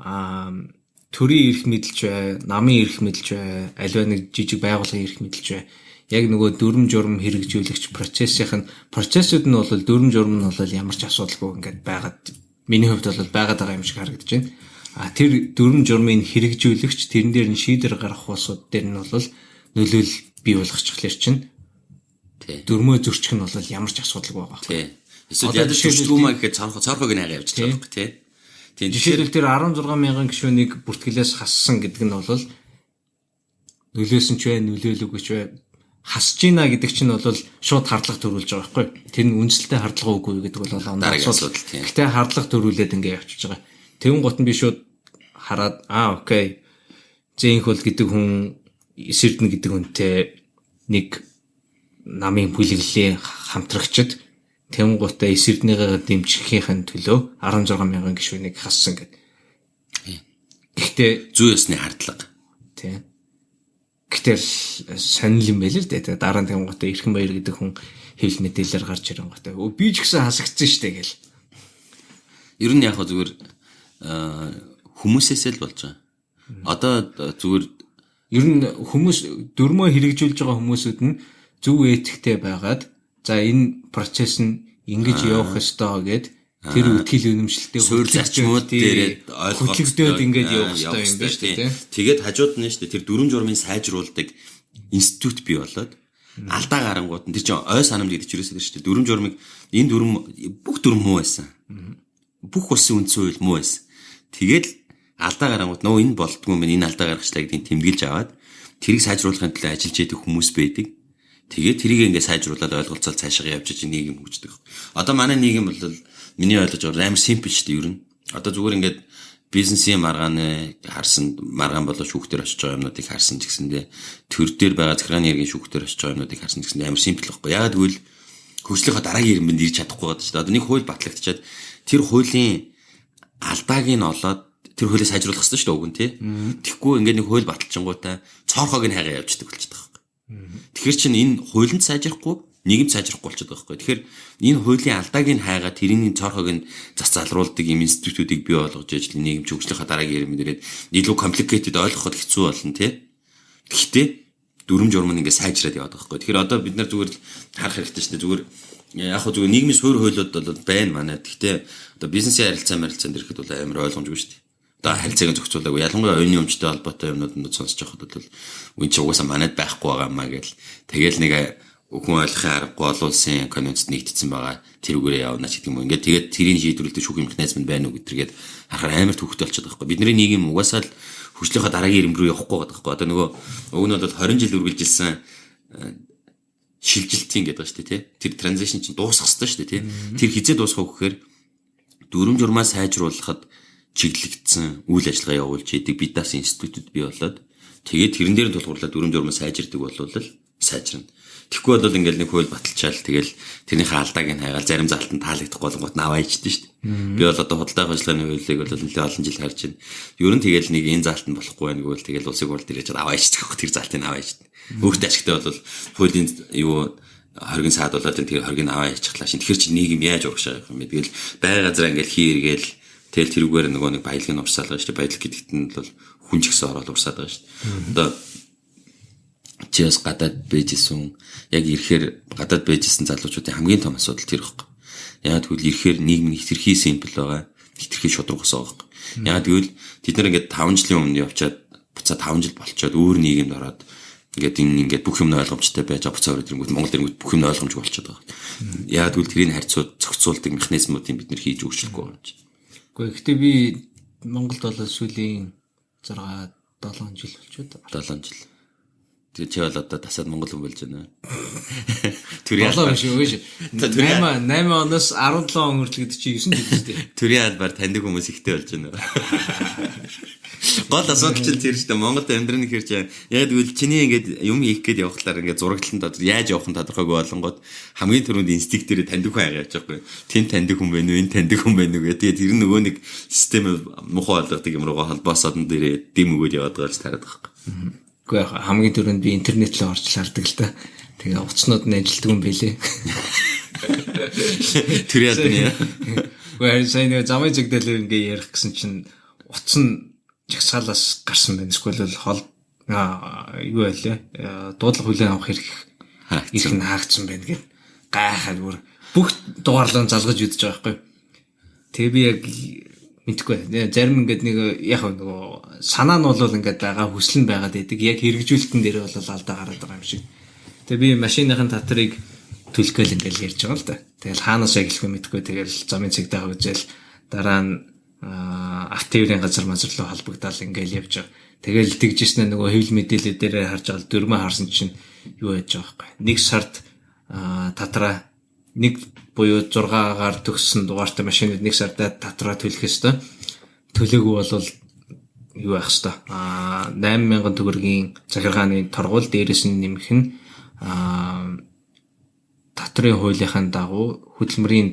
байхгүй. Төрийн эрх мэдэлж бай, намын эрх мэдэлж бай, аливаа нэг жижиг байгууллагын эрх мэдэлж бай. Яг нөгөө дүрм журм хэрэгжүүлэгч процессууд нь бол дүрм журм нь бол ямар ч асуудалгүй ингээд байгаад миний хувьд бол байгаад байгаа юм шиг харагдаж байна. Тэр дүрм журмын хэрэгжүүлэгч тэрэн дээр нь шийдвэр гаргах улсууд дээр нь бол нөлөөлөл бий болгочихлоор чинь дөрмөө зөрчих нь бол ямар ч асуудалгүй байгаа байхгүй. Эсвэл ядаж шүрчгүүмаа гэхэд цаорхог найгаа явж байгаа байхгүй тий. Тийм жишээлбэл тэр 16,000 гишүүнийг бүртгэлээс хассан гэдэг нь бол нөлөөсөн ч бай нөлөөлөөгүй ч бай хасж гинэ гэдэг чинь бол шууд хардлага төрүүлж байгаа байхгүй. Тэр нь үнэлэлтэй хардлага үгүй гэдэг бол асуудал тийм. Гэтэ хардлага төрүүлээд ингэ явчихж байгаа. Тэгүн гот нь би шууд хараад окей. Зэнх бол гэдэг хүн эсэрдэн гэдэг хүнтэй нэг намын бүлэглэлийн хамтрагчд Тэнгуутаа эсэрднийгээ дэмжихийн төлөө 16,000 гишүүнийг хассан гэдэг. Гэхдээ зүй ёсны хардлага. Тийм. Гэхдээ сонирхол юм байл л дээ. Дараа нь Тэнгуутаа Эрхэн баяр гэдэг хүн хэвлэл мэдээлэлээр гарч ирэн готой. Би ч гэсэн хасагдсан штэ гэл. Ер нь яг зүгээр хүмүүсээс л болж байгаа. Одоо зүгээр ер нь хүмүүс дөрмөө хэрэгжүүлж байгаа хүмүүсүүд нь зөв этиктэй байгаад за энэ процесс нь ингэж явах ёстой гэд тэр үтгэл үнэмшилтэй суурь зарчмууд дээр ойлгогдоод ингэж явах ёстой юм байна шүү дээ. Тэгээд хажууд нь шүү дээ тэр дүрм журмын сайжруулдаг институт бий болоод алдаа гарангууд нь тэр чинь ой санамж гэдэг чирээсээ шүү дээ. Дүрм журмыг энэ бүх дүрм муу байсан. Бүх улсын үндсэн хууль муу байсан. Тэгээд алдаа гарангууд нөө энэ болдгоо мэн энэ алдаа гаргачлаа гэдгийг тэмдэглэж аваад тэрийг сайжруулахын төлөө ажиллаж байдаг хүмүүс байдаг. Тэгээд тэрийг ингээд сайжруулаад ойлголцол цаашаа явж иж нийгэм хөгждөг. Одоо манай нийгэм бол миний ойлгож байгаа амар симпл шүү дээ ер нь. Одоо зүгээр ингээд бизнесийн маргааны харсан маргаан болоо шүүхтэр очиж байгаа юмнуудыг харсан ч гэсэндээ төр дээр байгаа захиргааны иргэн шүүхтэр очиж байгаа юмнуудыг харсан ч гэсэндээ амар симпл байхгүй. Яагаад гэвэл хөгжлийнхөө дараагийн ирмэнд ирж чадахгүй байгаа шүү дээ. Одоо нэг хууль батлагдчихад тэр хуулийн алдааг нь олоод тэр хуулийг сайжруулах хэрэгтэй шүү дээ уг нь тий. Тэгэхгүй ингээд нэг хууль баталчингуудаа цоорхог нь хайгаа явждаг болчихдог. Тэгэхээр чинь энэ хуулинд сайжрахгүй, нийгэмд сайжрахгүй болчиход байгаа байхгүй. Тэгэхээр энэ хуулийн алдааг нь хайгаад тэрний цоорхог нь зас залруулдаг юм институтуудыг бий болгож ижил нийгэмч хөгжлийнхаа дараагийн ирмэнд ирээд илүү complicated ойлгоход хэцүү болно тий. Гэхдээ дүрм журм нь ингээд сайжраад яваад байгаа байхгүй. Тэгэхээр одоо бид нар зүгээр харах хэрэгтэй шүү дээ. Зүгээр яг хөө зүгээр нийгмийн суурь хуулиуд бол байна манай. Гэхдээ одоо бизнесийн харилцаанд ирэхэд бол амар ойлгомжгүй шүү дээ. Одоо харилцааг зохицуулаагүй ялангуяа оюуны өмчтэй холбоотой юмнуудад сонсож байхад бол үн чи угаасаа манайд байхгүй байгаа маа гэл тэгэл нэг хүн ойлгохын аргагүй олон улсын конвенцэд нэгдсэн байгаа тэрүүгээрээ явна ч гэдэг юм. Ингээд тэгээд тэрийг шийдвэрлэдэг шүүх механизм байна уу гэдэргээд харахаар амар төвхтэй болчиход байгаа байхгүй. Бидний нийгэм угаасаа л хөгжлийнхаа дараагийн ирэмрүү явахгүй байгаа байхгүй. Одоо нөгөө уг нь бол 20 жил үргэлжилсэн шилжилтийн гэдэг шүү дээ тий. Тэр транзишн чинь дуусах хэрэгтэй шүү дээ тий. Тэр хизээ дуусах гэхээр дүрм журмаа сайжруулахад чиглэгдсэн үйл ажиллагаа явуулж идэг бид дас институтууд бий болоод тэгээд тэрэн дээр нь тулгуурлаад дүрм журмаа сайжирдаг болвол сайжирна. Тэгэхгүй бол ингээл нэг хууль баталчаал тэгэл тэрнийхээ алдааг нь хайгаал зарим залтанд таалагдахгүй болгонгууд наваа ичдэн шүү дээ. Би бол одоо худалдаа ажиллагааны хуулийг бол нэлээд олон жил харж байна. Ер нь тэгэл нэг энэ залтанд болохгүй байх гэвэл тэгэл улсын хурлд ирээд аваа ичдэг хөх тэр залтыг аваа ичдэн. Өөртөө ашигтай бол хуулийн юу хоргийн саадуулаад тэр хоргийг аваа ичглаа шин. Тэгэхээр чи нийгэм яаж урагшаа явах юм бэ? Тэгэл байга газар ингээл хийргээл тэгэл тэрүүгээр нөгөө нэг баялагын урсаал байгаа шүү дээ. Баялаг гэдэгт нь бол хүн ч гэсэн ороод урсаад байгаа шүү дээ. Одоо чиэс гадаад бэжсэн яг ирэхээр гадаад бэжсэн залуучуудын хамгийн том асуудал тэр байхгүй. Яг тэгвэл ирэхээр нийгэм нь хитрхи симпл байгаа. Хитрхи шудраг ус байгаа байхгүй. Ягаад гэвэл тэд нар ингээд 5 жилийн өмнө явчаад буцаад 5 жил болчоод өөр нийгэмд ороод ингээд бүх юм ойлгомжтой байж буцаа ороод ирэнгүүт Монгол ирэнгүүт бүх юм ойлгомжгүй болчиход байгаа. Ягаад гэвэл тэрийг харьцуулт зохицуулдаг механизмуудыг бид нэр хийж өгчлөхгүй байгаа юм чи. Гэхдээ ихтэй би Монголд бол сүүлийн 6 7 жил болчиход байгаа. 7 жил. Тэгээ чи бол одоо тасаад Монгол хүн болж байна. Төрийн албаар биш. 8 оноос 17 он хүртэл гэдэг чи 9 жил үстэй. Төрийн албаар таньдаг хүмүүс ихтэй болж байна. Гол асуудал чинь тэр шүү дээ. Монголд амьдрын хэрэг яг гэвэл чиний ингээд юм хийх гээд явхлаар ингээд зураглалтанд одоо яаж явах нь тодорхойгүй болонгод хамгийн түрүүнд инстинктээр таньдаг хүн аваад явж байгаа. Тин таньдаг хүн байна уу? Энэ таньдаг хүн байна уу гэх. Тэгээд тэр нөгөө нэг систем мухаа болгодог юм руугаа холбоосоод нэрээ дэм өгөөд яваад байгаа ч тараад байгаа. Гэхдээ хамгийн түрүүнд би интернет рүү орж хардаг л та. Тэгээ уцснууд нь ажилтдаг юм байлээ. Тэр яа дэ. Гэхдээ сайн нэг замын зэгдэлээр ингээ ярих гэсэн чинь утас нь жагсаалаас гарсан байна. Эсвэл хол юу байлээ. Дуудлага хүлээн авах хэрэг их нь хаагдсан байна гэв. Гайхаад бүр бүх дугаарлаа залгаж үдэж байгаа байхгүй. Тэгээ би яг мэдгүй. Зарим ингээд нэг яг нөгөө санаа нь бол ингээд байгаа хүсэл нь байгаад байдаг. Яг хэрэгжүүлэлтэн дээр бол алдаа гараад байгаа юм шиг. Тэгээ би машиныхын татрыг түлхгээл ингээд ярьж байгаа л да. Тэгэл хаанаас яг хэлэхгүй мэдгүй. Тэгэл замын цэгтэй хавжэл дараа нь автовын газар руу холбогдоод ингээл явж байгаа. Тэгэл тэгжсэн нөгөө хэвлэл мэдээлэл дээр харж байгаа дөрмөө харсан чинь юу яаж байгаа байхгүй. Нэг сард татраа нэг буюу 6-аар төгссөн дугаартай машинууд нэг сардаа татраа төлөх ёстой. Төлөөгүй бол юу байх ёстой. 8,000 төгрөгийн захиргааны торгуул дээрээс нь нэмэх нь татрын хуулийнхаа дагуу хөдөлмөрийн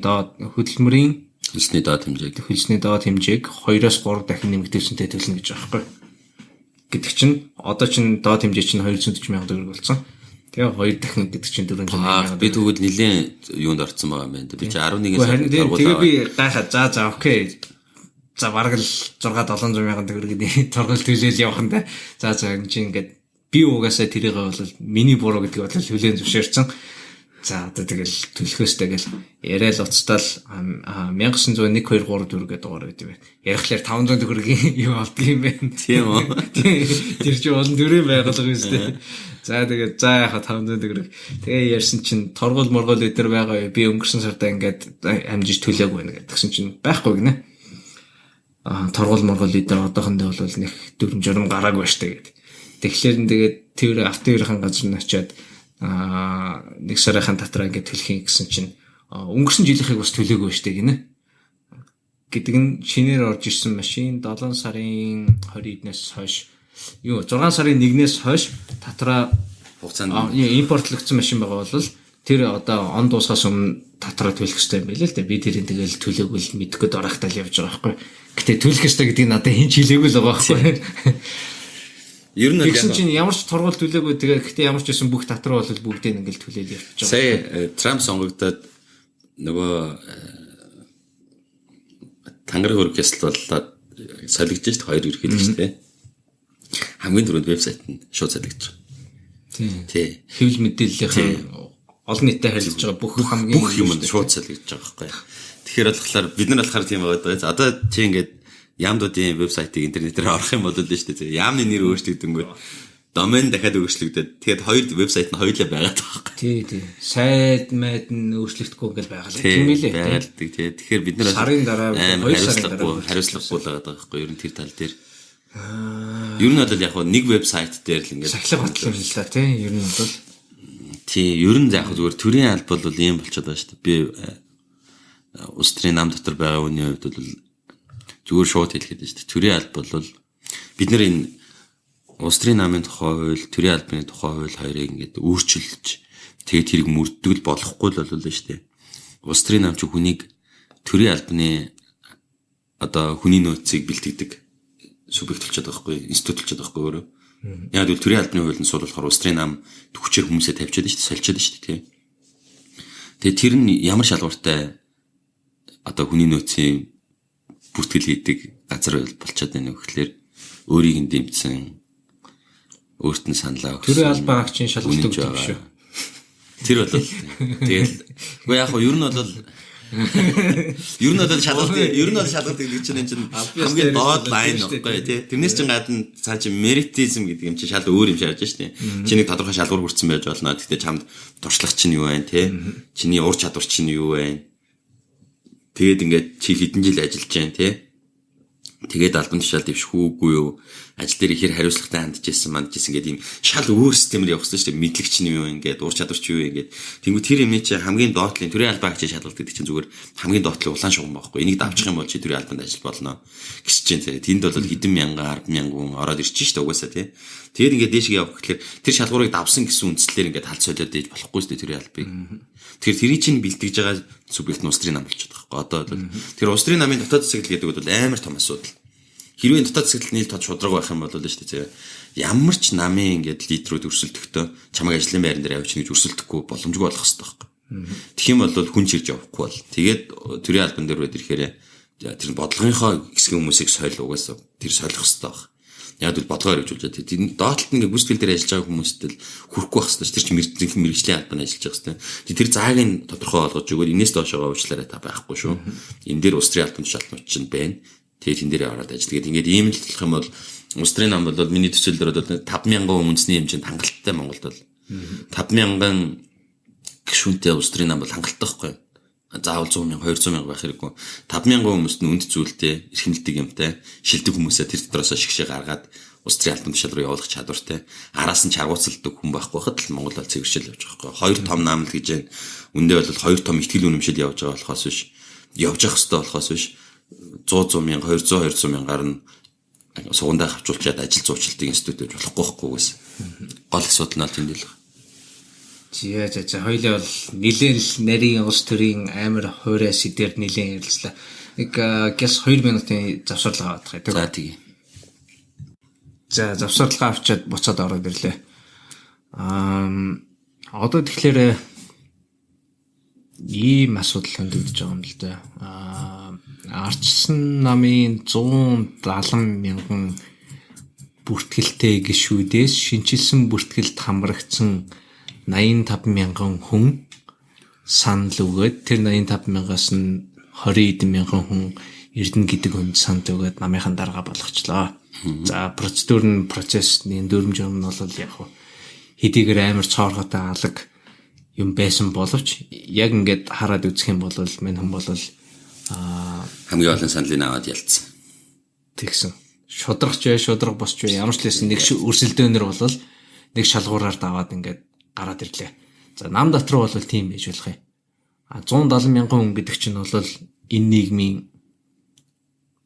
хөлсний доод хэмжээг 2-оос 3 дахин нэмэгдүүлсэнтэй төлнө гэж байгаа байхгүй. Гэдэг чинь одоо чинь доод хэмжээ чинь 240,000 төгрөг болсон. Тэгээ 2 дахин гэдэг чинь 400,000. Би тэгвэл нэлээд юунд орцсон байгаа юм байна. Би чи 11 сард тэгээ би гайхаад за окей. За бараг л 6-700,000 төгрөгийн торгол төлөөл явах нь да. За энэ чинь ингээд би угаасаа тэрийг бол миний буруу гэдэг бодлоо хүлээн зөвшөөрсөн. За одоо тэгэл төлөхөөстэй гэл яриад уцтаал 1901 2 3 4 гэдэг дугаар гэдэг юм байна. Ярихлаар 500 төгрөгийн юу авдаг юм байна. Тийм үү? Тэр чинь олон төрлийн байгууллага юм шүү дээ. За тэгээд за яхаа 500 төгрөг. Тэгээ ярьсан чинь торгол моргол өдр байгаа. Би өнгөрсөн сарда ингээд амжиж төлөөгүй байна гэдгсэн чинь байхгүй гинэ. Торгол моргол өдр одоохондоо бол нэг 4 журам гараагүй штэ гэдэг. Тэгэхээр тэгээд тэр автовын газар нь очиад нэг сарын татраа ингээд төлөх гэсэн чинь өнгөрсөн жилийнхийг бас төлөөгүй штэ гинэ. Гэдэг нь шинээр орж ирсэн машин 7 сарын 20-ээс хойш 6 сарын 1-ээс хойш татраа хугацаанд импортлогдсон машин байгаа бол тэр одоо он дуусахаас өмнө татраа төлөх хэрэгтэй юм байл л да. Би тэрийг тэгэл төлөөгүй л мэдгүй дорахтал явж байгаа байхгүй. Гэтэ төлөх хэрэгтэй гэдгийг надад хинч хэлээгүй л байгаа байхгүй. Ер нь яг чинь ямар ч торгуул төлөөгүй тэгээ гэхдээ ямар ч байсан бүх татраа бол бүгдээ ингээл төлөөл явчих жоо. Сая Трамп сонгогдоод нөгөө тангар хөрөг яслуулаад солигдож шүү дээ хоёр ерхийлж шүү дээ. Хамгийн түрүүнд вебсайт нь шууд солигдож байгаа. Тий. Хэвлэл мэдээллийнхээ олон нийтэд харилцаж байгаа бүх юм шууд солигдож байгаа байхгүй. Тэгэхээр болохоор бид нар болохоор тийм байгаа. Одоо чи ингээд Ямдуудын вебсайтыг интернетээр орох юм бол л шүү дээ. Ямны нэр өөрчлөгдөнгөт домен дахиад өөрчлөгдөд. Тэгээд хоёр вебсайт нь хоёулаа байгаад байгаа. Тий. Сайд майд нь өөрчлөгдөхгүй ингээл байгаа л тийм ээ. Байгалдаг тий. Тэгэхээр бид нар сарын дараа 2 сарын дараа хариуцлагагүй л байгаа байхгүй юу? Ер нь тэр тал дээр. Ер нь бол яг нэг вебсайт дээр л ингээд сахилга батлал юм л та тий. Ер нь бол тий. Ер нь яг зүгээр төрийн алба бол ийм болчиход байгаа шүү дээ. Би улс төрийн нам дотор байгаа үний хувьд бол зүгээр шууд хэлэхэд шүү дээ. Төрийн алба бол бид нар энэ улс төрийн намын тухай хууль, төрийн албаны тухай хууль хоёрыг ингээд өөрчилж тэгээд тэрийг мөрддөг л болохгүй л болов л шүү дээ. Улс төрийн нам чи хүнийг төрийн албаны одоо хүний нөөцийг бэлтгэдэг субъект болчиход байгаа байхгүй, институт болчиход байгаа байхгүй өөрөө. Яг л төрийн албаны хуулинд сул болохоор улс төрийн нам төвчээр хүмүүсээ тавьчихад шүү дээ, сольчод шүү дээ тий. Тэгээд тэр нь ямар шалгууртай одоо хүний нөөцийн бүртгэл хийдэг газар болчиход байна гэхлээр өөрийг нь дэмжсэн өөрт нь саналаа өгсөн. Төрийн албан агчийн шалгалт өгдөг шүү. Тэр бол тэгэл үгүй яг нь ер нь бол Ер нь бол шалгалт гэдэг чинь хамгийн доод лайн баггүй тий. Тэрнээс чинь гадна цаа чи меритизм гэдэг юм чи шал өөр юм шааж штэ. Чи нэг тодорхой шалгуур хүрсэн байж болно. Гэхдээ чамд туршлага чинь юу вэ тий? Чиний ур чадвар чинь юу вэ? Тэгээд ингээд чи хэдэн жил ажиллаж байна тий? Тэгээд албан тушаал дэвшхүүгүй юу? Ажил дээр ихэр хариуцлагатай хандж ирсэн гэдэг ийм шал өөр системээр явах хэрэгтэй шүү дээ. Мэдлэгч нь юу ингээд ур чадвар чи юу ингээд. Тэнгүү тэр юмний чи хамгийн доотлын төрийн албаа гэж шалгалт гэдэг чинь зүгээр хамгийн доотлын улаан шугам байхгүй. Энийг давчих юм бол чи төрийн албанд ажил болно гэж чинь тий. Тэнд бол хэдэн мянган 10,000 хүн ороод ирчих шүү дээ угаасаа тий. Тэгээд ингээд дээшгээ явах гэхэлэр тэр шалгуурыг давсан гэсэн үндслээр ингээд халт солиод дээж болохгүй шүү дээ төрийн албыг. Тэгэхээр тэрийг чинь бэлтгэж байгаа субъект нь улс төрийн нам болчиход байгаа. Одоо бол тэр улс төрийн намын дотоод засаглал гэдэг бол амар том асуудал. Хэрвээ дотоод засаглал нийл тод шудраг байх юм бол шүү дээ. Ямар ч намын ингээд лидерүүд өрсөлдөхтөө чамайг ажлын байран дээр авчих гэж өрсөлдөхгүй боломжгүй болох хэрэгтэй байхгүй. Тэгэх юм бол хүн чирж явахгүй бол тэгээд төрийн албан дээр үед ирэхээр тэр бодлогынхоо хэсгийн хүмүүсийг сойл угаасаа тэр солих хэрэгтэй байх. Яг л бодлогоор хөгжүүлж байгаа. Тэгээд доотлолт ингээ гүйцэтгэл дээр ажиллаж байгаа хүмүүстэл хүрэхгүй байх хэрэгтэй. Тэр чинь мэрэгжлийн албанд ажиллаж байгаа хэрэгтэй. Тэр заагийг тодорхой болгож өгөөд энэс доошоо уучлаарай та байхгүй шүү. Энэ дээр улс төрийн албан тушаалтнууд чинь байна. Тэгээд тэн дээрээ ороод ажил. Тэгээд ингээд ийм л болох юм бол улс төрийн нам бол миний төсөл дээр бол 5,000 үндэсний хэмжээнд хангалттай Монголд бол 5,000 гишүүнтэй улс төрийн нам бол хангалттай байхгүй. Заавал 100,000 200,000 байх хэрэггүй. 5,000 хүмүүст нь үнд зүйлтэй, эрхэмлдэг юмтай, шилдэг хүмүүсээ тэр дотроос шигшээ гаргаад улс төрийн албан тушаал руу явуулах чадвартай. Араас нь чаргууцалдаг хүн байхгүй хад л Монгол бол цэвэршил явж байгаа байхгүй. Хоёр том наамл гэж байна. Үндэ бол хоёр том ихтгэл үнэмшил явж байгаа болохоос биш. Явж явах хэрэгтэй болохоос биш. 100,000 200,000-аар нь сугандаа хавчуулчаад ажил зуучилдаг институт гэж болохгүй байгүйгээс. Гол асуудал нь тэнд л байна. За хоёлаа бол нэлээд нарийн улс төрийн амар хуурай сэдвээр нэлээд ярилцлаа. Нэг гэс 2 минутын завсарлага авах гэдэг. За тэгье. За завсарлага авчаад буцаад ороод ирлээ. Одоо тэгэхээр ийм асуудал хөндөгдөж байгаа юм л да. Ардчилсан намын 170,000 бүртгэлтэй гишүүдээс шинчилсэн бүртгэлд хамрагдсан 85,000 хүн санал өгөөд тэр 85,000-аас нь 20,000 хүн Эрдэнэ гэдэг хүнд санал өгөөд намынхан дарга болгочлоо. За процессны дүрм журам нь бол яг хэдийгээр амар цоорготой алга юм байсан боловч яг ингээд хараад үзэх юм бол мань хүн бол хамгийн олон саналыг аваад ялцсан. Тэгсэн. Шудрагч бай, шудраг босч бай ямар ч лсэн нэг өрсөлдөөнөр бол нэг шалгуураар даваад ингээд гараад ирлээ. За нам дотроо бол тийм байж болох юм. 170,000 хүн гэдэг чинь бол энэ нийгмийн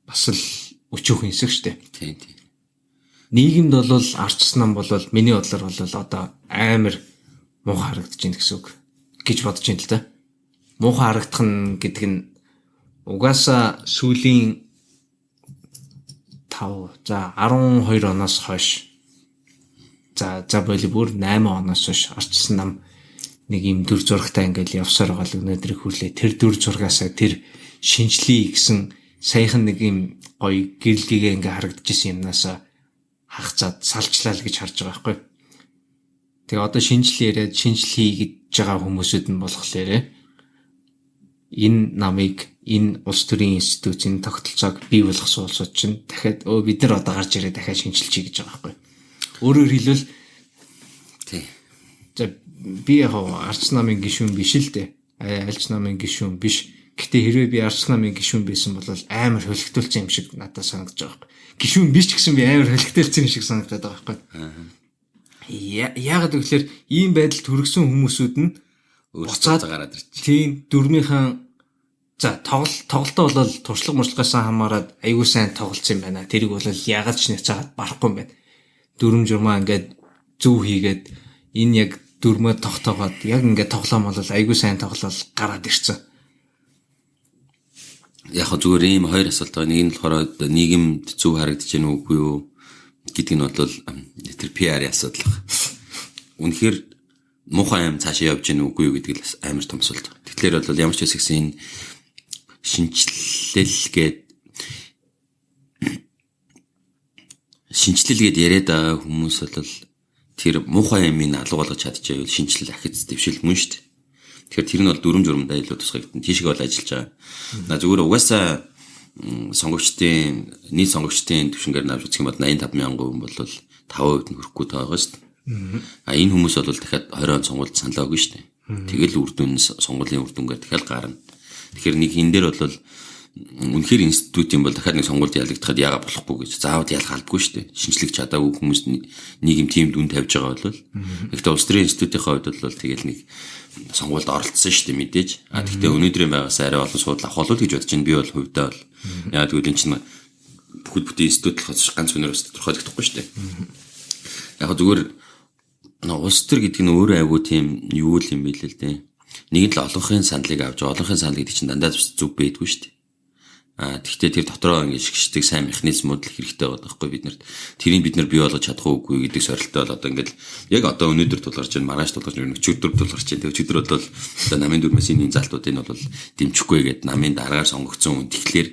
бас л өчөөх хэсэг шүү дээ. Тийм. Нийгэмд бол ардчилсан нам бол миний бодлоор бол одоо амар муухай харагдаж байна гэсэн үг гэж бодож байна л да. Муухай харагдах нь гэдэг нь угаасаа сүүлийн 12 оноос хойш за боли бүр 8 оноос хойш ардчилсан нам нэг юм дүр зурагтай ингээл явсаар байгаа л өнөөдрийг хүрлээ. Тэр дүр зургаасаа тэр шинжлэе гэсэн саяхан нэг юм гоё гэрэлтийгээ ингээ харагдаж исэн юмнаас хагацаад салжлаа л гэж харж байгаа байхгүй. Тэгээ одоо шинжлэл яриад шинжлэе гэж байгаа хүмүүсүүд нь болохоор энэ намыг энэ улс төрийн институтын тогтолцоог бий болгох суулсууд чинь дахиад бид нар одоо гарч ирээ дахиад шинжилчихье гэж байгаа байхгүй. Өөрөөр хэлбэл тий. За би яг ардчилсан намын гишүүн биш л дээ. Альч намын гишүүн биш. Гэтэ хэрвээ би ардчилсан намын гишүүн байсан бол амар хөлөгтүүлсэн юм шиг надад санагдаж байгаа байхгүй. Гишүүн биш ч гэсэн би амар хөлөгтүүлсэн юм шиг санагдаад байгаа байхгүй. Яагаад гэвэл ийм байдалд хүргэсэн хүмүүсүүд нь буцаад гараад ирчих. Тийм дөрмийнхэн за тоглолтоо бол туршлага муршлагаас хамаарад аягүй сайн тоглолцсон юм байна. Тэрийг бол яагаад ч няцаад барахгүй юм байна. Дүрм журмаа ингээд зөв хийгээд энэ яг дүрмөө тогтоогоод яг ингээд тоглоом бол аягүй сайн тоглол гараад ирсэн. Яг зүгээр ийм хоёр асуулт байгаа. Нэг нь болохоор нийгэмд зөв харагдаж байна уугүй юу гэдэг нь бол тэр PR-ийн асуудал байна. Үнэхээр муухай юм цаашаа явж байна уугүй юу гэдэг л амар том асуулт. Тэгэхээр бол ямар ч үсгсэн энэ шинжилгээд яриад байгаа хүмүүс бол тэр муухай юмыг алга болгож чадчихвэл шинжилэл ахиц дэвшил мөн шүү дээ. Тэгэхээр тэр нь бол дүрм журмдаа илүү тусгагдсан. Тийшээ бол ажиллаж байгаа. На зүгээр угаасаа сонгогчдын нийт сонгогчдын түвшингээр навж үзэх юм бол 85,000 хүн бол 5% нь хүрэхгүй байгаа шүү дээ. А энэ хүмүүс бол дахиад 20 он сонгуульд саналаа өгнө шүү дээ. Тэгэл сонгуулийн үр дүнгээр дахиад гарна. Тэгэхээр нэг хин дээр бол үнэхээр институтийн бол дахиад нэг сонгуульд ялагдахад яага болохгүй гэж заавал ялах албагүй шүү дээ. Шинжлэх чадаагүй хүмүүс нийгэм тийм дүн тавьж байгаа бол гэхдээ улс төрийн институтийн хувьд бол тэгэл нэг сонгуульд оролцсон шүү дээ мэдээж. А тэгтээ өнөөдрийн байгаас арай олон суудлах авах болов гэж бодож байна. Би бол хувьдаа бол яа тэгвэл энэ чинь бүхэл бүтэн институт болохоос ганц өнөөс тодорхойлогдохгүй шүү дээ. Яг зүгээр улс төр гэдэг нь өөрөө айгүй тийм юу л юм бэ л дээ. Нэг л олонхын саналыг авч олонхын санал гэдэг чинь дандаа зүг байдгүй шүү дээ. А тэгтээ тэр дотроо ингэ шигшдэг сайн механизмууд л хэрэгтэй байгаа байхгүй бид нарт. Тэрийг бид нар бий болгож чадах уугүй гэдэг сорилттой бол одоо ингээд яг одоо өнөөдөр тулгарч байна, маргааш тулгарч байна, өчигдөр тулгарч байна. Өчигдөр бол одоо намын дөрмөөс энэ залтуудыг бол дэмжихгүй гэдэг намын дараагаар сонгогдсон хүн. Тэгэхээр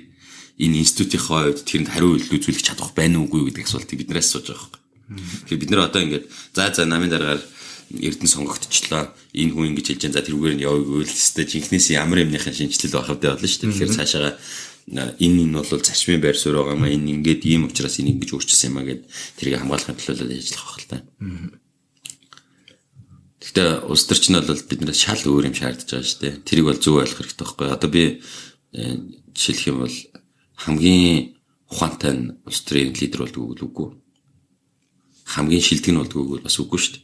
энэ институтийнхаа хувьд тэрэнд хариу үйлдвэрлэж чадах байна уугүй гэдэг асуултыг биднээс асууж байгаа байхгүй. Тэгэхээр бид нар одоо ингээд за намын дараагаар Эрдэнэ сонгогдчихлоо. Энэ хүн ингэж хэлж байгаа. За тэрүүгээр нь яваагүй л өстэй жинхнээс ямар юмныхаа шинжилэл байх хэвдээ болно шүү дээ. Тэгэхээр цаашаа энэ нь бол зарчмын байр суурь байгаа маа энэ ингээд ийм учраас энийг ингэж өөрчилсөн юм а гэд тэрийг хамгаалахын төлөө ажиллах байх л та. Гэхдээ улс төрч нь бол биднээс шал өөр юм шаардж байгаа шүү дээ. Тэрийг бол зөв ойлгох хэрэгтэй байхгүй. Одоо би жишээлх юм бол хамгийн ухаантай улс төрийн лидер болдгоо үгүй. Хамгийн шилдэг нь болдгоо бас үгүй шүү дээ.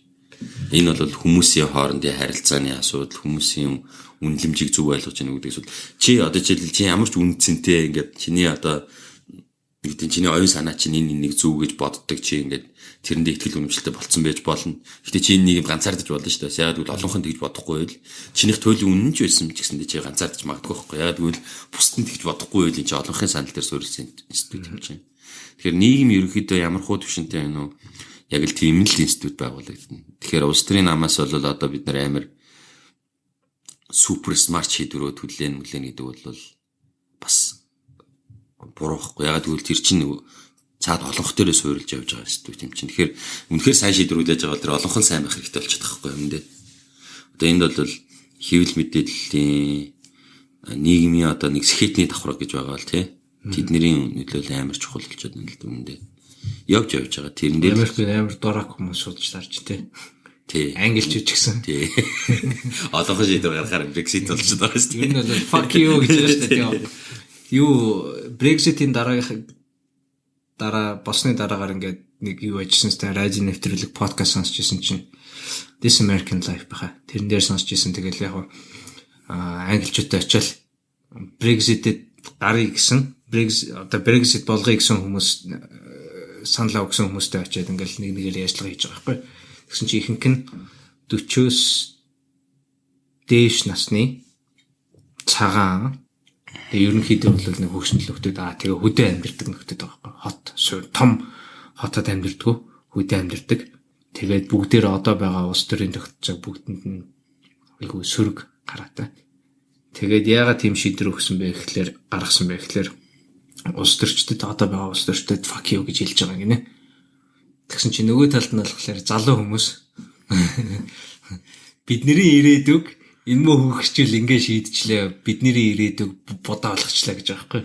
Энэ бол хүмүүсийн хоорондын харилцааны асуудал, хүмүүсийн үнэлэмжийг зөв ойлгож яах гэдэг зүйл. Чи одоо жишээлбэл чи ямар ч үнцэнтэй ингээд чиний одоо нэг чиний оюун санаа чинь энэ нэг зөв гэж боддог чи ингээд тэрэндээ ихтгэл үнэмшилтэй болцсон байж болно. Гэтэ чи энийг ганцаардаж болно шүү дээ. Яг тэгвэл олонхын тэгж бодохгүй байл чинийх туйлын үнэн ч байсан ч гэсэндээ чи ганцаардаж магадгүй байхгүй. Яг тэгвэл бусдын тэгж бодохгүй байл энэ чи олонхын санал дээр суурилсан институт юм чинь. Тэгэхээр нийгэм ерөнхийдөө ямар хуу төвшөнтэй байна уу? Яг л тийм л институт байгуулагдана. Тэгэхээр улс төрийн намаас бол одоо бид нар амар супер смарт шийдвэрүүд хүлээн гэдэг бол бас буруухгүй. Яг тэгвэл тэр чинь цаад олонх дээрээ суурилж явж байгаа институт юм чинь. Тэгэхээр үнэхээр сайн шийдвэрүүлж байгаа бол тэр олонхон сайн байх хэрэгтэй болчиход байгаа байхгүй юм дээ. Одоо энд бол хэвлэл мэдээллийн нийгмийн одоо нэг сэхэтний давхраг гэж байгаа л тий. Тэдний нөлөөлөл амар чухал болчиход байна л дүн дээ. Явж байгаа. Тэрэн дээр амар дорог хүмүүс шуудж тарж тий. Тий. Англичууд ч гэсэн. Тий. Одоохон шийдвэр гаргахаар Brexit болчиход байгаа шүү дээ. Энэ бол fuck you гэж байна шүү дээ. Юу Brexit-ийн дараа босны дараагаар ингээд нэг юу ажилласан сте радио нэвтрүүлэг подкаст сонсч ирсэн чинь This American Life баха. Тэрэн дээр сонсч ирсэн тэгэл яг англичуудтай очил Brexit-д гарыг гэсэн Brexit болгоё гэсэн хүмүүс саналаа өгсөн хүмүүстэй очиад ингээл нэгээр ярьцлага хийж байгаа байхгүй. Тэгсэн чи ихэнх нь 40-оос дээш насны цагаан тэгээ ерөнхийдөө бол нэг хөгшин нөхдөд тэгээ хөдөө амьдардаг нөхдөд байгаа байхгүй. Хот том хотод амьдардаг, хөдөө амьдардаг. Тэгээд бүгдээр одоо байгаа улс төрийн тогтцоог бүгдэнд нь айгүй сөрөг гараатай. Тэгээд яагаад тийм шийдвэр гаргасан бэ гэхлээр улс төрчдөд одоо байгаа улс төрчдөд fuck you гэж хэлж байгаа гинэ. Тэгсэн чи нөгөө талд нь болохоор залуу хүмүүс бидний ирээдүг энэ мө хөгжил ингэ шийдчихлээ бидний ирээдүг бодоо болгочлаа гэж байгаа байхгүй.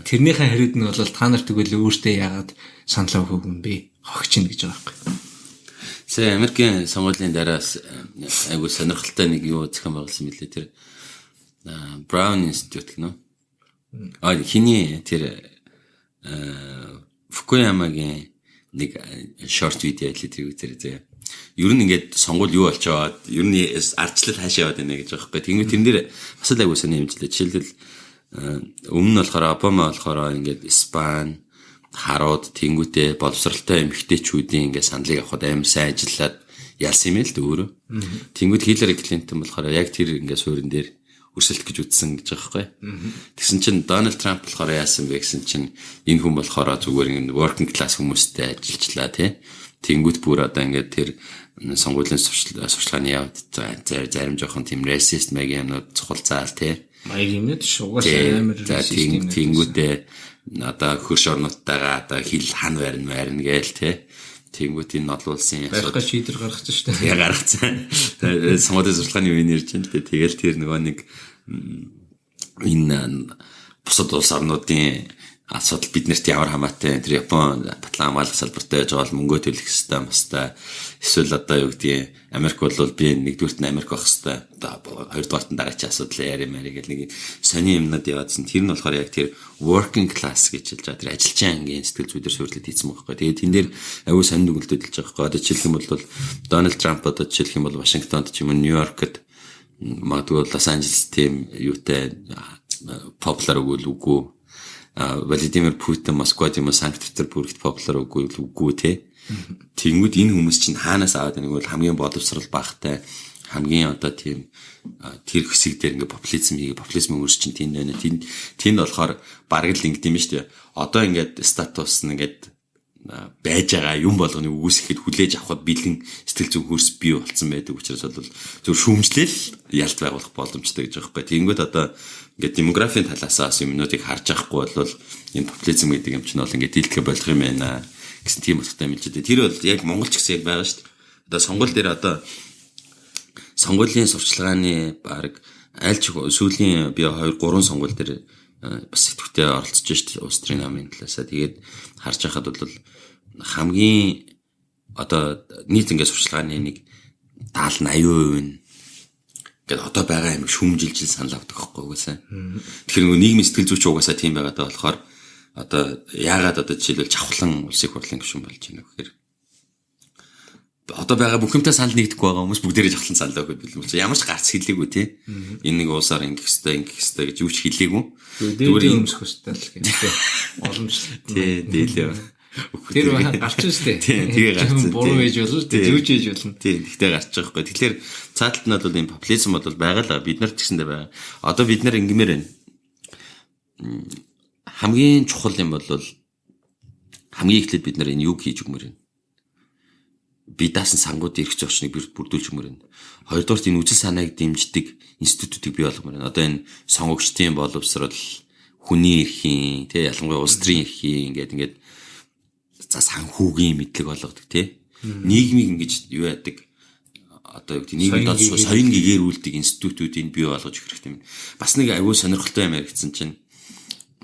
Тэрнийхээ хариуд нь бол та нар тэгвэл өөртөө яагаад саналаа өгөөг юм бэ? Хогчин гэж байгаа байхгүй. Сая Америкийн сонгуулийн дараас айгуу сонирхолтой нэг юу зохион байгуулсан мэлээ тэр Brown Institute гэнэ. Хиний тэр Фукуямагийн нэг short video хэлээ тэр зэ. Ер нь ингээд сонгуул юу болчоод ер нь ардчлал хаашаа яваад байна гэж байгаа байхгүй. Тэгмээ тэрэн дээр бас л айгуу сони хэмжлээ. Жишээлбэл өмнө нь болохоор Обама болохоор ингээд Испани харууд тэнгуүтэй боловсралтай эмэгтэйчүүдийн ингээд саналыг авахд амар сайн ажиллаад ялсан юм л дээ өөрөө. Тэнгуүт Хиллари Клинтон болохоор яг тэр ингээд суурин дээр өрсөлдөх гэж үтсэн гэж байгаа байхгүй. Тэгсэн чинь Дональд Трамп болохоор яасан бэ гэсэн чинь энэ хүн болохоор зүгээр working class хүмүүстэй ажиллажлаа тий. Тэнгүүт бүр одоо ингээд тэр сонгуулийн сурчлагын явд зарим жоохон тийм racist мэгэнүүд цухалцаал тий. Маягнууд шугасаа амар тэнгүүтээ одоо хөрш орнуудтайгаа одоо хил хан барина гээл тий. Тэнгүүт энэ нодлуулсан барих шийдвэр гаргацсан шүү дээ. Тэгээ гаргацсан. Сонгуулийн сурталчилгааны үеийн ярьж байна л дээ. Тэгэл тэр нөгөө нэг энэ бусад улс орнуудын асуудал биднэрт ямар хамаатай тэр Япон батлан хамгаалах салбартай байж байгаа бол мөнгө төлөх хэрэгтэй мастай. Эсвэл одоо юу гэдгийг Америк бол би нэгдүгürt нь Америк байх хэрэгтэй. Одоо хоёрдугаарт нь дараачийн асуудал яри гэл нэг сони юмнууд яваадсан. Тэр нь болохоор яг тэр working class гэж хэлж байгаа. Тэр ажилчийн ангийн сэтгэл зүйдэр суурилт хийсэн байгаа байхгүй. Тэгээд тэн дээр аюу сонин дүгнэлтүүд хэлж байгаа байхгүй. Одоо жишээлх юм бол Дональд Трамп одоо жишээлх юм бол Вашингтонд ч юм уу Нью-Йоркт магадгүй Лос Анжелес тийм юутай popular үгүй Владимир Путин Москвад юм уу Санкт-Петербургт popular үгүй те. Тэнгүүд энэ хүмүүс чинь хаанаас аваад байгааг бол хамгийн боловсрал багтай хамгийн одоо тийм тэр хэсэг дээр ингээ популизм өөрс чинь тийм байна. Тэнд болохоор бараг л ингэдэм шүү дээ. Одоо ингээд статус нь ингээд байж байгаа юм болгоны үгүйсэхэд хүлээж авахд бэлэн сэтгэл зүйн хөрс бий болсон байдаг учраас бол зөв шүүмжлэл ялт байгуулах боломжтой гэж байгаа байхгүй. Тэнгүүд одоо ингээд демографийн талаасаас юмнуудыг харж авахгүй бол энэ популизм гэдэг юм чинь бол ингээд дийлдэхэ болох юм байна гэсэн тийм утгатай мэлж дээ. Тэр бол яг Монголч гэсэн яг байгаа шүү дээ. Одоо сонгуул дээр одоо сонгуулийн сурчлагын баг аль ч сүүлийн би 2 3 сонгуул дээр бас идэвхтэй оролцож шүү дээ. Улс төрийн намын талаасаа тэгээд харж байхад бол хамгийн одоо нийт ингээд сурчлагын нэг 70-80% нь ингээд одоо байгаа юм шүмжилжил санал авдаг байхгүй угаасаа. Тэгэхээр нөгөө нийгмийн сэтгэл зүйч угаасаа тийм байгаа даа болохоор одоо яагаад одоо жишээлбэл чавхлан улсын хурлын гишүүн болж байна гэхээр одоо байгаа бүх юмтай санал нэгдэхгүй байгаа хүмүүс бүгдээрээ жахлан санал өгöd билүү. Ямар ч гарц хэлээгүй тий. Энэ нэг уусаар ингэх хэвээр гэж юу ч хэлээгүй. Зүгээр юмсөх хэвээр л гэдэг. Боломжтой. Тий, дийлээ. Тэр гарч ирстэй. Тий, тэгээ гарцсан. Буруу ээж болно, зүүж ээж болно. Тий, тэгтээ гарч байгаа хгүй. Тэгэхээр цааталт нь бол энэ популизм бол байгаа л бид нар ч гэсэндээ байгаа. Одоо бид нар ингэмээр байна. Хамгийн чухал юм бол хамгийн эхлээд бид нар энэ юг хийж өгмөр байна. Би даасан сангуудын эрх зөрчнийг бүрдүүлж өгмөр байна. Хоёрдугаар энэ үжил санааг дэмждэг институтыг бий болгомоор байна. Одоо энэ сонгогчдын боловсрол, хүний эрхийн, тий ялангуяа улс төрийн эрхийн ингээд за санхүүгийн мэдлэг болгодог тий. Нийгмийг ингэж юу яадаг одоо юу гэдэг нийгмийн соён гэгэрүүлдэг институтуудыг бий болгож өгөх хэрэгтэй юм. Бас нэг аюул сонирхолтой юм яригдсан чинь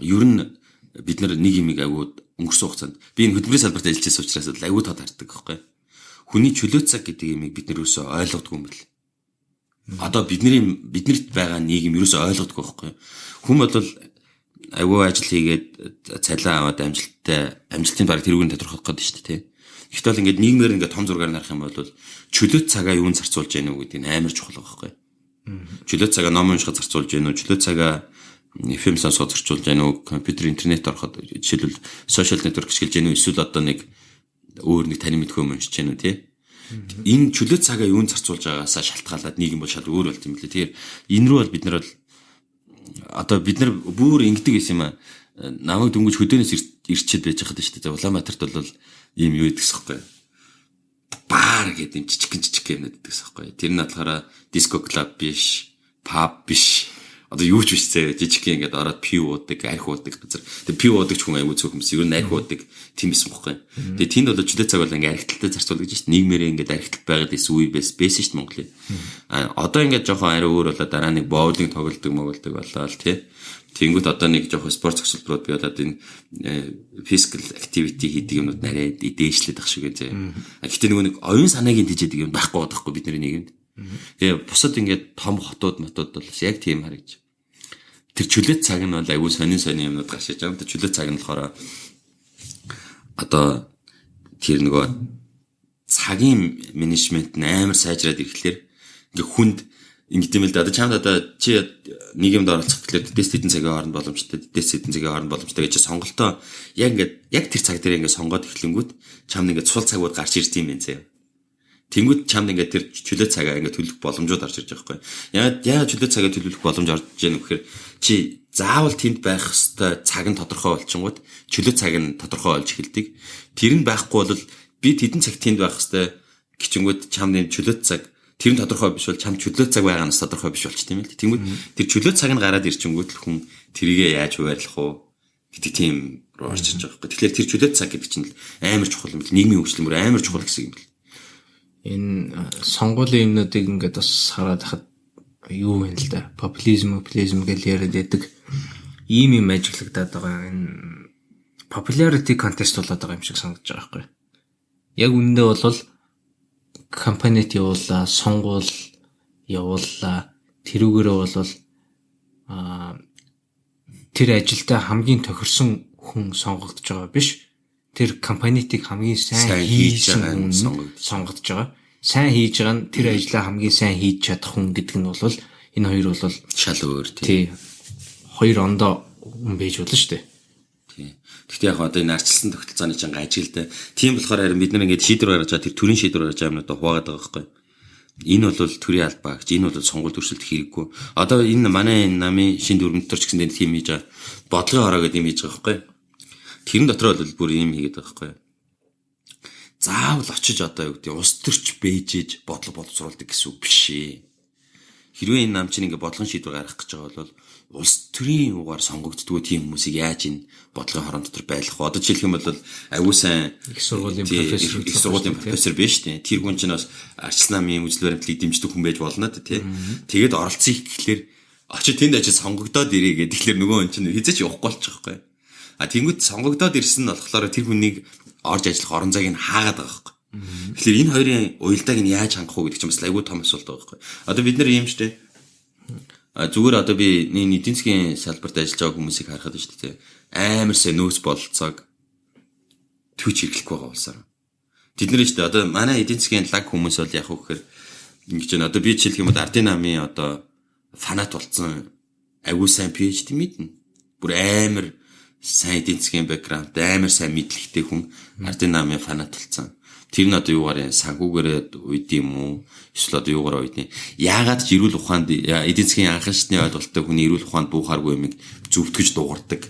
ер нь бид нар нэг юмыг аюул өнгөрсөн хугацаанд би энэ хөдөлмөрийн салбарт ажиллаж байсан учраас аюул тод хардаг байхгүй. Хүний чөлөө цаг гэдэг юмыг бид нар юусоо ойлгодгүй юм бэл. Одоо биднэрт байгаа нийгэм юусоо ойлгодгүй байхгүй. Хүн бол аюул ажил хийгээд цалин аваад амжилтын баг тэрүүгээр тодорхойлох гэдэг шүү дээ. Гэхдээ бол ингээд нийгмээр ингээд том зургаар нарах юм бол чөлөө цагаа юунд зарцуулж яах вэ гэдэг нь амар чухал байгаа байхгүй. Чөлөө цагаа ном уншихад зарцуулж яах вэ? Чөлөө цагаа фильм сонсоход зарцуулж яах вэ? Компьютер интернет ороход жишээлбэл social network ашиглаж яах вэ? Эсвэл одоо нэг өөр нэг таны мэдхөө юм уншиж яах вэ тий? Энэ чөлөө цагаа юунд зарцуулж байгаагаасаа шалтгаалаад нийгэм бол шал өөр болт юм лээ. Тэгэхээр энэ рүү бол бид нар бол одоо бид нар бүр ингэдэг гэсэн юм аа. Намайг дөнгөж хөдөөнөөс ирчээд байж хаад шүү дээ. Улаанбаатарт бол ийм юу гэдэгс хэвгүй. Баар гэдэг юм жижиг юм гэдэгс хэвгүй. Тэр нь болохоор диско клуб биш, паб биш. Одоо юу ч биш зэ жижиг ингээд ороод пив уудаг, арх уудаг газар. Тэгээ пив уудаг ч хүн аягүй цөөх юмс. Ер нь арх уудаг тийм байсан бохгүй. Тэгээ тэнд бол чөлөө цаг бол ингээд архиталтай зарцуул гэж шүү дээ. Нийгмээрээ ингээд архиталт байгаад исэн үе байсан шүү дээ Монголын. Одоо ингээд жоохон арай өөр болоо дараа нэг боулинг тоглодог болоо л тий. Тэнгүүт одоо нэг жоохон спорт зохицуулбарууд бий болоод энэ physical activity хийдэг юмнууд нарай дээшлээд ах шиг зэ. Гэхдээ нөгөө нэг оюун санаагийн тийжэдэг юм байхгүй байхгүй бидний нийгэмд. Тэгээ бусад ингээд том хотууд бол яг тийм харагч. Тэр чөлөө цаг нь бол аюу сонин юмнууд гарч иж байгаа. Чөлөө цаг нь болохоор одоо тэр нөгөө цагийн менежмент амар сайжраад ирэхлээр ингээ хүнд ингэдэм л да. Одоо чамд одоо чи нийгэмд оролцох гэхлээр дэс хэдэн цагийн хооронд боломжтой, дэс хэдэн цагийн хооронд боломжтой гэж сонголтоо яг тэр цаг дээр ингээ сонгоод эхлэнгүүт чамд ингээ цул цагууд гарч ирд юм байна зэ. Тэнгүүд чамд ингээ тэр чөлөө цагаа ингээ төлөх боломжууд орж ирж байгаа байхгүй. Яагаад чөлөө цагаа төлөх боломж орж иж байгаа нөхөр чи заавал тэнд байх хэвээр цаг нь тодорхой болчихгонгууд чөлөө цаг нь тодорхой болж эхэлдэг. Тэр нь байхгүй бол би тэдэн цаг тэнд байх хэвээр гिचэнгүүд чамд энэ чөлөө цаг тэр нь тодорхой биш бол чам чөлөө цаг байгаа нь тодорхой биш болч тийм ээ. Тэнгүүд тэр чөлөө цаг нь гараад ирчингүүд л хүн тэрийгэ яаж хуваарлах уу гэдэг тийм руу орж ирж байгаа байхгүй. Тэгэхээр тэр чөлөөт цаг гэдэг чинь амар чухал юм бэл. Нийгмийн хөгжил мөр амар чухал гэсэн юм бэл. Энэ сонгуулийн юмнуудыг ингээд бас хараад хахад юу вэ л да. Популизм гэж яриад байдаг. Ийм юм ажиглагдаад байгаа. Энэ popularity contest болоод байгаа юм шиг санагдаж байгаа байхгүй. Яг үүндээ бол компанид явуулаа, сонгуул явуулаа. Тэрүүгээрээ бол тэр ажилдаа хамгийн тохирсон хүн сонгогдож байгаа биш. Тэр компанитыг хамгийн сайн хийж байгаа хүн сонгогдож байгаа. Сайн хийж байгаа нь тэр ажлаа хамгийн сайн хийж чадах хүн гэдэг нь бол энэ хоёр бол шал өөр тий. Хоёр ондоо хүн байж болно шүү дээ. Тий. Гэхдээ яг одоо энэ арчилсан тогтолцооны чанга ажилдаа тийм болохоор харин бид нар ингээд шийдвэр гаргаж байгаа тэр төрийн шийдвэр гаргаж байгаа юмнуудаа хуваагаад байгаа байхгүй. Энэ бол төрийн албаа гэж энэ бол сонгуул төрөлт хэрэггүй. Одоо энэ манай намын шин дүрмөнтөр ч гэсэн тийм хийж байгаа. Бодлогын хороо гэдэг юм хийж байгаа байхгүй. Тэрэн дотор бол бүр юм хийгээд байгаа байхгүй. Заавал очиж одоо юу гэдэг улс төрч бэжэж бодлого боловсруулдаг гэсэн үг биш ээ. Хэрвээ энэ нам чинь ингээ бодлогын шийдвэр гаргах гэж байгаа бол улс төрийн угаар сонгогддгоо тийм хүмүүсийг яаж энэ бодлогын хорон дотор байлгах вэ? Одоо жишээлх юм бол аюу сайн их сургуулийн профессор биш үү? Тэр хүн чинь бас арчил намын үзэл баримтлалыг дэмждэг хүн байж болно тий. Тэгээд оролцъё гэхлээр очиж тэнд ажил сонгогдоод ирээ гэдэг. Тэгэхээр нөгөө хүн чинь хизээч явахгүй болчих واخгүй. А тэнгууд сонгогдоод ирсэн нь болохоор тэр хүнийг орж ажиллах орон зайг нь хаагаад байгаа байхгүй. Тэгэхээр энэ хоёрын уялдааг нь яаж хангах вэ гэдэг чинь бас айгүй том асуулт байгаа байхгүй. Одоо бид нар юм штэ. Зүгээр одоо би эдийн засгийн салбарт ажиллаж байгаа хүмүүсийг харахад шүү дээ. Амар сайн нөөц бололцоог төвч хэрэглэхгүй байгаа улсаар. Тэд нар шүү дээ. Одоо манай эдийн засгийн лаг хүмүүс бол яг үхээр ингэж байна. Одоо би жишээлх юм бол Ардын намын одоо фанат болсон айгүй сайн PhD мэднэ. Бүр амар сайн эдийн засгийн бэкграунд амар сайн мэдлэгтэй хүн Ардын намын фанат болсон. Тэр нь одоо юугаар санхүүгээрээ үйд юм уу? Эсвэл одоо юугаар үйд юм? Яагаад ч эрүүл ухаанд эдийн засгийн анхаашны ойлголттой хүний эрүүл ухаанд буухааргүй юмыг зөвтгөж дуурдаг.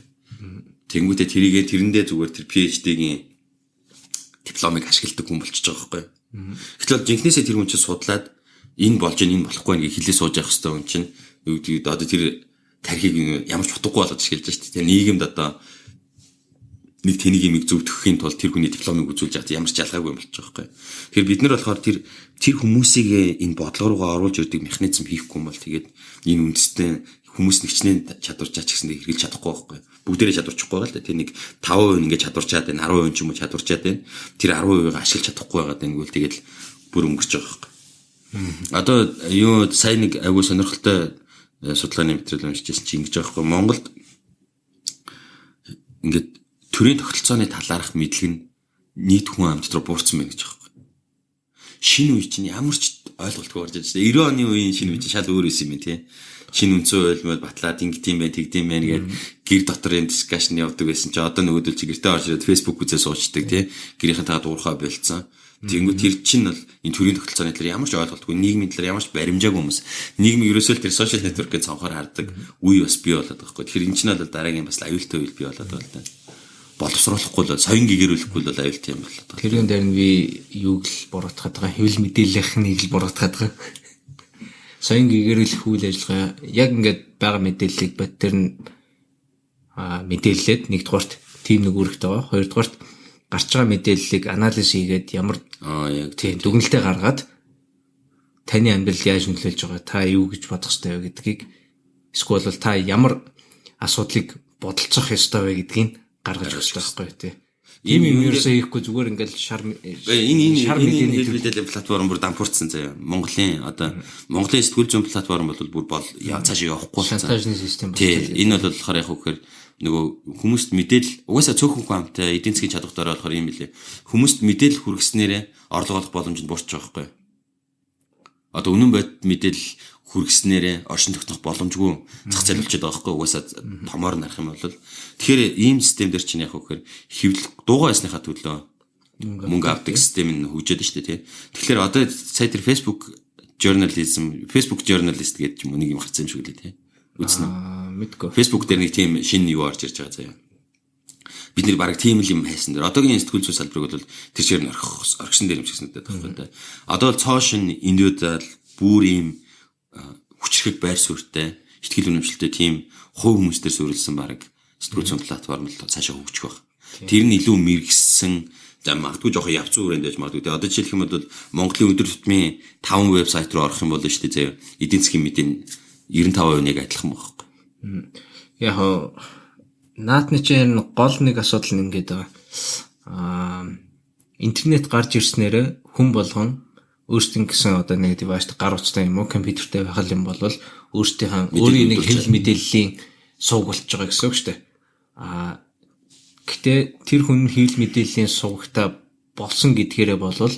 Тэнгүүтээ тэрэндээ зүгээр тэр PhD-гийн дипломыг ашигладаг хүн болчихж байгаа байхгүй. Гэтэл жинхнээсээ тэр хүн чинь судлаад энэ болж энэ болохгүй нэг хэлээ сууж явах хэрэгтэй хүн чинь юу гэдэг одоо тэр тархийг ямар ч утгагүй болгож эхэлж байна шүү дээ. Нийгэмд одоо нэг тэнийг юмыг зөвтгөхийн тулд тэр хүний дипломыг үзүүлж яах ямар ч ялгаагүй юм болчих жоохоо. Тэгэхээр бид нар болохоор тэр хүмүүсийг энэ бодлого руугаа оруулж ирдэг механизм хийхгүй юм бол тэгээд энэ үндэстэй хүмүүс нэгчнээ чадварчаач гэсэндээ хэрэгжилж чадахгүй байхгүй. Бүгдээрээ чадварчихгүй байгаа л да. Тэр нэг 5% ингээд чадварчаад байна, 10% ч юм уу чадварчаад байна. Тэр 10%-ыг ашиглаж чадахгүй байгаа гэвэл тэгээд бүр өнгөрч байгаа байхгүй. Одоо юу сайн нэг айгуу сонирхолтой судалгааны материал уншижсэн чинь ингэж байгаа байхгүй. Монголд ингээд төрийн тогтолцооны талаарх мэдлэг нь нийт хүн амт руу буурсан байна гэж байгаа юм. Шинэ үе чинь ямар ч ойлголтгүй орж ирж байна. 90 оны үеийн шинэ үе чинь шал өөр байсан юм тий. Шинэ үндсэн ойлмод батлаад ингэдэм байх, тэгдэм байх гэдэг гэр доторын дискшн явдаг байсан чи одоо нөгөөдөл чи гэртээ орж ирээд Facebook үзээ суучдаг тий. Гэрийнхэн тагаа дуурхаа болцсон. Тэнгүү тэр чинь бол энэ төрийн тогтолцооны талаар ямар ч ойлголтгүй, нийгмийн талаар ямар ч баримжаагүй хүмүүс. Нийгмийн ерөөсөө тэр сошиал нэтворкийн цонхоор хардаг үе бас бий болоод байгаа байхгүй. Тэгэхээр энэ чинь бол дараагийн бас аюултай үйл бий болоод байгаа л да. Боловсруулахгүй л соён гэгэрүүлэхгүй л аюултай юм болоод байгаа. Тэрийн дээр нь би юуг л буруутгаад байгаа, хэвлэл мэдээллийнхнийг л буруутгаад байгаа. Соён гэгэрүүлэх үйл ажиллагаа яг ингээд байгаа мэдээллийг бод тэр нь мэдээллээд нэгдүгээрт тим нэг үүрэгтэй байгаа. Хоёрдугаарт гарч байгаа мэдээллийг анализ хийгээд ямар яг тийм дүгнэлтээ гаргаад таны амьдрал яаж нөлөөлж байгаа, та юу гэж бодох ёстой вэ гэдгийг эсвэл та ямар асуудлыг бодолцох ёстой вэ гэдгийг гаргаж өгч байгаа байхгүй тий. Ийм юм ерөөсөө хийхгүй зүгээр ингээл шар мэдээний хэлбэлэл платформ бүр дампуурсан заяа. Монголын сэтгүүл зүйн платформ бол бүр цаашаа явахгүй шантажны систем байна. Тий, энэ бол болохоор яг үхээр нөгөө хүмүүст мэдээлэл угаасаа цөөхөн хамтаа эдийн засгийн чадвартай болохоор юм билээ. Хүмүүст мэдээлэл хүргэснээрээ орлого олох боломж нь буурч байгаа байхгүй. Одоо үнэн бодит мэдээлэл хүргэснээрээ оршин тогтнох боломжгүй зах зээл болчиход байгаа байхгүй. Угаасаа томоор нарах юм бол тэгэхээр ийм систем дээр чинь яг үхээр хэвлэл дуугаа ясныхаа төлөө мөнгө авдаг систем нь хөгжөөд шүү дээ тий. Тэгэхээр одоо сая тэр Facebook journalism гэдэг юм нэг юм гарсан юм шиг лээ тий. Үзнэ. Мэдгүй. Facebook дээр нэг тийм шинэ юу орж ирж байгаа заяа. Бид нэр бараг тийм л юм хайсан дээр. Одоогийн сэтгүүл зүйн салбарыг бол тэр чигээр орхисон дээр юм шиг санагдаад байна да. Одоо бол цоошин индивидуал бүр ийм хүчрхэг байр суурьтай, ихтгэл үнэмшилтэй тийм хувь хүмүүстээр суурилсан бараг сэтгүүл зүйн платформ л цаашаа хөгжих байх. Тэр нь илүү мэрэгсэн магадгүй жоохон явц үрээнд байж магадгүй. Одоо жишээлх юм бол Монголын өдөр тутмын 5 вебсайт руу орох юм бол шүү дээ эдийн засгийн мэдээ 95% яг адилхан байхгүй. Яг наадны чинь гол нэг асуудал нь ингээд интернет гарч ирснээр хүн болгон өөрсдийн гэсэн одоо нэг девайстай гар утастай юм уу компьютертэй байх юм бол өөрсдийнхээ өөрийн нэг хэвлэл мэдээллийн сувг болж байгаа гэсэн үг шүү дээ. Гэтэ тэр хүн хэвлэл мэдээллийн сувгтай болсон гэдгээрээ болвол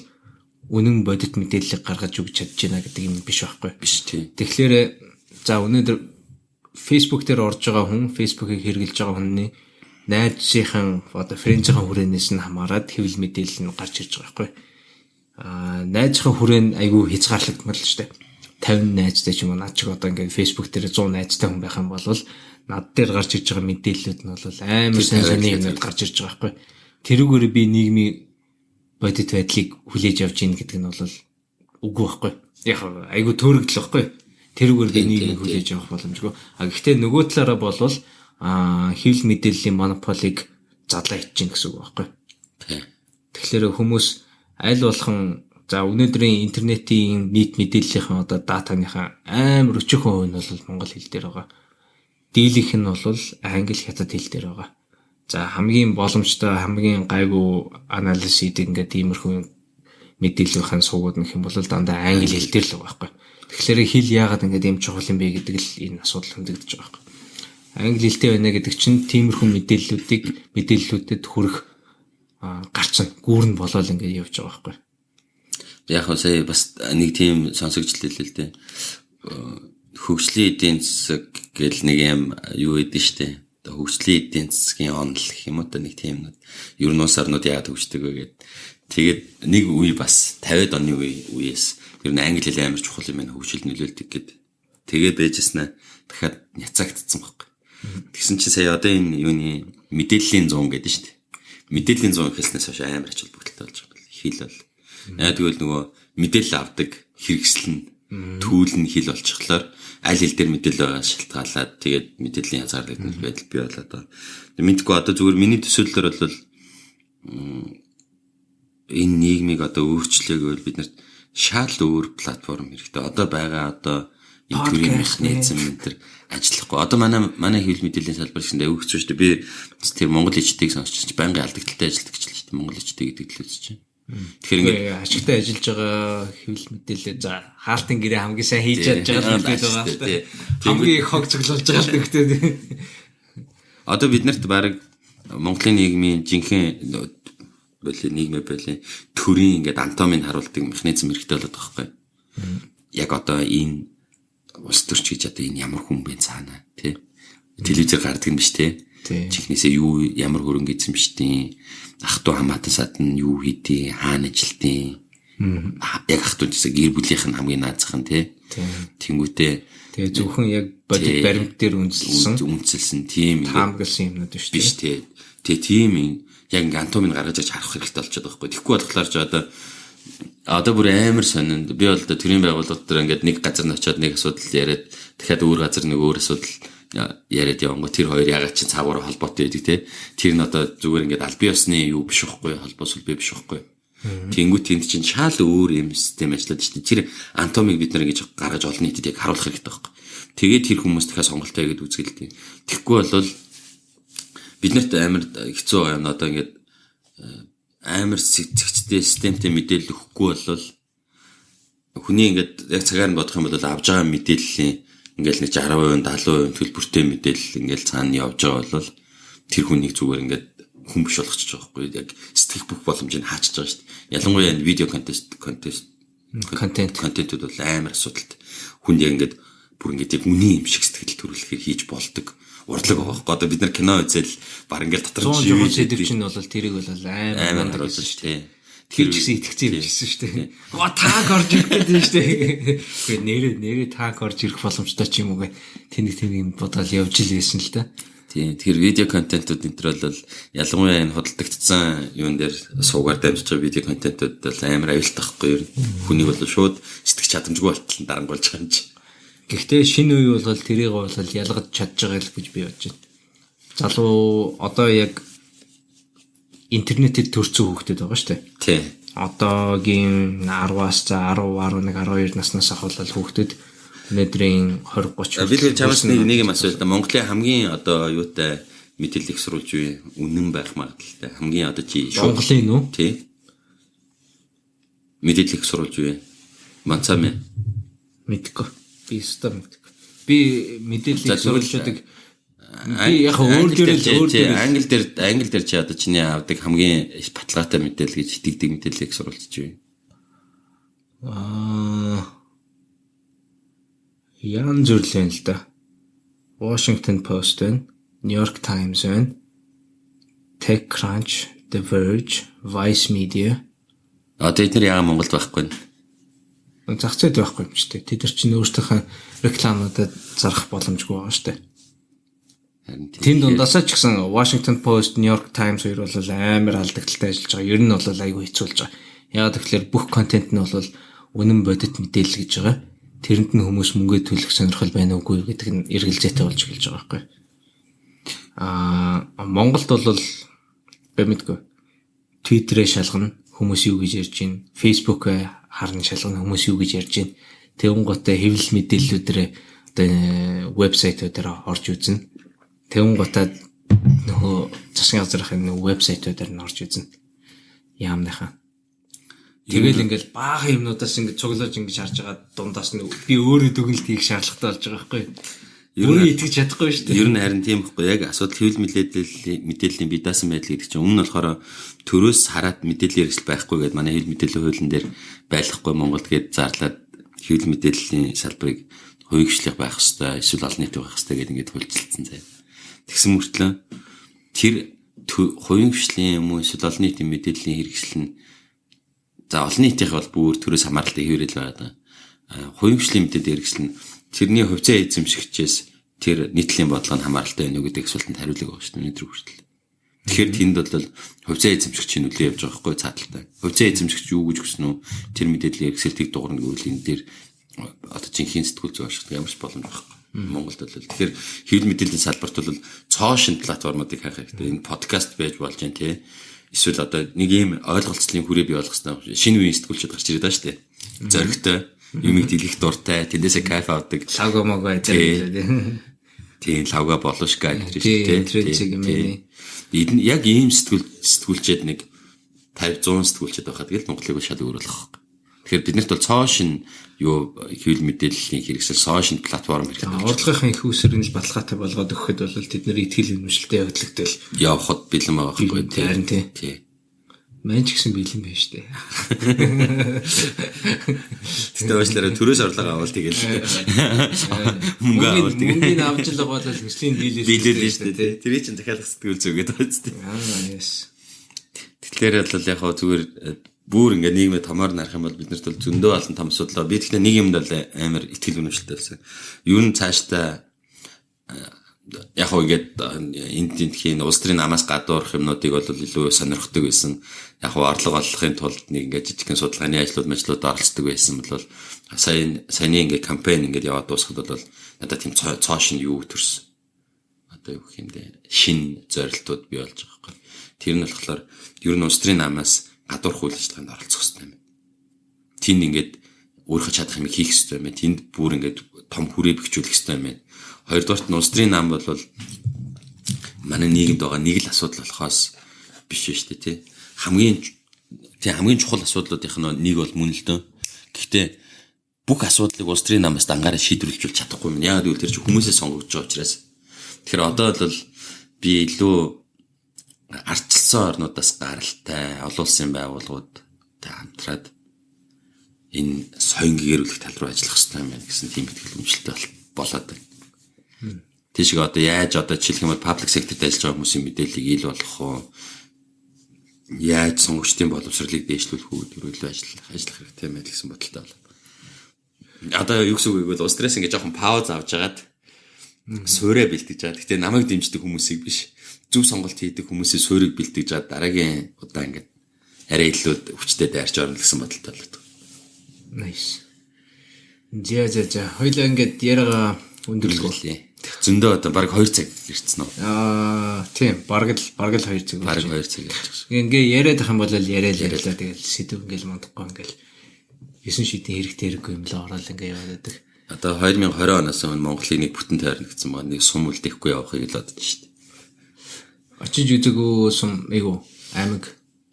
үнэн бодит мэдээллийг гаргаж өгч чадж байна гэдэг юм биш байхгүй. Биш тийм. Тэгэхээр за өнөөдөр Facebook дээр орж байгаа хүн, Facebook-ыг хэрэглэж байгаа хүний найзынхан одоо френдийн хүрээнээс нь хамаарат хэвлэл мэдээлэл нь гарч ирж байгаа байхгүй. Найзынхаа хүрээнд айгүй хязгаарлагдмал л шүү дээ. 50 найзтай ч юм уу наад чиг одоо ингээд Facebook дээр 100 найзтай хүн байх юм бол над дээр гарч ирж байгаа мэдээллүүд нь бол амар сайн юмнууд гарч ирж байгаа байхгүй. Тэрүүгээр би нийгмийн бодит байдлыг хүлээж авч ийн гэдэг нь бол үгүй байхгүй. Яг айгүй төөрөгдөл байхгүй. Тэрүүгээр би нийгмийг хүлээж авах боломжгүй. Гэхдээ нөгөө талаараа болвол хэвлэл мэдээллийн монополийг задлаа хийчих гэсэн үг байхгүй. Тэгэхээр хүмүүс аль болгон за өнөөдрийн интернетийн нийт мэдээллийнхэн одоо датаныхаа амар 40% нь бол монгол хэл дээр байгаа. Дийлийнх нь бол англи хятад хэл дээр байгаа. За хамгийн боломжтой хамгийн гайгүй анализ хийдэг ингээд тиймэрхүү мэдээллийн сувгууд нөх юм бол дандаа англи хэл дээр л байгаа байхгүй. Тэгэхээр хэл яагаад ингээд юм чухал юм бэ гэдэг л энэ асуудал хөндөгдөж байгаа байхгүй. Англи хэлтэй байна гэдэг чинь тиймэрхүү мэдээллүүдэд хүрэх гарцсан гүүрэн болоод ингээд явж байгаа байхгүй. Яг сая бас нэг тийм сонсогчлээ л дээ. Хөгжлийн эдийн засаг гэл нэг юм юу гэдэг штэ. Одоо хөгжлийн эдийн засгийн онол гэх юм уу та нэг тийм ер нь улс орнууд яагаад хөгждөг вэ гэд. Тэгээд нэг үе бас 50-ад оны үеэс ер нь англи хэл амар чухал юм байна хөгжилд нөлөөлдөг гэд. Тэгээд байжснаа дахиад няцаагдсан байхгүй. Тэгсэн чинь сая одоо энэ юуны мэдээллийн 100 гэдэг штэ. Мэдээллийн 100 хэлснээс хойш амар ач холбогдолтой болж байгаа юм. Хэл бол. Яа тэгвэл нөгөө мэдээлэл авдаг хэрэгсэл нь түүл нь хэл болчихлоор аль хэл дээр мэдээлэл байгаа шалтгаалаад тэгээд мэдээллийн хязгаарлагдмал байдал бий болоод байгаа. Мэдгүй одоо зүгээр миний төсөөллөөр бол энэ нийгмийг одоо өөрчлөе гэвэл бид нарт шал өөр платформ хэрэгтэй. Одоо байгаа одоо энэ төрлийн механизм энэ ажиллахгүй. Одоо манай хэвлэл мэдээллийн салбар гэсэндээ өгч шүү дээ. Би тэр Монгол ичтийг сонсч байнгын алдагдaltaй ажилладаг ч л шүү дээ. Монгол ичтийг гэдэг төлөөс чинь. Тэгэхээр ингээд ашигтай ажиллаж байгаа хэвлэл мэдээлэл за хаалтын гэрээ хамгийн сайн хийж чадж байгаа хэлбэл байгаа л та. Хамгийн их хогцоглуулж байгаа л гэхдээ. Одоо бид нарт баг Монголын нийгмийн жинхэнэ нийгмийн байдлын төрийн ингээд анатомийг харуулдаг механизм хэрэгтэй болоод байгаа байхгүй. Яг одоо энэ улс төрч гэж одоо энэ ямар хүн бэ цаана тий. Телевизээр гардаг юм биш тий. Чихнээсээ юу ямар хөрөнгө эзэмшдیں۔ Ах トゥ хамаатан садан юу хийдیں۔ Хаана ажилтیں۔ Яг ах トゥ гэсэн гэр бүлийнх нь хамгийн наазах нь тий. Тэнгүүтээ тэгээ зөвхөн яг бодит баримт дээр үндэслсэн тийм таамагласан юмнууд шүү дээ. Биш тий. Тэгээ тийм яг анатомийг гаргаж ирж харах хэрэгтэй болчиход байгаа байхгүй. Тэгэхгүй болохоор ч одоо бүр амар сонинд би бол төрийн байгууллага дээр ингээд нэг газар нь очиод нэг асуудал яриад дахиад өөр газар нэг өөр асуудал яриад явангоо тэр хоёр ягаад чи цаагаараа холбоотой байдаг те тэр нь одоо зүгээр ингээд аль бие усны юу биш байхгүй холбоос үл биш байхгүй тэнгуү тэнд чинь шал өөр юм систем ажиллаад шүү дээ тэр анатомиг бид нар ингэж гаргаж олон нийтэд яг харуулах хэрэгтэй байхгүй тэгээд тэр хүмүүс дахиад сонголтоо хийгээд үзгэлтэй тэгэхгүй бол бид нарт амар хэцүү байна одоо ингээд амар зэгцтэй системтэй мэдээлэл өгөхгүй бол хүний ингээд яг цагаар нь бодох юм бол авж байгаа мэдээллийн ингээл нэг 60% 70% төлбөртэй мэдээлэл ингээл цаана явж байгаа бол тэр хүнийг зүгээр ингээд хүн биш болгочих жоох байхгүй яг сэтгэх бүх боломжийг хаачиж байгаа шүү дээ. Ялангуяа энэ видео контентууд бол амар асуудалтай. Хүнд яг ингээд бүр ингээд яг үний юм шиг сэтгэл төрүүлэхээр хийж болдог. Урдлаг байгаа байхгүй. Одоо бид нар кино үзэл баг ингээд дотор живэд чинь бол тэрийг бол амар харуулсан шүү дээ. Тэр ч гэсэн итгэцээ bijсэн шүү дээ. Тааг орж ирэх гэдэг шүү дээ. Тэгээ нэрээ тааг орж ирэх боломжтой ч юм уу гэ. Тэнийг бодоод явж ил байсан л да. Тийм. Тэгэхээр видео контентууд энэ төр бол ялангуяа энэ худалдагдсан юун дээр суугаар дамжиж байгаа видео контентууд бол амар аюултай байхгүй юу? Хүнийг бол шууд сэтгэж чадамжгүй болтол дарангуулж байгаа юм чи. Гэхдээ шинэ үе бол тэрийг бол ялгаж чадж байгаа л гэж би бодож байна. залуу одоо яг интернетэд төрсэн хүүхдүүд байгаа шүү дээ. Тий. Одоогийн 10-аас за 10, 11, 12 наснаас ахвал хүүхдүүд өнөөдрийн 20, 30. Би л чамаас нэг юм асууя л да. Монголын хамгийн одоо юутай мэдээлэл их сурвалж үе үнэн байх магадaltaй. Хамгийн одоо чи Монголын үү? Тий. Мэдээлэл их сурвалж үе. Манцаа мэ. Мэдгүй. Би өстой мэдгүй. Би мэдээллийг сурвалждаг. Би яг өөр англи дээр чи одоо чиний авдаг хамгийн баталгаатай мэдээлэл гэж итгэдэг мэдээллийг сурвалжж байна. Ян зүрлэн л да. Washington Post байна, New York Times байна, TechCrunch, The Verge, Vice Media. Одоо эдгээр яа Монголд байхгүй нэ. Зах зээлд байхгүй юм ч тийм. Тэд нар чинь өөрсдийнхөө рекламуудад зарах боломжгүй байгаа шүү дээ. Тэнд дундаасаа ч гэсэн Washington Post, New York Times хоёр бол амар алдагдaltaй ажиллаж байгаа. Ер нь бол айгүй хэцүү болж байгаа. Яагаад гэвэл бүх контент нь бол үнэн бодит мэдээлэл гэж байгаа. Тэрэнд нь хүмүүс мөнгө төлөх сонирхол байна уугүй гэдэг нь эргэлзээтэй болж эхэлж байгаа байхгүй. Монголд бол бэмэдгүй Twitter-ээ шалгана хүмүүс юу гэж ярьж байна. Facebook-ээ харна шалгана хүмүүс юу гэж ярьж байна. Тэнгуүтэй хэвлэл мэдээллүүдээр одоо вебсайтуудаар орж үзнэ. Тэнгуүтад нөхөө засгийн газрын вебсайтуудаар нь орж үзнэ. Яамныхаа. Тэгэл ингээл баахан юмнуудаас ингээд цуглаж ингэж харж байгаа дундаас нь би өөрөө дүгнэлт хийх шаардлагатай болж байгаа байхгүй. Өөрөө итгэж чадахгүй шүү дээ. Ер нь харин тийм байхгүй. Яг асуудал хэвлэл мэдээллийн бие даасан байдал гэдэг чинь өмнө нь болохоор төрөөс хараад мэдээллийн хэрэгсэл байхгүй гэдээ манай хэвлэл мэдээллийн хуулийн дээр байлгахгүй Монголд гээд зарлаад хэвлэл мэдээллийн салбарыг хувигшлах байх хэвээр эсвэл олон нийт байх хэвээр гэдэг ингээд хөлжилсэн заяа. Тэгсэн мөртлөө тэр хувигшлийн юм уу эсвэл олон нийтийн мэдээллийн хэрэгсэл нь за олон нийтийн бол бүр төрөөс хамааралтай хэврэл байгаа. Хувигшлийн мэдээллийн хэрэгсэл нь тэрний хувьцаа эзэмшигчээс тэр нийтлэлийн бодлого нь хамааралтай байна уу гэдэг асуултанд хариулаг байгаа шүү дээ өнөөдөр хүртэл. Тэгэхээр тэнд бол хувьцаа эзэмшигчийн нөлөө явж байгаа байхгүй цааталтай. Хувьцаа эзэмшигч юу гэж хүснэ үү? Тэр мэдээллийн хэрэгсэлтийг дуурна гэвэл энэ дээр одоо жинхэнэ сэтгүүл зүйн ямар ч боломж байхгүй. Монголд бол тэгэхээр хэвлэл мэдээллийн салбарт бол цоошин платформуудыг хайх хэрэгтэй. Энэ подкаст байж болж байна тий. Эсвэл одоо нэг ийм ойлголцлын хүрээ бий болгох хэрэгтэй. Шинэ үеийн сэтгүүлчид гарч ирээд байгаа шүү дээ. Зоригтой юмыг дэлгэх дуртай, тэндээсээ кайф авдаг. Лавга мого гэдэг. Тийм лавга болошка гэж шүү дээ. Тийм. Яг ийм сэтгүүлчээд нэг 50 100 сэтгүүлчээд байхад тэгэл Монголыг шал өөр болгох. Тэгэхээр биднэрт бол цоошин юу хэвлэл мэдээллийн хэрэгсэл цоошин платформ хэрэгтэй. Урлагийн их усрын л баталгаатай болгоод өгөхэд бол тэд нар итгэл үнэмшилтэй явдлагтай л явахд бэлэн байгаа байхгүй тийм. Тий. Мэн ч гэсэн бэлэн байна шүү дээ. Тэгтээ уучлаарай төрөөс орлого авал тэгэл мөнгө авал тэгэл мөнгөний авчлага бол хүслийн дийлээ шүү дээ. Тэрий чинь дахиад сэтгүүл зүгээд байгаа ч тийм. Yes. Тэгэхээр бол яг хаа зүгээр бүр ингээ нийгмээ томоор нарах юм бол биднэрт бол зөндөө олон том асуудал. Би тэгэхээр нэг юмд бол амар итгэл үнэмшилтэй байсан. Юу н цаашдаа яг хоо ингээд энд тентхийн улс төрийн намаас гадуурх юмнуудыг бол илүү сонирхдаг байсан. Яг хоо орлого олохын тулд нэг ингээд жижигхэн судалгааны ажлууд оролцдог байсан бол саяны ингээд кампайн ингээд яваад дуусахад бол надад тийм цоошин юу төрсөн. Одоо юу гэх юм бэ? Шин зорилтууд бий болж байгаа юм. Тэр нь болохоор ер нь улс төрийн намаас гадуурх үйл ажиллагаанд оролцох хэрэгтэй юм. Тэнд ингээд өөрөө чадах юм хийх хэрэгтэй юм. Тэнд бүр ингээд том хүрээ бэхжүүлэх хэрэгтэй юм. Хоёрдугаарт нь улс төрийн нам бол манай нийгэмд байгаа нэг л асуудал болохоос биш шүү дээ тий. Хамгийн чухал асуудлуудын нэг бол мөн л дөө. Гэхдээ бүх асуудлыг улс төрийн намаас дангаараа шийдвэрлэж чадахгүй юм. Яг гэвэл тэр чинь хүмүүсээ сонгогдож байгаа учраас. Тэгэхээр одоо бол би илүү ардчилсан орнуудаас гаралтай олон улсын байгууллагуудтай хамтраад энэ соён гээрүүлэх тал руу ажиллах хэрэгтэй юм байна гэсэн тийм итгэл үнэмшилтэй болоод байна. Тийшээ одоо яаж одоо жишээлх юм бол public sector-т ажиллаж байгаа хүмүүсийн мэдээллийг ил болгох уу? Яаж сонгогчдын боловсролыг дээшлүүлэх үү? Төрөлөө ажиллах хэрэгтэй юм байна гэсэн бодолтой байна. Одоо юу гэсэн үг вэ? Стресс ингээ жоохон пауз авч агаад суурэ бэлтгэж байгаа. Гэтэ намайг дэмждэг хүмүүсийг биш. Зөв сонголт хийдэг хүмүүсийн суурийг бэлтгэж аваад дараагийн удаа ингээд арай илүү хүчтэй дайрч орно гэсэн бодолтой байна. Nice. За. Хоёлаа ингээд яриагаа өндөрлгөө. Зөндөө одоо баг 2 цаг ирсэн үү? Тийм, бараг л 2 цаг. Баг 2 цаг ярьж. Ингээ яриад ах юм бол яриалаа тэгэл сэдв ингээл мандахгүй ингээл 9 шидийн хэрэгтэй юм л ороод ингээ яваад байдаг. Одоо 2020 оноос өмнө Монголыг нэг бүтэн тойрно гэсэн маань нэг сум үлдээхгүй явахыг л бодож штт. Очиж үзээгүй сум айгу аймаг.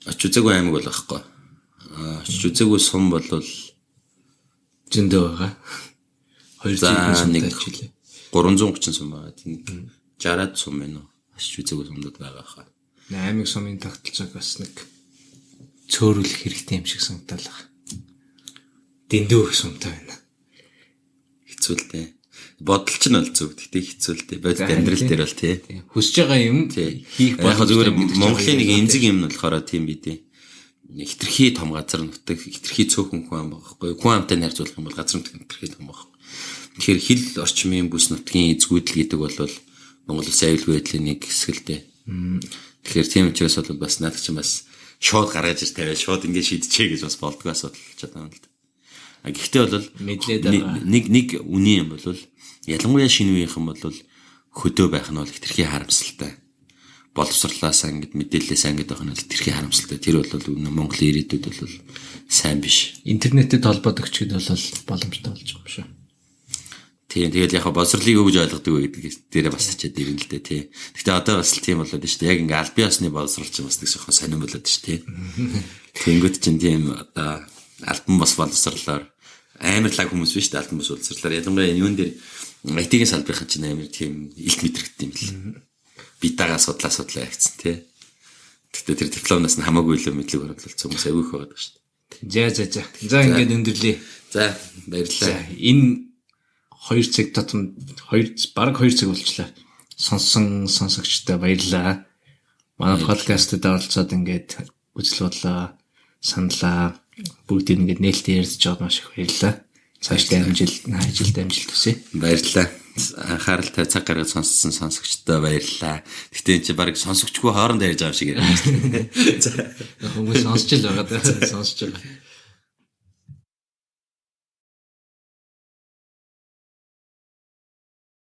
Очиж үзээгүй аймаг бол байхгүй. Очиж үзээгүй сум бол зөндөө байгаа. 200 сумтай жилээ. 330 сум байгаа. Тийм 60-аад сум байна уу? Очиж үзээгүй сумдад байгаа хаа. Аймаг сумын тогтолцоог бас нэг цөөрүүлэх хэрэгтэй юм шиг санагдал байгаа. Дэндүү сумтай байна. Хэцүү л дээ. Бодол ч нь бол зүг. Тэгтээ хэцүү л дээ. Бодит амьдрал дээр бол тий. Хүсэж байгаа юм хийх байх зүгээр Монголын нэг энзэг юм нь болохоор тийм бидээ. Хитрхи том газар нутаг, хитрхи цөөхөн хүн ам байхгүй. Хүн амтай харьцуулах юм бол газар нутаг хитрхи том байхгүй. Тэгэхээр хил орчмын бүс нутгийн эзгүүдэл гэдэг бол Монгол улсын аюулгүй байдлын нэг хэсэг л дээ. Тэгэхээр тийм учраас бол бас надад ч бас шууд гаргаж ир тавиа шууд ингэ шийдчихээ гэж бас болдгоо асуудал чадсан л дээ. Гэхдээ бол нэг үний юм бол ялангуяа шинэ үеийнхэн бол хөдөө байх нь бол хитрхи харамсалтай. Боловсрлаасаа ингэ мэдээлэлээс ангид байх нь хитрхи харамсалтай. Тэр бол Монголын ирээдүйд бол сайн биш. Интернетэд холбоод өгчөд бол боломжтой болж байгаа юм шүү. Тийм тэгэл яг боловсрлыг өгж ойлгодог вэ гэдэг дээрээ бас хичээд ирэн л дээ тий. Гэхдээ одоо бас тийм болоод шүү дээ. Яг ингээ аль бие усны боловсрал чинь бас нэг жоохон сонирн болоод шүү дээ. Тэнгүүд чинь тийм одоо альбан бас боловсрлоор амар лаг хүмүүс биш дээ альбан бас боловсрлоор ялангуяа юун дээр IT-ийн салбарын чинь амар тийм илт мэдрэгдсэн юм бэл. Битагаа судлаа явцсан тий. Гэхдээ тэр дипломноос нь хамаагүй илүү мэдлэг хөрвүүлсэн хүмүүс авих байгаад шүү дээ. За ингээд өндөрлөө. За баярлалаа. Энэ 2 цаг татам бараг 2 цаг болчлаа. Сонссон сонсогчтой баярлалаа. Манай подкастт оролцоод ингээд үзэл бодлоо саналаа. Бүгдийг ингээд нээлттэй ярьж байгаа маш их баярлалаа. Цаашдаа ажилд амжилт хүсье. Баярлалаа. Анхааралтай цаг гаргаж сонссон сонсогчтой баярлалаа. Гэтэ энэ чи бараг сонсогчгүй хоорондоо ярьж байгаа юм шиг яриа. За хүмүүс сонсч л байгаа. Сонсч байгаа.